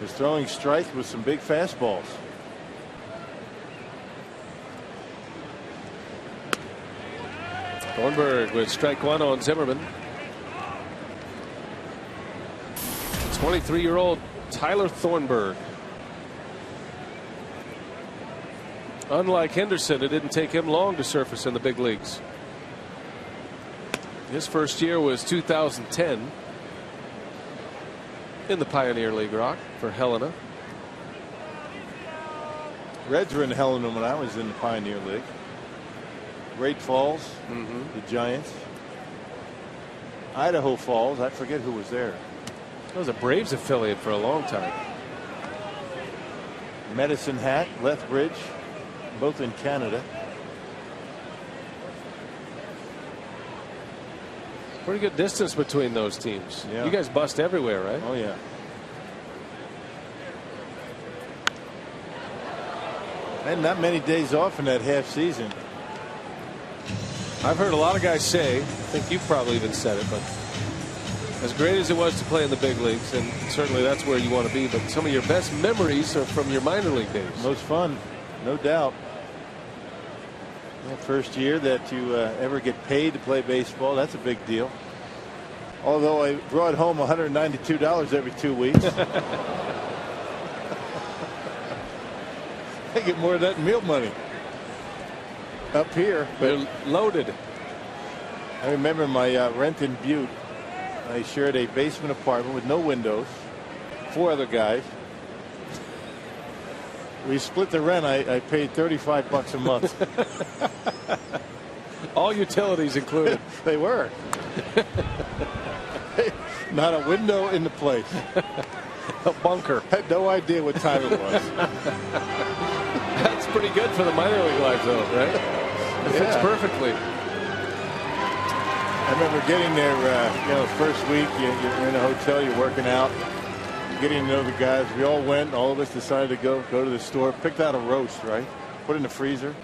his throwing strike with some big fastballs. Thornburg with strike 1 on Zimmerman. 23-year-old Tyler Thornburg. Unlike Henderson, it didn't take him long to surface in the big leagues. His first year was 2010 in the Pioneer League Rock for Helena. Reds were in Helena when I was in the Pioneer League. Great Falls, the Giants. Idaho Falls, I forget who was there. That was a Braves affiliate for a long time. Medicine Hat, Lethbridge, both in Canada. Pretty good distance between those teams. Yeah. You guys bust everywhere, right? Oh, yeah. And not many days off in that half season. I've heard a lot of guys say, I think you've probably even said it, but as great as it was to play in the big leagues, and certainly that's where you want to be, but some of your best memories are from your minor league days. Most fun, no doubt. That first year that you ever get paid to play baseball, that's a big deal. Although I brought home $192 every 2 weeks. I get more of that in meal money up here. But you're loaded. I remember my rent in Butte. I shared a basement apartment with no windows, 4 other guys. We split the rent. I paid $35 a month. All utilities included. They were. Not a window in the place. A bunker. Had no idea what time it was. That's pretty good for the minor league life, though, right? It fits perfectly. I remember getting there, first week, you're in a hotel, you're working out, getting to know the guys. We all went, all of us decided to go to the store, picked out a roast, right? Put it in the freezer,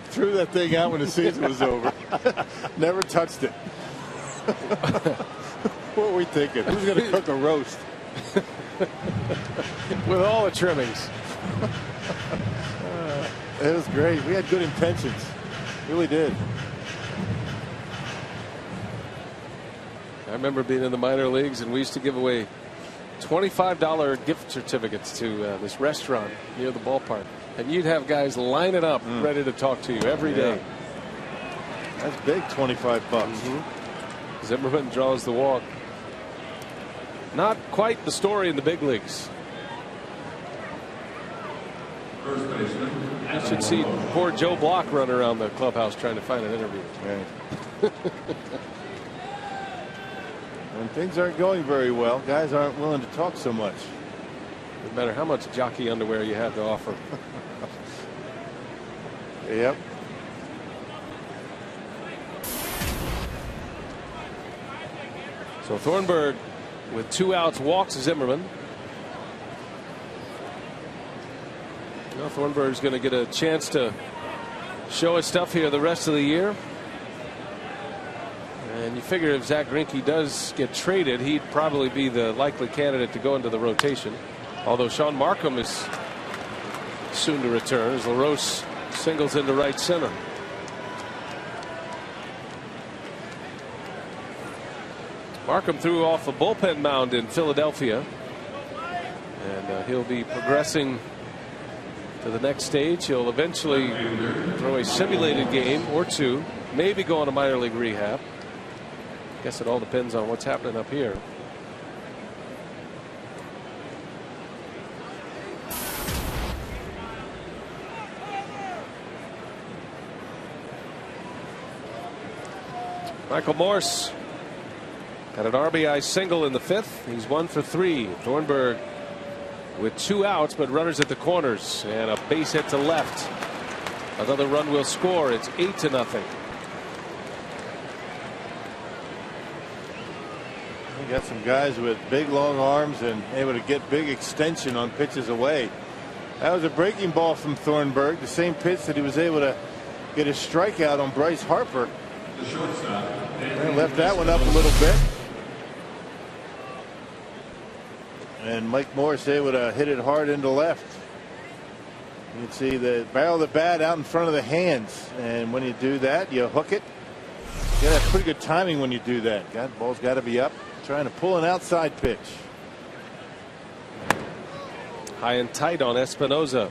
threw that thing out when the season was over. Never touched it. What were we thinking? Who's going to cook a roast? With all the trimmings. It was great. We had good intentions. Really did. I remember being in the minor leagues, and we used to give away $25 gift certificates to this restaurant near the ballpark. And you'd have guys lining up ready to talk to you every day. That's big, $25. Zimmerman draws the walk. Not quite the story in the big leagues. You should see poor Joe Block run around the clubhouse trying to find an interview. Right. When things aren't going very well, guys aren't willing to talk so much. No matter how much jockey underwear you have to offer. Yep. So Thornburg, with 2 outs, walks Zimmerman. Well, Thornburg's going to get a chance to show his stuff here the rest of the year. And you figure if Zach Greinke does get traded, he'd probably be the likely candidate to go into the rotation. Although Sean Markham is soon to return as LaRose singles into right center. Markham threw off a bullpen mound in Philadelphia, and he'll be progressing to the next stage. He'll eventually throw a simulated game or two, maybe go on a minor league rehab. Guess it all depends on what's happening up here. Michael Morse got an RBI single in the 5th. He's 1 for 3. Thornburg with 2 outs, but runners at the corners and a base hit to left. Another run will score. It's 8-0. We got some guys with big long arms and able to get big extension on pitches away. That was a breaking ball from Thornburg, the same pitch that he was able to get a strikeout on Bryce Harper. And left that one up a little bit. And Mike Morse able to hit it hard into left. You can see the barrel of the bat out in front of the hands, and when you do that, you hook it. You got to have pretty good timing when you do that. Ball's got to be up, trying to pull an outside pitch. High and tight on Espinoza.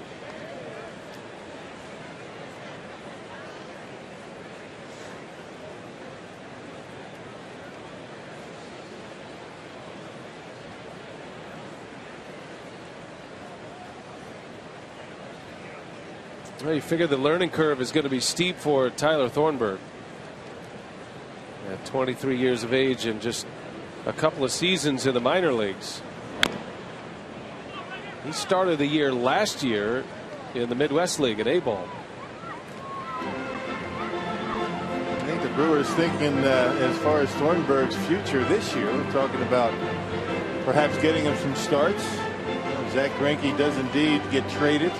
Well, you figure the learning curve is going to be steep for Tyler Thornburg. At 23 years of age and just a couple of seasons in the minor leagues. He started the year last year in the Midwest League at A-ball. I think the Brewers thinking as far as Thornburg's future this year, we're talking about perhaps getting him some starts. Zach Greinke does indeed get traded.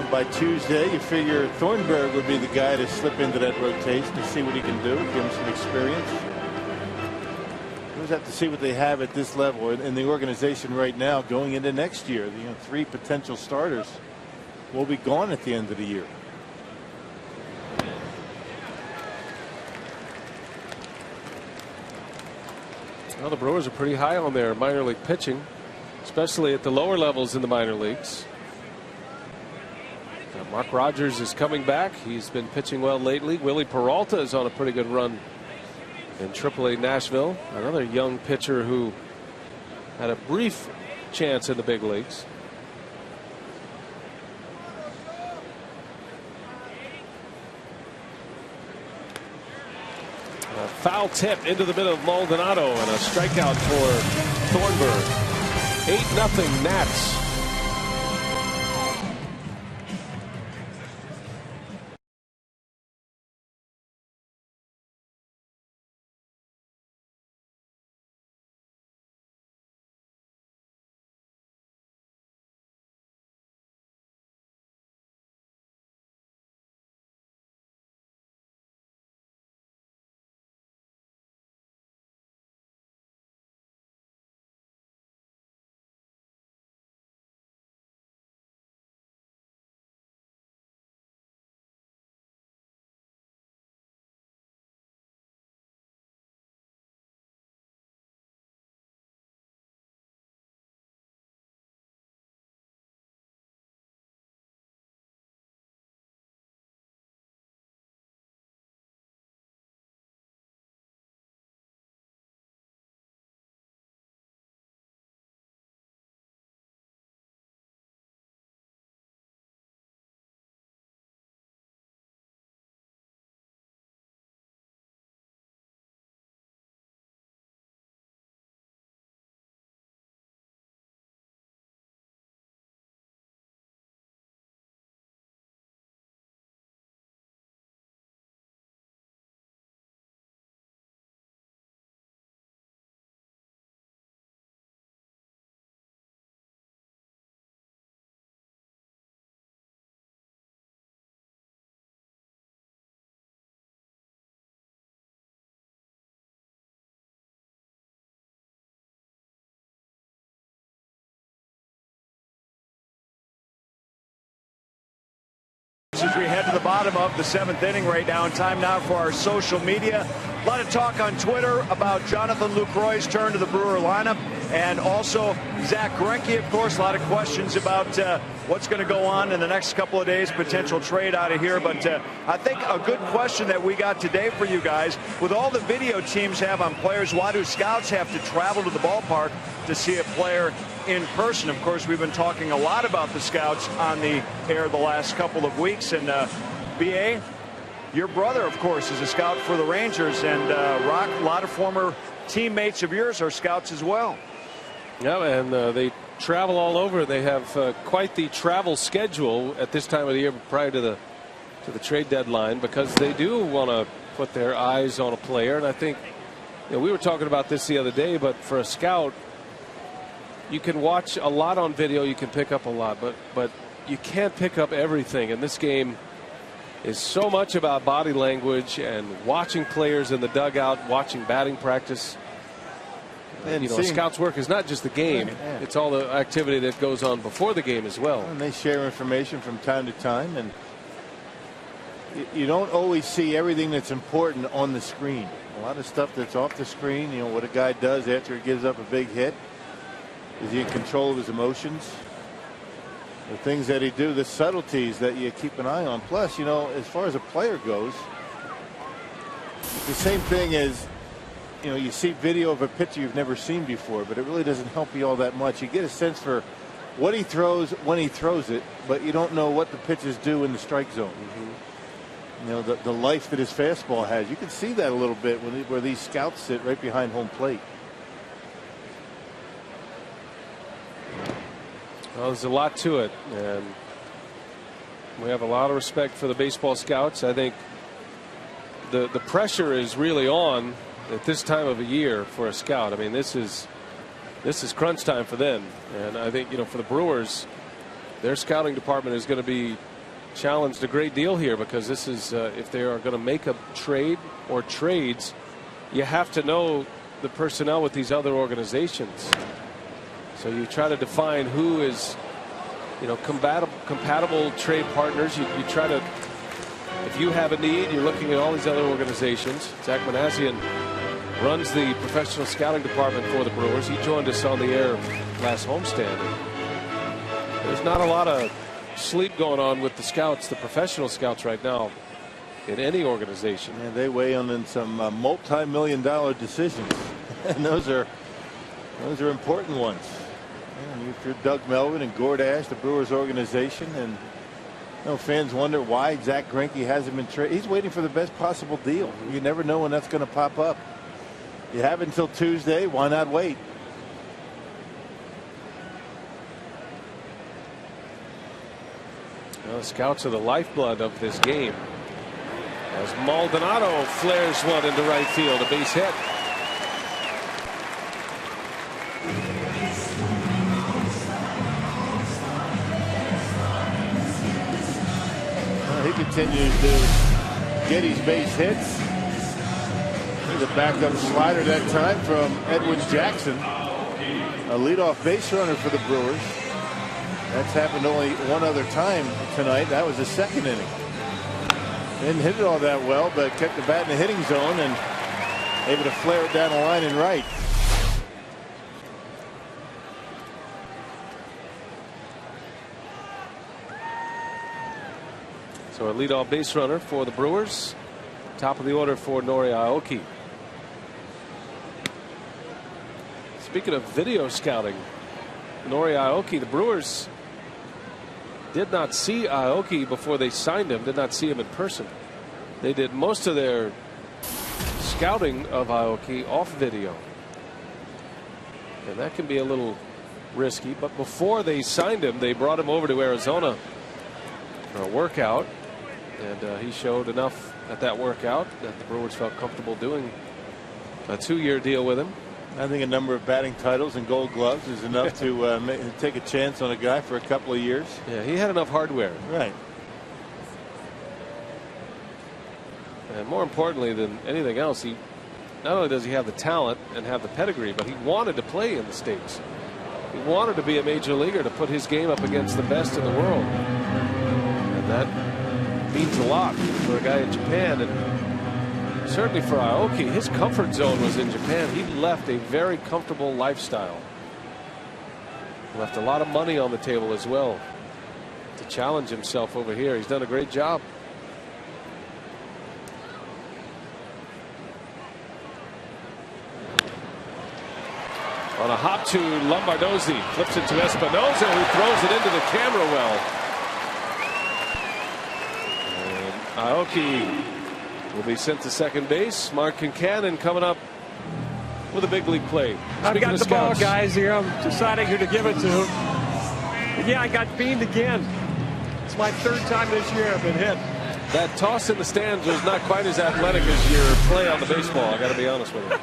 By Tuesday, you figure Thornburg would be the guy to slip into that rotation to see what he can do, give him some experience. We'll just have to see what they have at this level in the organization right now going into next year. 3 potential starters will be gone at the end of the year. Well, the Brewers are pretty high on their minor league pitching, especially at the lower levels in the minor leagues. Mark Rogers is coming back. He's been pitching well lately. Willie Peralta is on a pretty good run in AAA Nashville. Another young pitcher who had a brief chance in the big leagues. A foul tip into the middle of Maldonado and a strikeout for Thornburg. 8-0 Nats. scores as we head to the bottom of the 7th inning right now. And time now for our social media. A lot of talk on Twitter about Jonathan Lucroy's turn to the Brewer lineup, and also Zach Greinke, of course. A lot of questions about what's going to go on in the next couple of days, potential trade out of here. But I think a good question that we got today for you guys, with all the video teams have on players, why do scouts have to travel to the ballpark to see a player in person? Of course, we've been talking a lot about the scouts on the air the last couple of weeks. And BA, your brother, of course, is a scout for the Rangers, and Rock, a lot of former teammates of yours are scouts as well. Yeah, and they travel all over. They have quite the travel schedule at this time of the year prior to the trade deadline, because they do want to put their eyes on a player. And I think, you know, we were talking about this the other day, but for a scout, you can watch a lot on video, you can pick up a lot, but you can't pick up everything. And this game is so much about body language and watching players in the dugout, watching batting practice. And, you know, a scout's work is not just the game. Yeah. It's all the activity that goes on before the game as well. And they share information from time to time, and you don't always see everything that's important on the screen. A lot of stuff that's off the screen, you know, what a guy does after he gives up a big hit. Is he in control of his emotions? The things that he do, the subtleties that you keep an eye on. Plus, you know, as far as a player goes, the same thing as, you know, you see video of a pitcher you've never seen before, but it really doesn't help you all that much. You get a sense for what he throws when he throws it, but you don't know what the pitches do in the strike zone. You know, the life that his fastball has. You can see that a little bit where these scouts sit right behind home plate. Well, there's a lot to it, and we have a lot of respect for the baseball scouts. I think the pressure is really on at this time of a year for a scout. I mean, this is crunch time for them, and I think, you know, for the Brewers, their scouting department is going to be challenged a great deal here, because this is if they are going to make a trade or trades, you have to know the personnel with these other organizations. So you try to define who is, you know, compatible trade partners. You try to, if you have a need, you're looking at all these other organizations. Zach Manassian runs the professional scouting department for the Brewers. He joined us on the air last homestand. There's not a lot of sleep going on with the scouts, the professional scouts right now, in any organization. And they weigh in some multi-million-dollar decisions, and those are important ones. And if you're Doug Melvin and Gord Ash, the Brewers organization, and, you know, fans wonder why Zach Greinke hasn't been traded. He's waiting for the best possible deal. You never know when that's going to pop up. You have until Tuesday. Why not wait? Well, the scouts are the lifeblood of this game, as Maldonado flares one into right field, a base hit. He continues to get his base hits. The backup slider that time from Edwin Jackson, a leadoff base runner for the Brewers. That's happened only one other time tonight. That was the second inning. Didn't hit it all that well, but kept the bat in the hitting zone and able to flare it down the line and right. So a leadoff base runner for the Brewers. Top of the order for Nori Aoki. Speaking of video scouting, Nori Aoki, the Brewers did not see Aoki before they signed him, did not see him in person. They did most of their scouting of Aoki off video. And that can be a little risky, but before they signed him, they brought him over to Arizona for a workout. And he showed enough at that workout that the Brewers felt comfortable doing a 2-year deal with him. I think a number of batting titles and Gold Gloves is enough to take a chance on a guy for a couple of years. Yeah, he had enough hardware. Right. And more importantly than anything else, he not only does he have the talent and have the pedigree, but he wanted to play in the States. He wanted to be a major leaguer, to put his game up against the best in the world. And that means a lot for a guy in Japan, and certainly for Aoki, his comfort zone was in Japan. He left a very comfortable lifestyle. Left a lot of money on the table as well to challenge himself over here. He's done a great job. On a hop to Lombardozzi, flips it to Espinosa, who throws it into the camera well. And Aoki will be sent to second base. Mark Kincannon coming up with a big league play. I've got the ball, guys. Here I'm deciding who to give it to. But yeah, I got beamed again. It's my third time this year I've been hit. That toss in the stands was not quite as athletic as your play on the baseball. I got to be honest with you.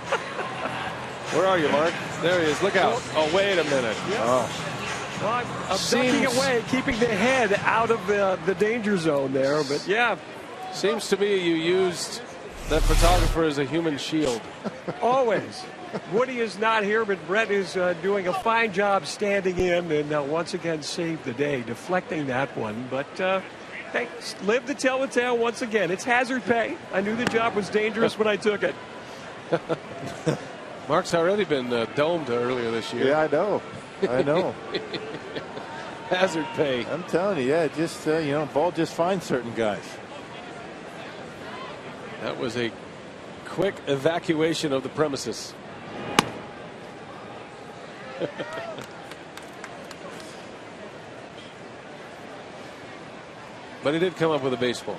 Where are you, Mark? There he is. Look out. Oh, wait a minute. Yeah. Oh. Well, I'm ducking away, keeping the head out of the danger zone there. But yeah. Seems to me you used that photographer as a human shield. Always. Woody is not here, but Brett is doing a fine job standing in and once again saved the day, deflecting that one. But hey, live to tell the tale once again. It's hazard pay. I knew the job was dangerous when I took it. Mark's already been domed earlier this year. Yeah, I know. I know. Hazard pay. I'm telling you, yeah, just, ball just finds certain guys. That was a quick evacuation of the premises. But he did come up with a baseball.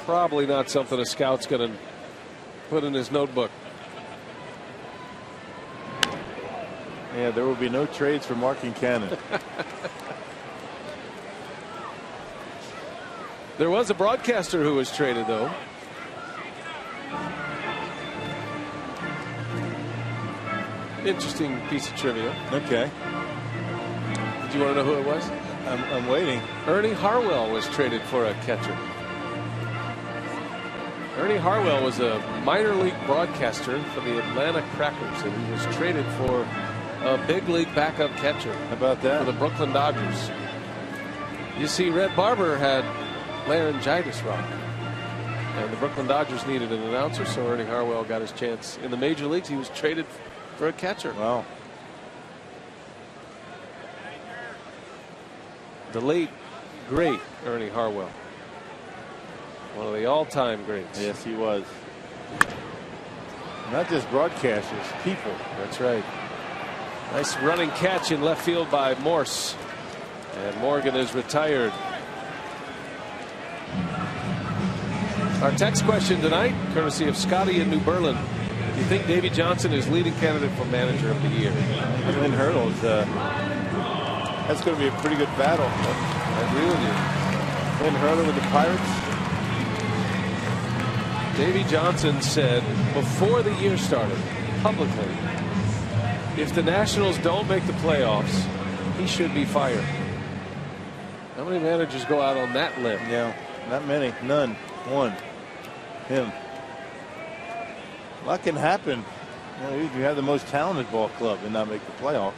Probably not something a scout's going to put in his notebook. Yeah, there will be no trades for Mark Kincannon. There was a broadcaster who was traded, though. Interesting piece of trivia. Okay. Do you want to know who it was? I'm waiting. Ernie Harwell was traded for a catcher. Ernie Harwell was a minor league broadcaster for the Atlanta Crackers, and he was traded for a big league backup catcher. How about that? For the Brooklyn Dodgers. You see, Red Barber had laryngitis, Rob. And the Brooklyn Dodgers needed an announcer, so Ernie Harwell got his chance in the major leagues. He was traded for a catcher. Wow. The late, great Ernie Harwell. One of the all-time greats. Yes, he was. Not just broadcasters, people. That's right. Nice running catch in left field by Morse. And Morgan is retired. Our text question tonight, courtesy of Scotty in New Berlin. Do you think Davey Johnson is leading candidate for manager of the year? Lynn Hurdle's, that's going to be a pretty good battle. I agree with you. Lynn Hurdle with the Pirates. Davey Johnson said before the year started, publicly, if the Nationals don't make the playoffs, he should be fired. How many managers go out on that limb? Yeah, not many. None. One. Him. A lot can happen. You have the most talented ball club and not make the playoffs.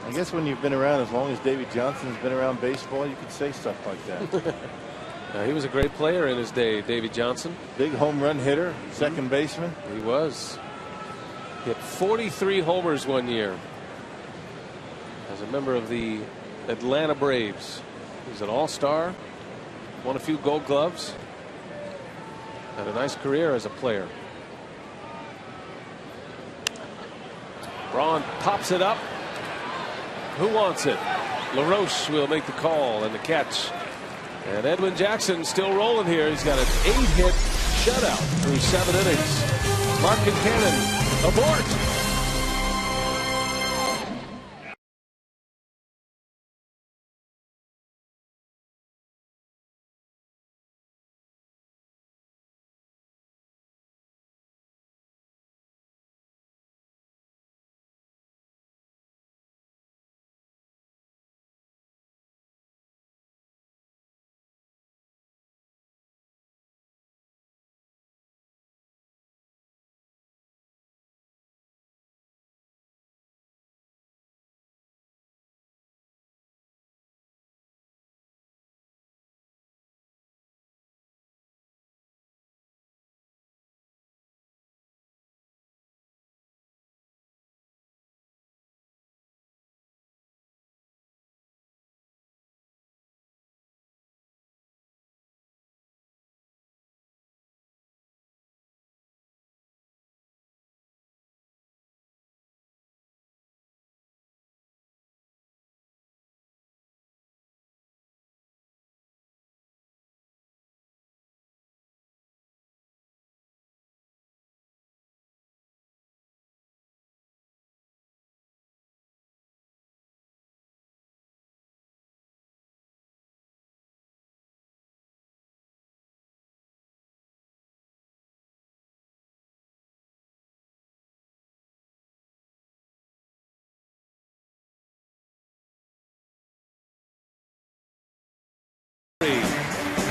I guess when you've been around as long as Davey Johnson's been around baseball, you could say stuff like that. He was a great player in his day, Davey Johnson. Big home run hitter, second baseman. He was. He hit 43 homers one year as a member of the Atlanta Braves. He's an all-star, won a few Gold Gloves, had a nice career as a player. Braun pops it up. Who wants it? LaRoche will make the call and the catch. And Edwin Jackson still rolling here. He's got an 8-hit shutout through 7 innings. Mark Kincannon aboard.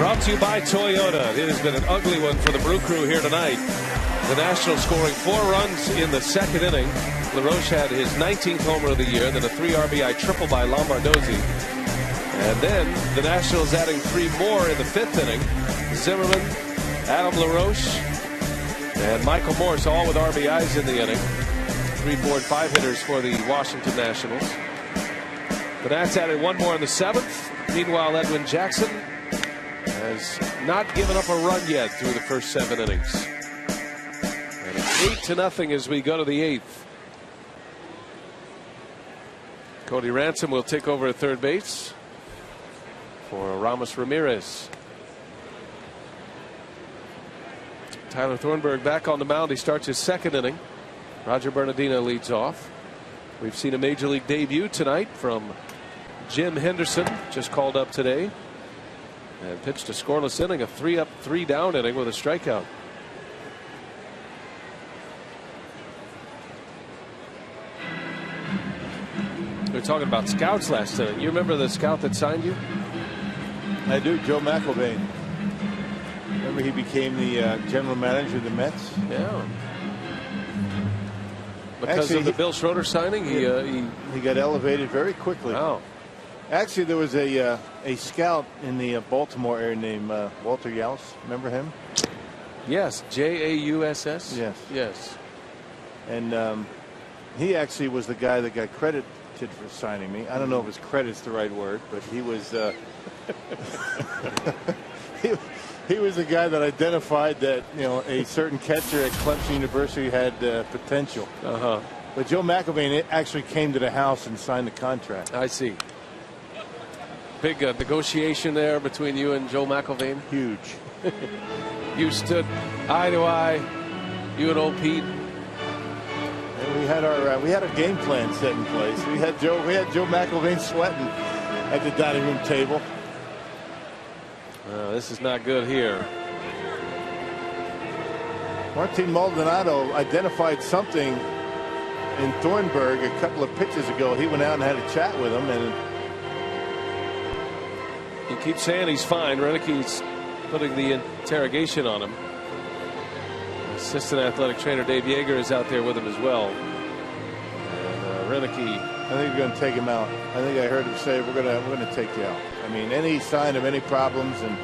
Brought to you by Toyota. It has been an ugly one for the Brew Crew here tonight. The Nationals scoring 4 runs in the second inning. LaRoche had his 19th homer of the year, then a 3 RBI triple by Lombardozzi. And then the Nationals adding 3 more in the 5th inning. Zimmerman, Adam LaRoche, and Michael Morse all with RBIs in the inning. 3, 4, and 5 hitters for the Washington Nationals. The Nats added 1 more in the 7th. Meanwhile, Edwin Jackson has not given up a run yet through the first 7 innings. And it's 8-0 as we go to the 8th. Cody Ransom will take over at third base for Ramos Ramirez. Tyler Thornburg back on the mound. He starts his 2nd inning. Roger Bernardino leads off. We've seen a major league debut tonight from Jim Henderson, just called up today, and pitched a scoreless inning, a 3-up, 3-down inning with a strikeout. We were talking about scouts last inning. You remember the scout that signed you? I do, Joe McIlvaine. Remember he became the general manager of the Mets? Yeah. Because of the Bill Schroeder signing, he got elevated very quickly. Wow. Actually, there was a scout in the Baltimore area named Walter Yaus. Remember him? Yes, Jauss. Yes. Yes. And he actually was the guy that got credited for signing me. I don't know if his credit's the right word, but he was he was the guy that identified that a certain catcher at Clemson University had potential. But Joe McIlvaine actually came to the house and signed the contract. I see. Big negotiation there between you and Joe McIlvaine. Huge. You stood eye to eye, you and old Pete. And we had our game plan set in place. We had Joe McIlvaine sweating at the dining room table. This is not good here. Martin Maldonado identified something in Thornburg a couple of pitches ago. He went out and had a chat with him, and he keeps saying he's fine. Renick's putting the interrogation on him. Assistant athletic trainer Dave Yeager is out there with him as well. And Renick, I think we're going to take him out. I think I heard him say we're going to take you out. I mean, any sign of any problems, and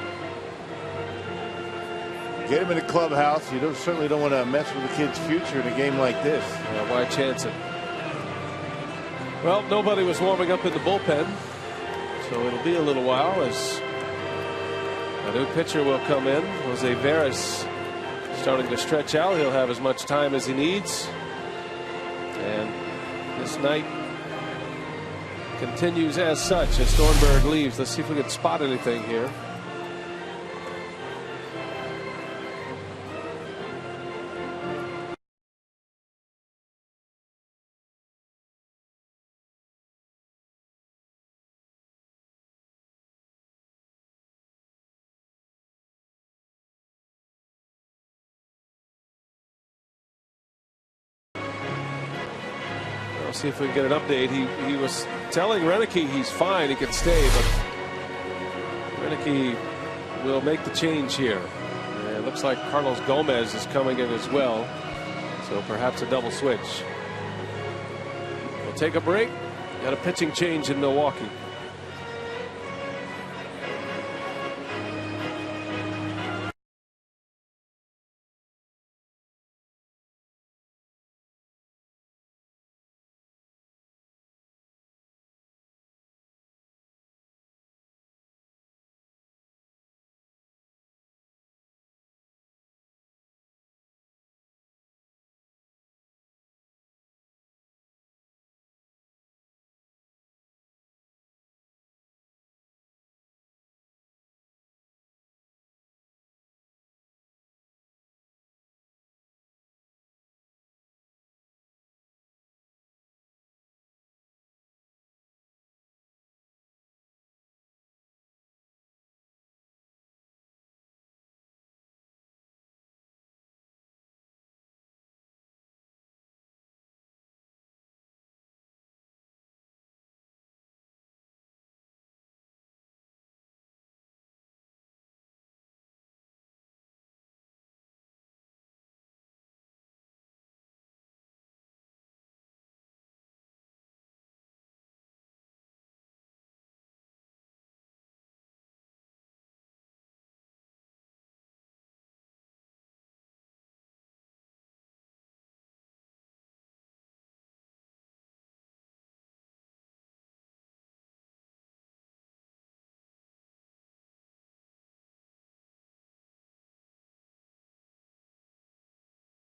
get him in the clubhouse. You certainly don't want to mess with the kid's future in a game like this. Why chance it? Well, nobody was warming up in the bullpen, so it'll be a little while as a new pitcher will come in. Jose Veras starting to stretch out. He'll have as much time as he needs. And this night continues as such as Thornburg leaves. Let's see if we can spot anything here. See if we can get an update. He was telling Renick he's fine, he can stay, but Renick will make the change here. And it looks like Carlos Gomez is coming in as well, so perhaps a double switch. We'll take a break. Got a pitching change in Milwaukee.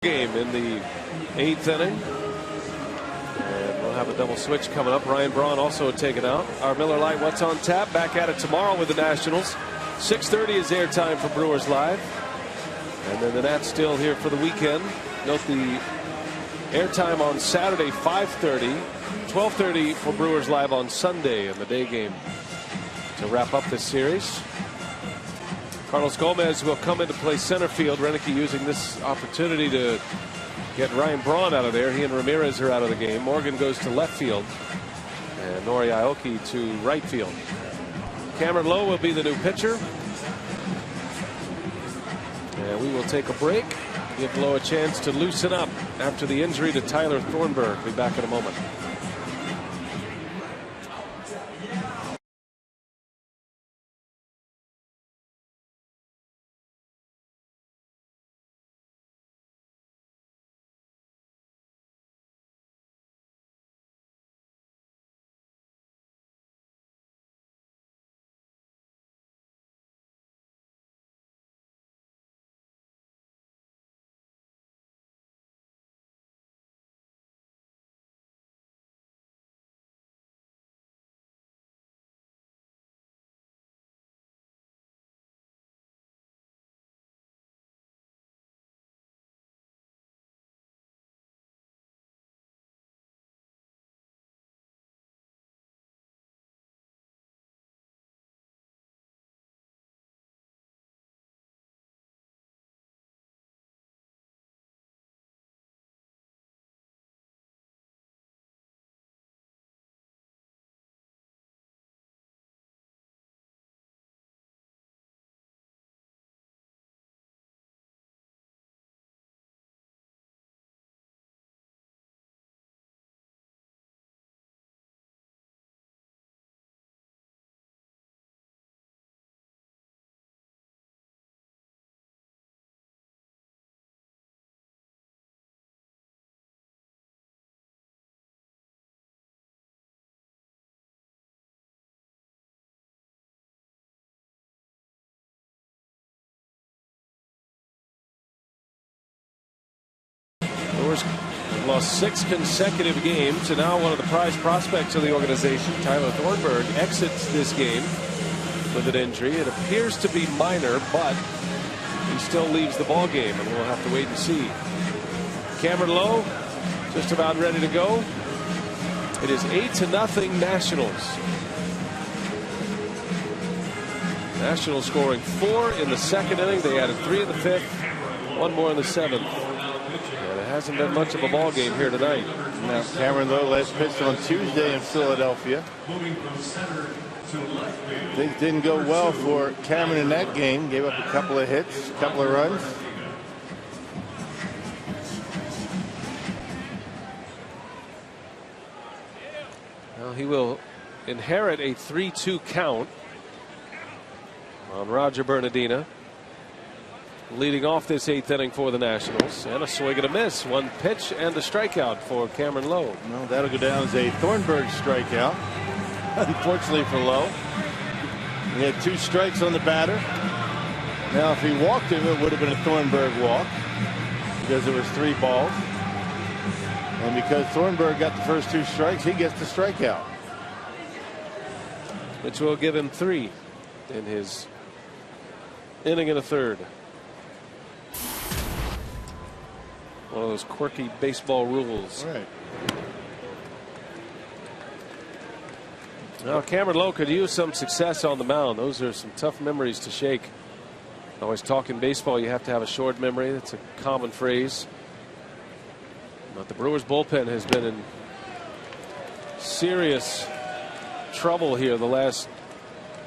game in the 8th inning. And we'll have a double switch coming up. Ryan Braun also taken out. Our Miller Lite What's on Tap back at it tomorrow with the Nationals. 6:30 is airtime for Brewers Live. And then the Nats still here for the weekend. Note the airtime on Saturday 5:30. 12:30 for Brewers Live on Sunday in the day game to wrap up this series. Carlos Gomez will come in to play center field. Renicky using this opportunity to get Ryan Braun out of there. He and Ramirez are out of the game. Morgan goes to left field. And Nori Aoki to right field. Cameron Lowe will be the new pitcher. And we will take a break. Give Lowe a chance to loosen up after the injury to Tyler Thornburg. Be back in a moment. Brewers lost 6 consecutive games, and now one of the prize prospects of the organization, Tyler Thornburg, exits this game with an injury. It appears to be minor, but he still leaves the ball game, and we'll have to wait and see. Cameron Lowe just about ready to go. It is 8-0 Nationals. Nationals scoring 4 in the 2nd inning. They added 3 in the 5th, 1 more in the 7th. And it hasn't been much of a ball game here tonight. Now Cameron Lowe last pitched on Tuesday in Philadelphia. Things didn't go well for Cameron in that game. Gave up a couple of hits, a couple of runs. Well, he will inherit a 3-2 count on Roger Bernardina, leading off this 8th inning for the Nationals. And a swing and a miss. 1 pitch and a strikeout for Cameron Lowe. Well, that'll go down as a Thornburg strikeout. Unfortunately for Lowe. He had 2 strikes on the batter. Now, if he walked him, it would have been a Thornburg walk because it was 3 balls. And because Thornburg got the first 2 strikes, he gets the strikeout. Which will give him 3 in his inning and a third. One of those quirky baseball rules. Right. Now Cameron Lowe could use some success on the mound. Those are some tough memories to shake. Always talking baseball, you have to have a short memory. That's a common phrase. But the Brewers bullpen has been in serious trouble here the last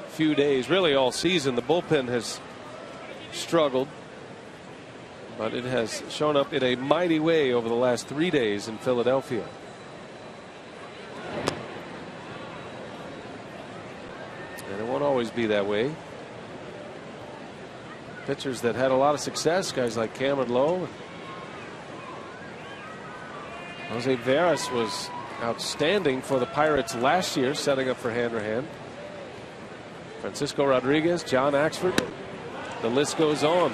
few days, really all season. The bullpen has struggled, but it has shown up in a mighty way over the last 3 days in Philadelphia. And it won't always be that way. Pitchers that had a lot of success, guys like Cameron Lowe. Jose Veras was outstanding for the Pirates last year, setting up for Hanrahan. Francisco Rodriguez, John Axford. The list goes on.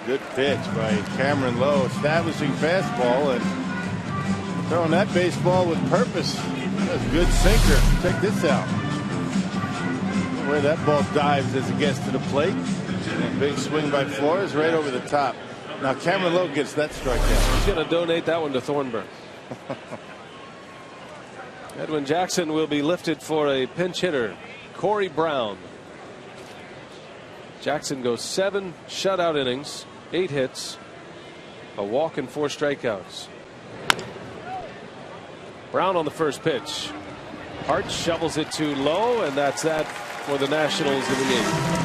Good pitch by Cameron Lowe, establishing fastball and throwing that baseball with purpose. That's a good sinker. Check this out. Where that ball dives as it gets to the plate. And big swing by Flores right over the top. Now Cameron Lowe gets that strikeout. He's going to donate that one to Thornburg. Edwin Jackson will be lifted for a pinch hitter, Corey Brown. Jackson goes 7 shutout innings, 8 hits, a walk and 4 strikeouts. Brown on the first pitch. Hart shovels it to Lowe, and that's that for the Nationals in the 8th.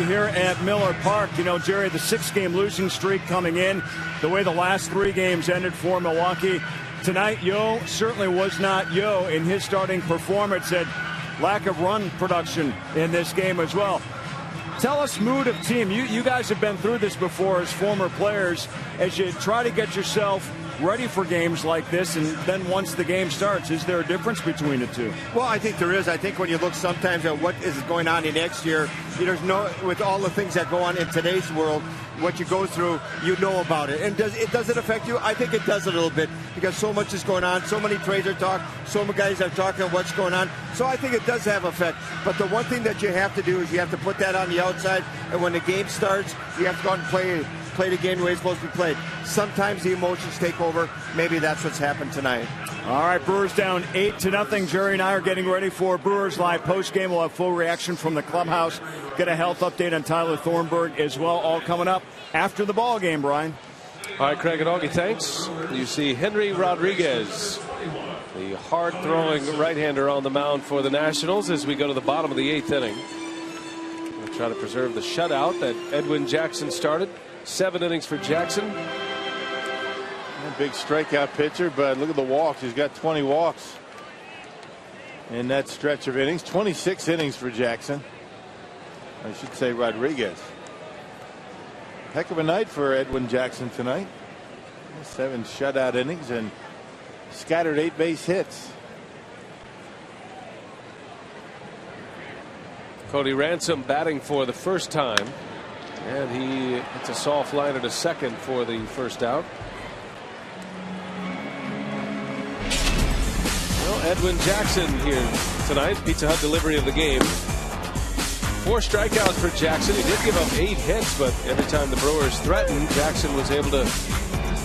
Here at Miller Park, you know, Jerry, the 6-game losing streak coming in, the way the last 3 games ended for Milwaukee. Tonight, Yo certainly was not Yo in his starting performance. Had lack of run production in this game as well. Tell us mood of team. You guys have been through this before as former players, as you try to get yourself ready for games like this, and then once the game starts, is there a difference between the two? Well, I think there is. I think when you look sometimes at what is going on in next year, there's no, with all the things that go on in today's world, what you go through, you know about it. And does it affect you? I think it does a little bit, because so much is going on. So many trades are talking. So many guys are talking about what's going on. So I think it does have effect. But the one thing that you have to do is you have to put that on the outside. And when the game starts, you have to go out and play the game the way it's supposed to be played. Sometimes the emotions take over. Maybe that's what's happened tonight. All right, Brewers down 8-0. Jerry and I are getting ready for Brewers Live postgame. We'll have full reaction from the clubhouse. Get a health update on Tyler Thornburg as well, all coming up after the ball game, Brian. All right, Craig and Augie, thanks. You see Henry Rodriguez, the hard-throwing right-hander on the mound for the Nationals as we go to the bottom of the 8th inning. We'll try to preserve the shutout that Edwin Jackson started. 7 innings for Jackson. A big strikeout pitcher, but look at the walks. He's got 20 walks in that stretch of innings. 26 innings for Jackson. I should say Rodriguez. Heck of a night for Edwin Jackson tonight. 7 shutout innings and scattered 8 base hits. Cody Ransom batting for the first time. And he hits a soft line at a second for the first out. Well, Edwin Jackson here tonight. Pizza Hut delivery of the game. 4 strikeouts for Jackson. He did give up 8 hits, but every time the Brewers threatened, Jackson was able to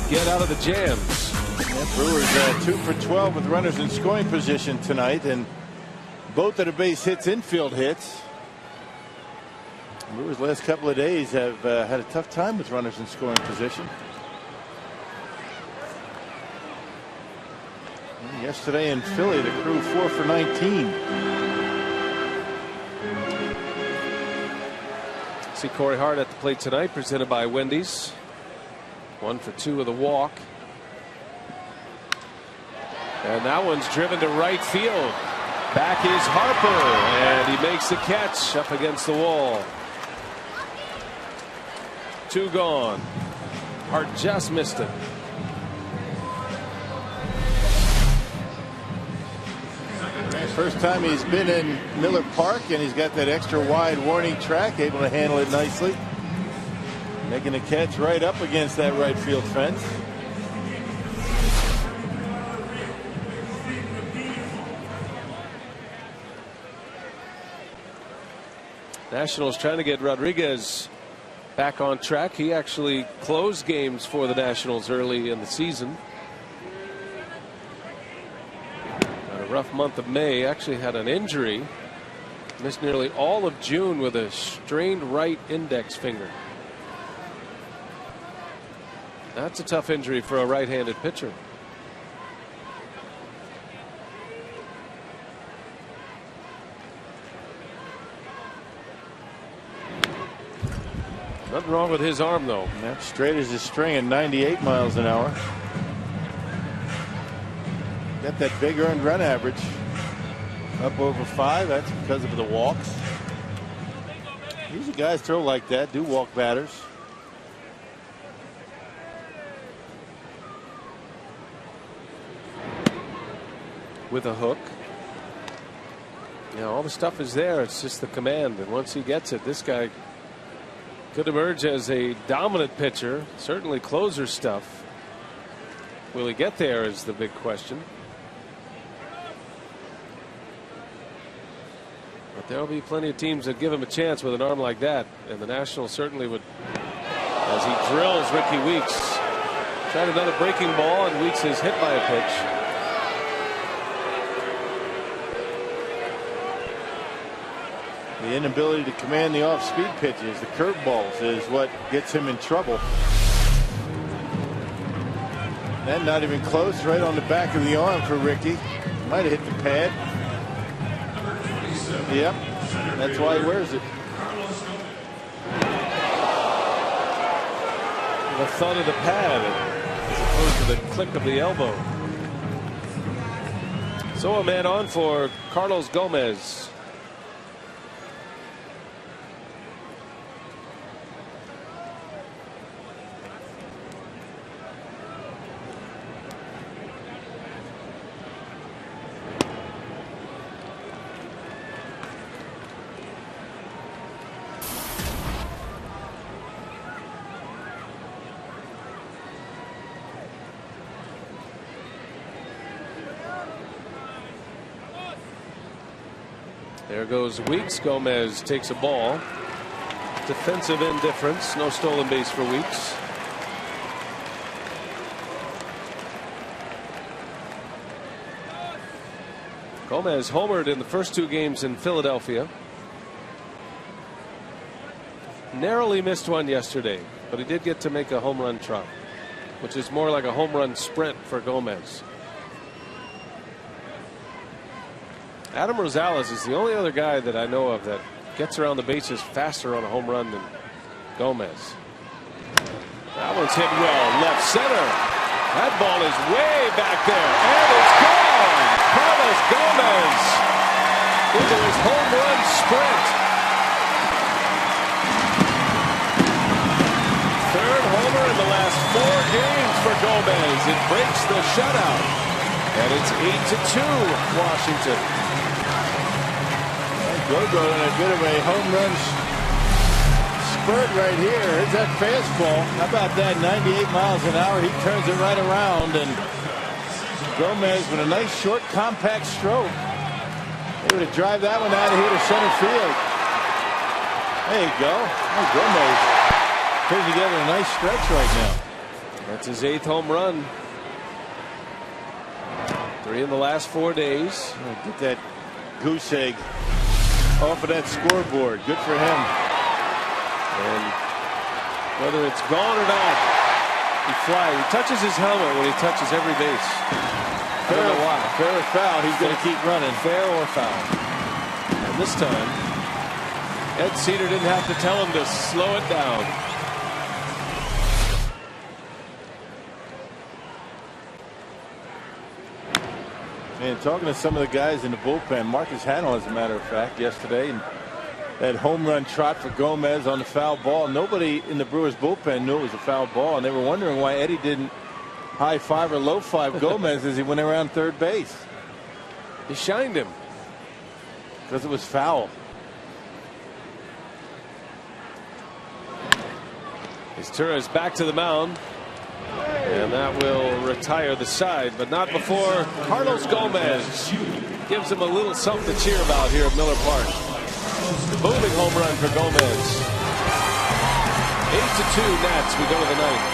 get out of the jams. Yeah, Brewers 2 for 12 with runners in scoring position tonight, and both of the base hits, infield hits. Brewers last couple of days have had a tough time with runners in scoring position. And yesterday in Philly, the crew 4 for 19. See Corey Hart at the plate tonight, presented by Wendy's. 1 for 2 with a walk. And that one's driven to right field. Back is Harper, and he makes the catch up against the wall. 2 gone. Hart just missed it. First time he's been in Miller Park, and he's got that extra wide warning track, able to handle it nicely. Making a catch right up against that right field fence. Nationals trying to get Rodriguez back on track. He actually closed games for the Nationals early in the season. Had a rough month of May. Actually had an injury. Missed nearly all of June with a strained right index finger. That's a tough injury for a right-handed pitcher. Nothing wrong with his arm, though. Yeah, straight as a string at 98 miles an hour. Got that big earned run average up over 5. That's because of the walks. Usually guys throw like that, do walk batters. With a hook. All the stuff is there. It's just the command. And once he gets it, this guy could emerge as a dominant pitcher. Certainly closer stuff. Will he get there is the big question. But there'll be plenty of teams that give him a chance with an arm like that. And the Nationals certainly would. As he drills Ricky Weeks. Tried another breaking ball, and Weeks is hit by a pitch. The inability to command the off-speed pitches, the curveballs, is what gets him in trouble. And not even close, right on the back of the arm for Ricky. Might have hit the pad. Yep, that's why he wears it. The thud of the pad as opposed to the click of the elbow. So a man on for Carlos Gomez. There goes Weeks. Gomez takes a ball. Defensive indifference. No stolen base for Weeks. Gomez homered in the first 2 games in Philadelphia. Narrowly missed one yesterday, but he did get to make a home run trot, which is more like a home run sprint for Gomez. Adam Rosales is the only other guy that I know of that gets around the bases faster on a home run than Gomez. That one's hit well, left center. That ball is way back there, and it's gone. Carlos Gomez into his home run sprint. Third homer in the last 4 games for Gomez. It breaks the shutout, and it's 8-2 Washington. Gogo in a bit of a home run spurt right here. Here's that fastball. How about that? 98 miles an hour. He turns it right around, and Gomez with a nice short compact stroke. Able to drive that one out of here to center field. There you go. Oh, Gomez putting together a nice stretch right now. That's his 8th home run. 3 in the last 4 days. Get that goose egg off of that scoreboard. Good for him. And whether it's gone or not, he flies. He touches his helmet when he touches every base. Fair or foul, he's going to keep running. Fair or foul. And this time, Ed Cedar didn't have to tell him to slow it down. And talking to some of the guys in the bullpen, Marcus Hanel, as a matter of fact, yesterday, and that home run trot for Gomez on the foul ball. Nobody in the Brewers bullpen knew it was a foul ball, and they were wondering why Eddie didn't high five or low five Gomez as he went around third base. He shined him because it was foul. Izturis back to the mound, and that will retire the side, but not before Carlos Gomez gives him a little something to cheer about here at Miller Park. Booming home run for Gomez. 8-2 Nats. We go to the ninth.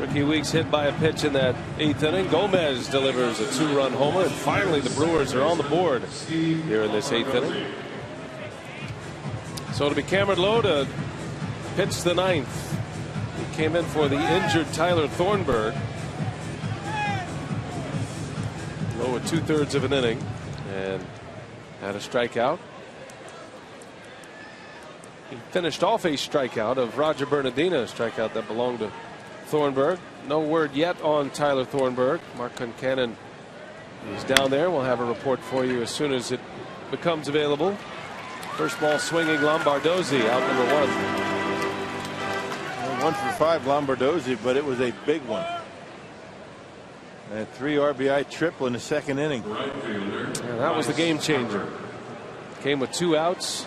Ricky Weeks hit by a pitch in that 8th inning. Gomez delivers a 2-run homer, and finally the Brewers are on the board here in this 8th inning. So it'll be Cameron Lowe to pitch the 9th. He came in for the injured Tyler Thornburg. Lowe with 2/3 of an inning and had a strikeout. He finished off a strikeout of Roger Bernardino, a strikeout that belonged to Thornburg. No word yet on Tyler Thornburg. Mark Concannon is down there. We'll have a report for you as soon as it becomes available. First ball swinging, Lombardozzi out number 1. 1 for 5 Lombardozzi, but it was a big one. And a 3 RBI triple in the 2nd inning. And that was the game changer. Came with 2 outs.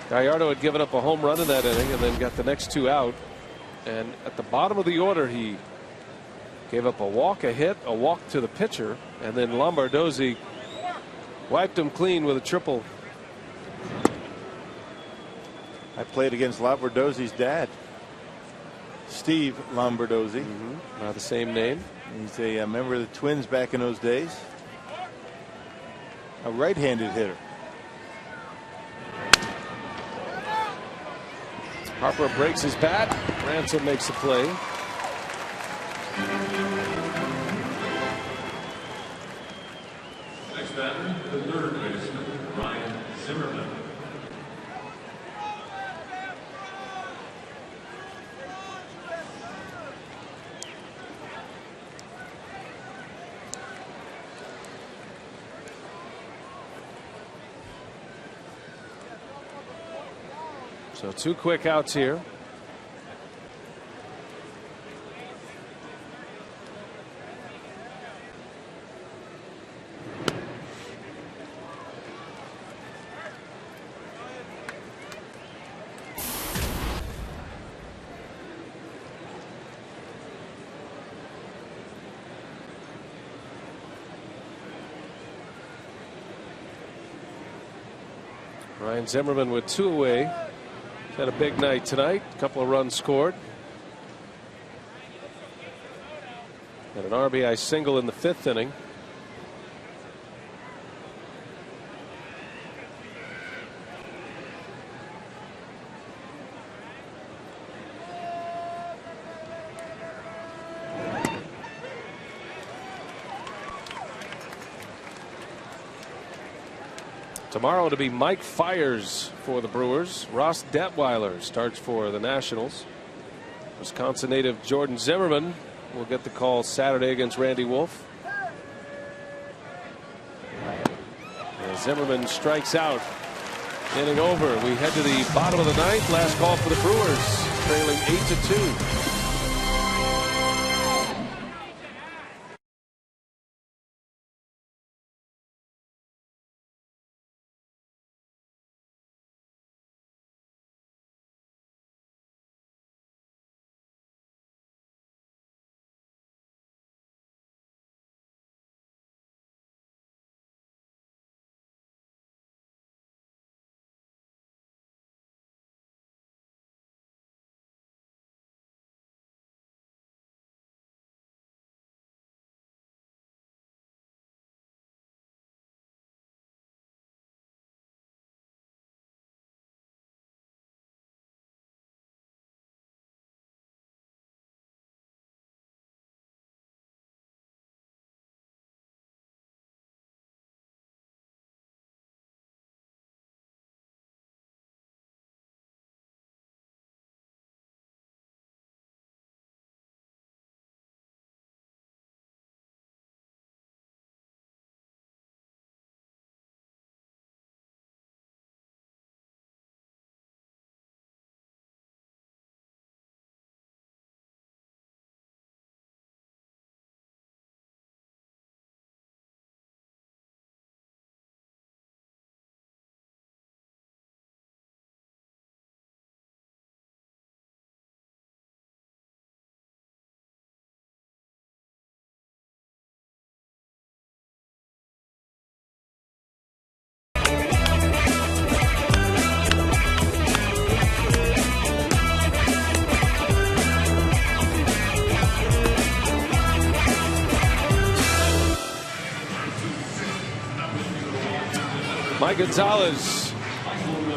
Gallardo had given up a home run in that inning and then got the next 2 out. And at the bottom of the order, he gave up a walk, a hit, a walk to the pitcher, and then Lombardozzi wiped him clean with a triple. I played against Lombardozzi's dad, Steve Lombardozzi. By the same name. He's a member of the Twins back in those days. A right-handed hitter. Harper breaks his bat. Ransom makes the play. Next batter, the 3rd baseman, Ryan Zimmerman. So 2 quick outs here. Ryan Zimmerman with 2 away. Had a big night tonight. A couple of runs scored. And an RBI single in the 5th inning. Tomorrow to be Mike Fiers for the Brewers. Ross Detweiler starts for the Nationals. Wisconsin native Jordan Zimmerman will get the call Saturday against Randy Wolf. And Zimmerman strikes out. Inning over. We head to the bottom of the 9th. Last call for the Brewers, trailing 8-2. Mike Gonzalez,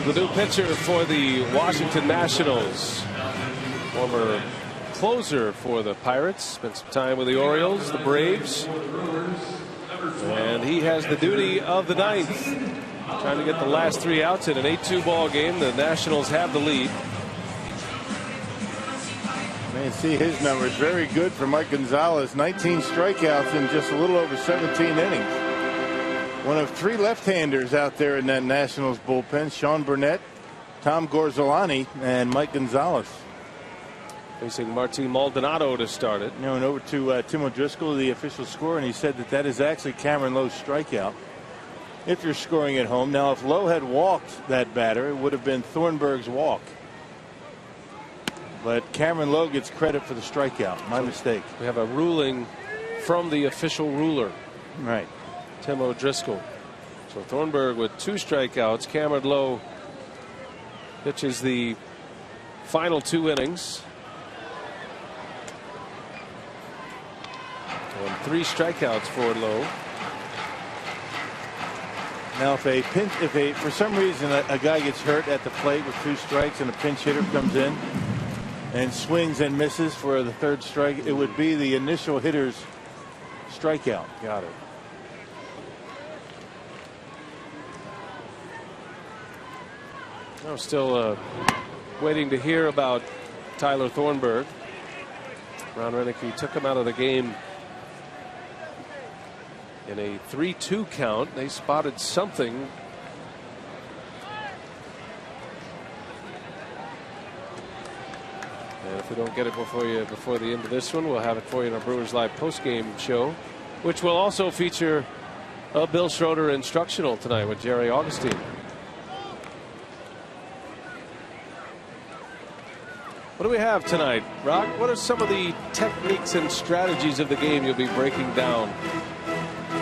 the new pitcher for the Washington Nationals. Former closer for the Pirates. Spent some time with the Orioles, the Braves. And he has the duty of the 9th. Trying to get the last 3 outs in an 8-2 ball game. The Nationals have the lead. Man, see his numbers. Very good for Mike Gonzalez. 19 strikeouts in just a little over 17 innings. One of 3 left-handers out there in that Nationals bullpen. Sean Burnett, Tom Gorzolani, and Mike Gonzalez. Facing Martin Maldonado to start it. And over to Tim O'Driscoll, the official scorer, and he said that is actually Cameron Lowe's strikeout. If you're scoring at home. Now, if Lowe had walked that batter, it would have been Thornburg's walk. But Cameron Lowe gets credit for the strikeout. My mistake. We have a ruling from the official ruler. Right. Tim O'Driscoll. So Thornburg with 2 strikeouts. Cameron Lowe pitches the final 2 innings. And 3 strikeouts for Lowe. Now, if for some reason a guy gets hurt at the plate with 2 strikes and a pinch hitter comes in and swings and misses for the 3rd strike, it would be the initial hitter's strikeout. Got it. I'm still waiting to hear about Tyler Thornburg. Ron Renicky took him out of the game in a 3-2 count. They spotted something. And if we don't get it before the end of this one, we'll have it for you in our Brewers Live postgame show, which will also feature a Bill Schroeder instructional tonight with Jerry Augustine. What do we have tonight, Rock? What are some of the techniques and strategies of the game you'll be breaking down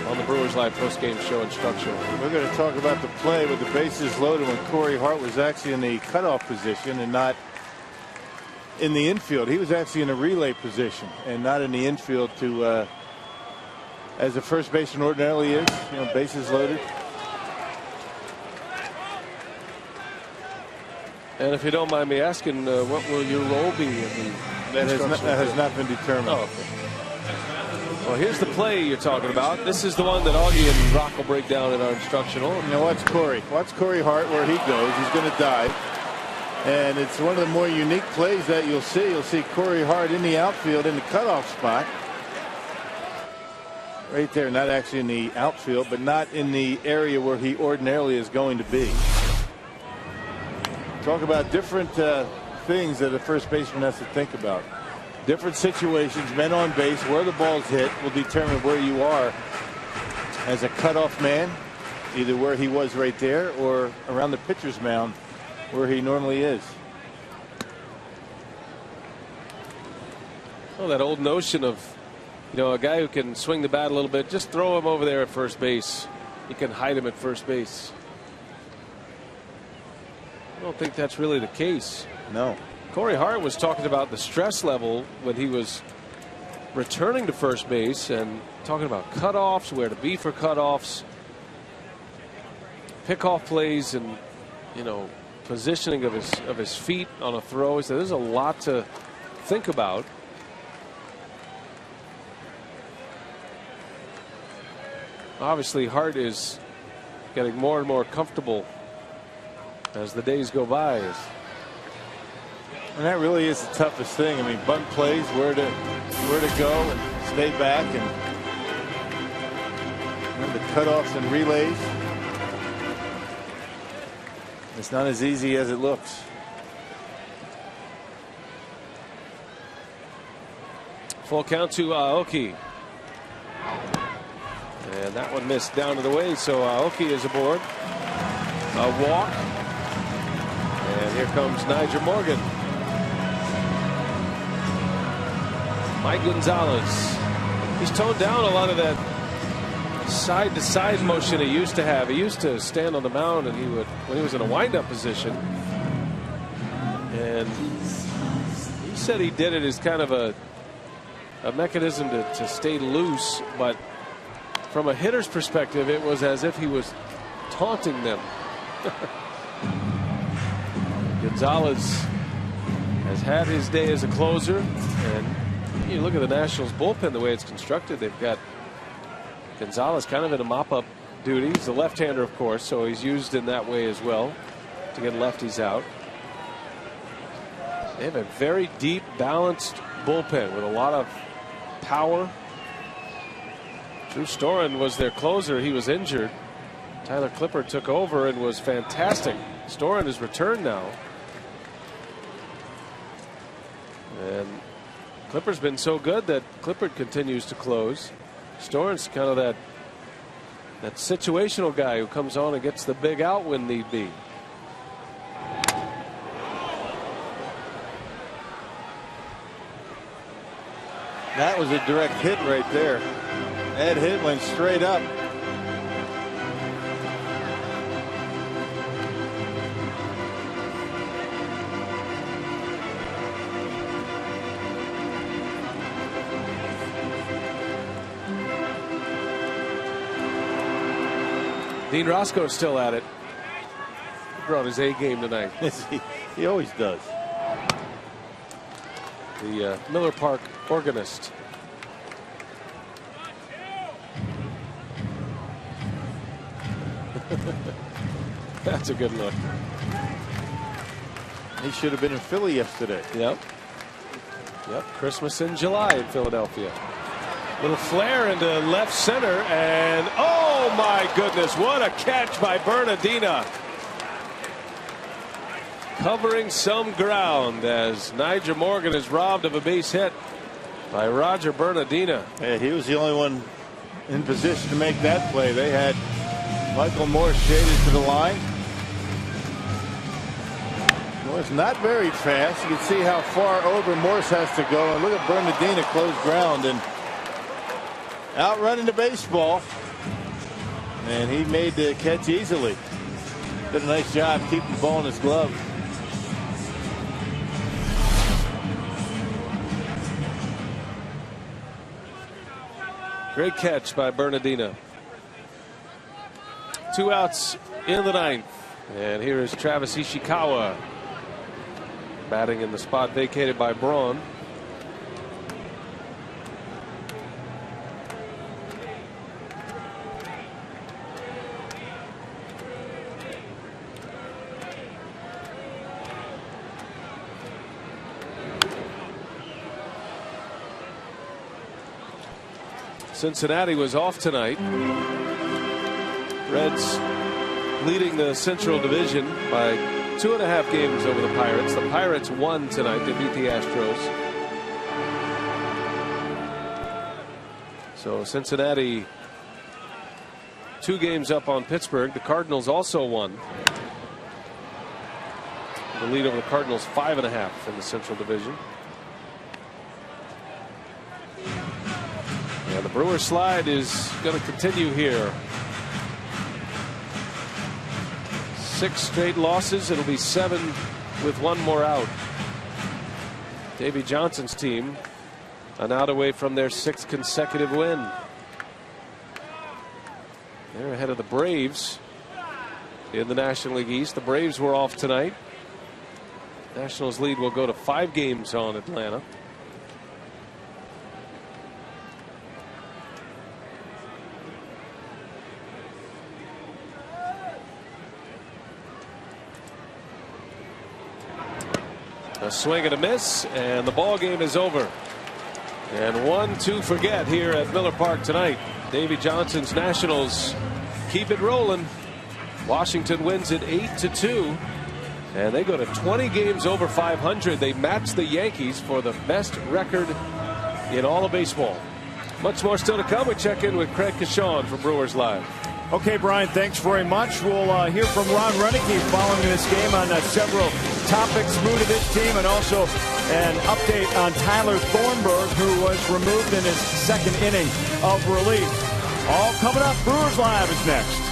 on the Brewers Live post-game show instructional. We're going to talk about the play with the bases loaded when Corey Hart was actually in the cutoff position and not in the infield. He was actually in a relay position and not in the infield to as a first baseman ordinarily is, bases loaded. And if you don't mind me asking, what will your role be in the that has not been determined. Oh, okay. Well, here's the play you're talking about. This is the one that Augie and Rock will break down in our instructional. Watch Corey. Watch Corey Hart where he goes. He's going to dive. And it's one of the more unique plays that you'll see. You'll see Corey Hart in the outfield in the cutoff spot. Right there, not actually in the outfield, but not in the area where he ordinarily is going to be. Talk about different things that a first baseman has to think about. Different situations, men on base, where the ball's hit will determine where you are as a cutoff man, either where he was right there or around the pitcher's mound where he normally is. Well, that old notion of, a guy who can swing the bat a little bit, just throw him over there at first base. You can hide him at first base. I don't think that's really the case. No. Corey Hart was talking about the stress level when he was returning to first base and talking about cutoffs, where to be for cutoffs, pickoff plays, and positioning of his feet on a throw. He said there's a lot to think about. Obviously, Hart is getting more and more comfortable as the days go by. And that really is the toughest thing. I mean, bunt plays, where to go and stay back, and the cutoffs and relays. It's not as easy as it looks. Full count to Aoki. And that one missed down to the way, so Aoki is aboard. A walk. And here comes Nyjer Morgan. Mike Gonzalez. He's toned down a lot of that side to side motion he used to have. He used to stand on the mound and he would, when he was in a windup position, and he said he did it as kind of a mechanism to stay loose, but from a hitter's perspective it was as if he was taunting them. Gonzalez has had his day as a closer, and you look at the Nationals bullpen, the way it's constructed. They've got Gonzalez kind of in a mop-up duty. He's a left-hander, of course, so he's used in that way as well to get lefties out. They have a very deep, balanced bullpen with a lot of power. Drew Storen was their closer. He was injured. Tyler Clippard took over and was fantastic. Storen has returned now. And Clippard's been so good that Clippard continues to close. Storen's kind of that situational guy who comes on and gets the big out when need be. That was a direct hit right there. That hit went straight up. Dean Roscoe's still at it. He brought his A game tonight. He always does. The Miller Park organist. That's a good look. He should have been in Philly yesterday. Yep. Christmas in July in Philadelphia. Little flare into left center, and oh my goodness, what a catch by Bernardina. Covering some ground as Nyjer Morgan is robbed of a base hit by Roger Bernardina. Yeah, he was the only one in position to make that play. They had Michael Morse shaded to the line. Morse not very fast. You can see how far over Morse has to go. And look at Bernardina close ground and outrunning the baseball. And he made the catch easily. Did a nice job keeping the ball in his glove. Great catch by Bernardino. 2 outs in the 9th. And here is Travis Ishikawa batting in the spot vacated by Braun. Cincinnati was off tonight. Reds leading the Central Division by 2.5 games over the Pirates. The Pirates won tonight. They beat the Astros. So Cincinnati 2 games up on Pittsburgh. The Cardinals also won. The lead over the Cardinals 5.5 in the Central Division. And the Brewers slide is going to continue here. 6 straight losses. It'll be 7 with 1 more out. Davey Johnson's team an out away from their 6th consecutive win. They're ahead of the Braves in the National League East. The Braves were off tonight. Nationals lead will go to 5 games on Atlanta. A swing and a miss, and the ball game is over. And one to forget here at Miller Park tonight. Davey Johnson's Nationals keep it rolling. Washington wins it 8-2, and they go to 20 games over 500. They match the Yankees for the best record in all of baseball. Much more still to come. We check in with Craig Kashawn from Brewers Live. Okay, Brian, thanks very much. We'll hear from Ron Renneke following this game on several topics, mood of his team, and also an update on Tyler Thornburg, who was removed in his 2nd inning of relief. All coming up. Brewers Live is next.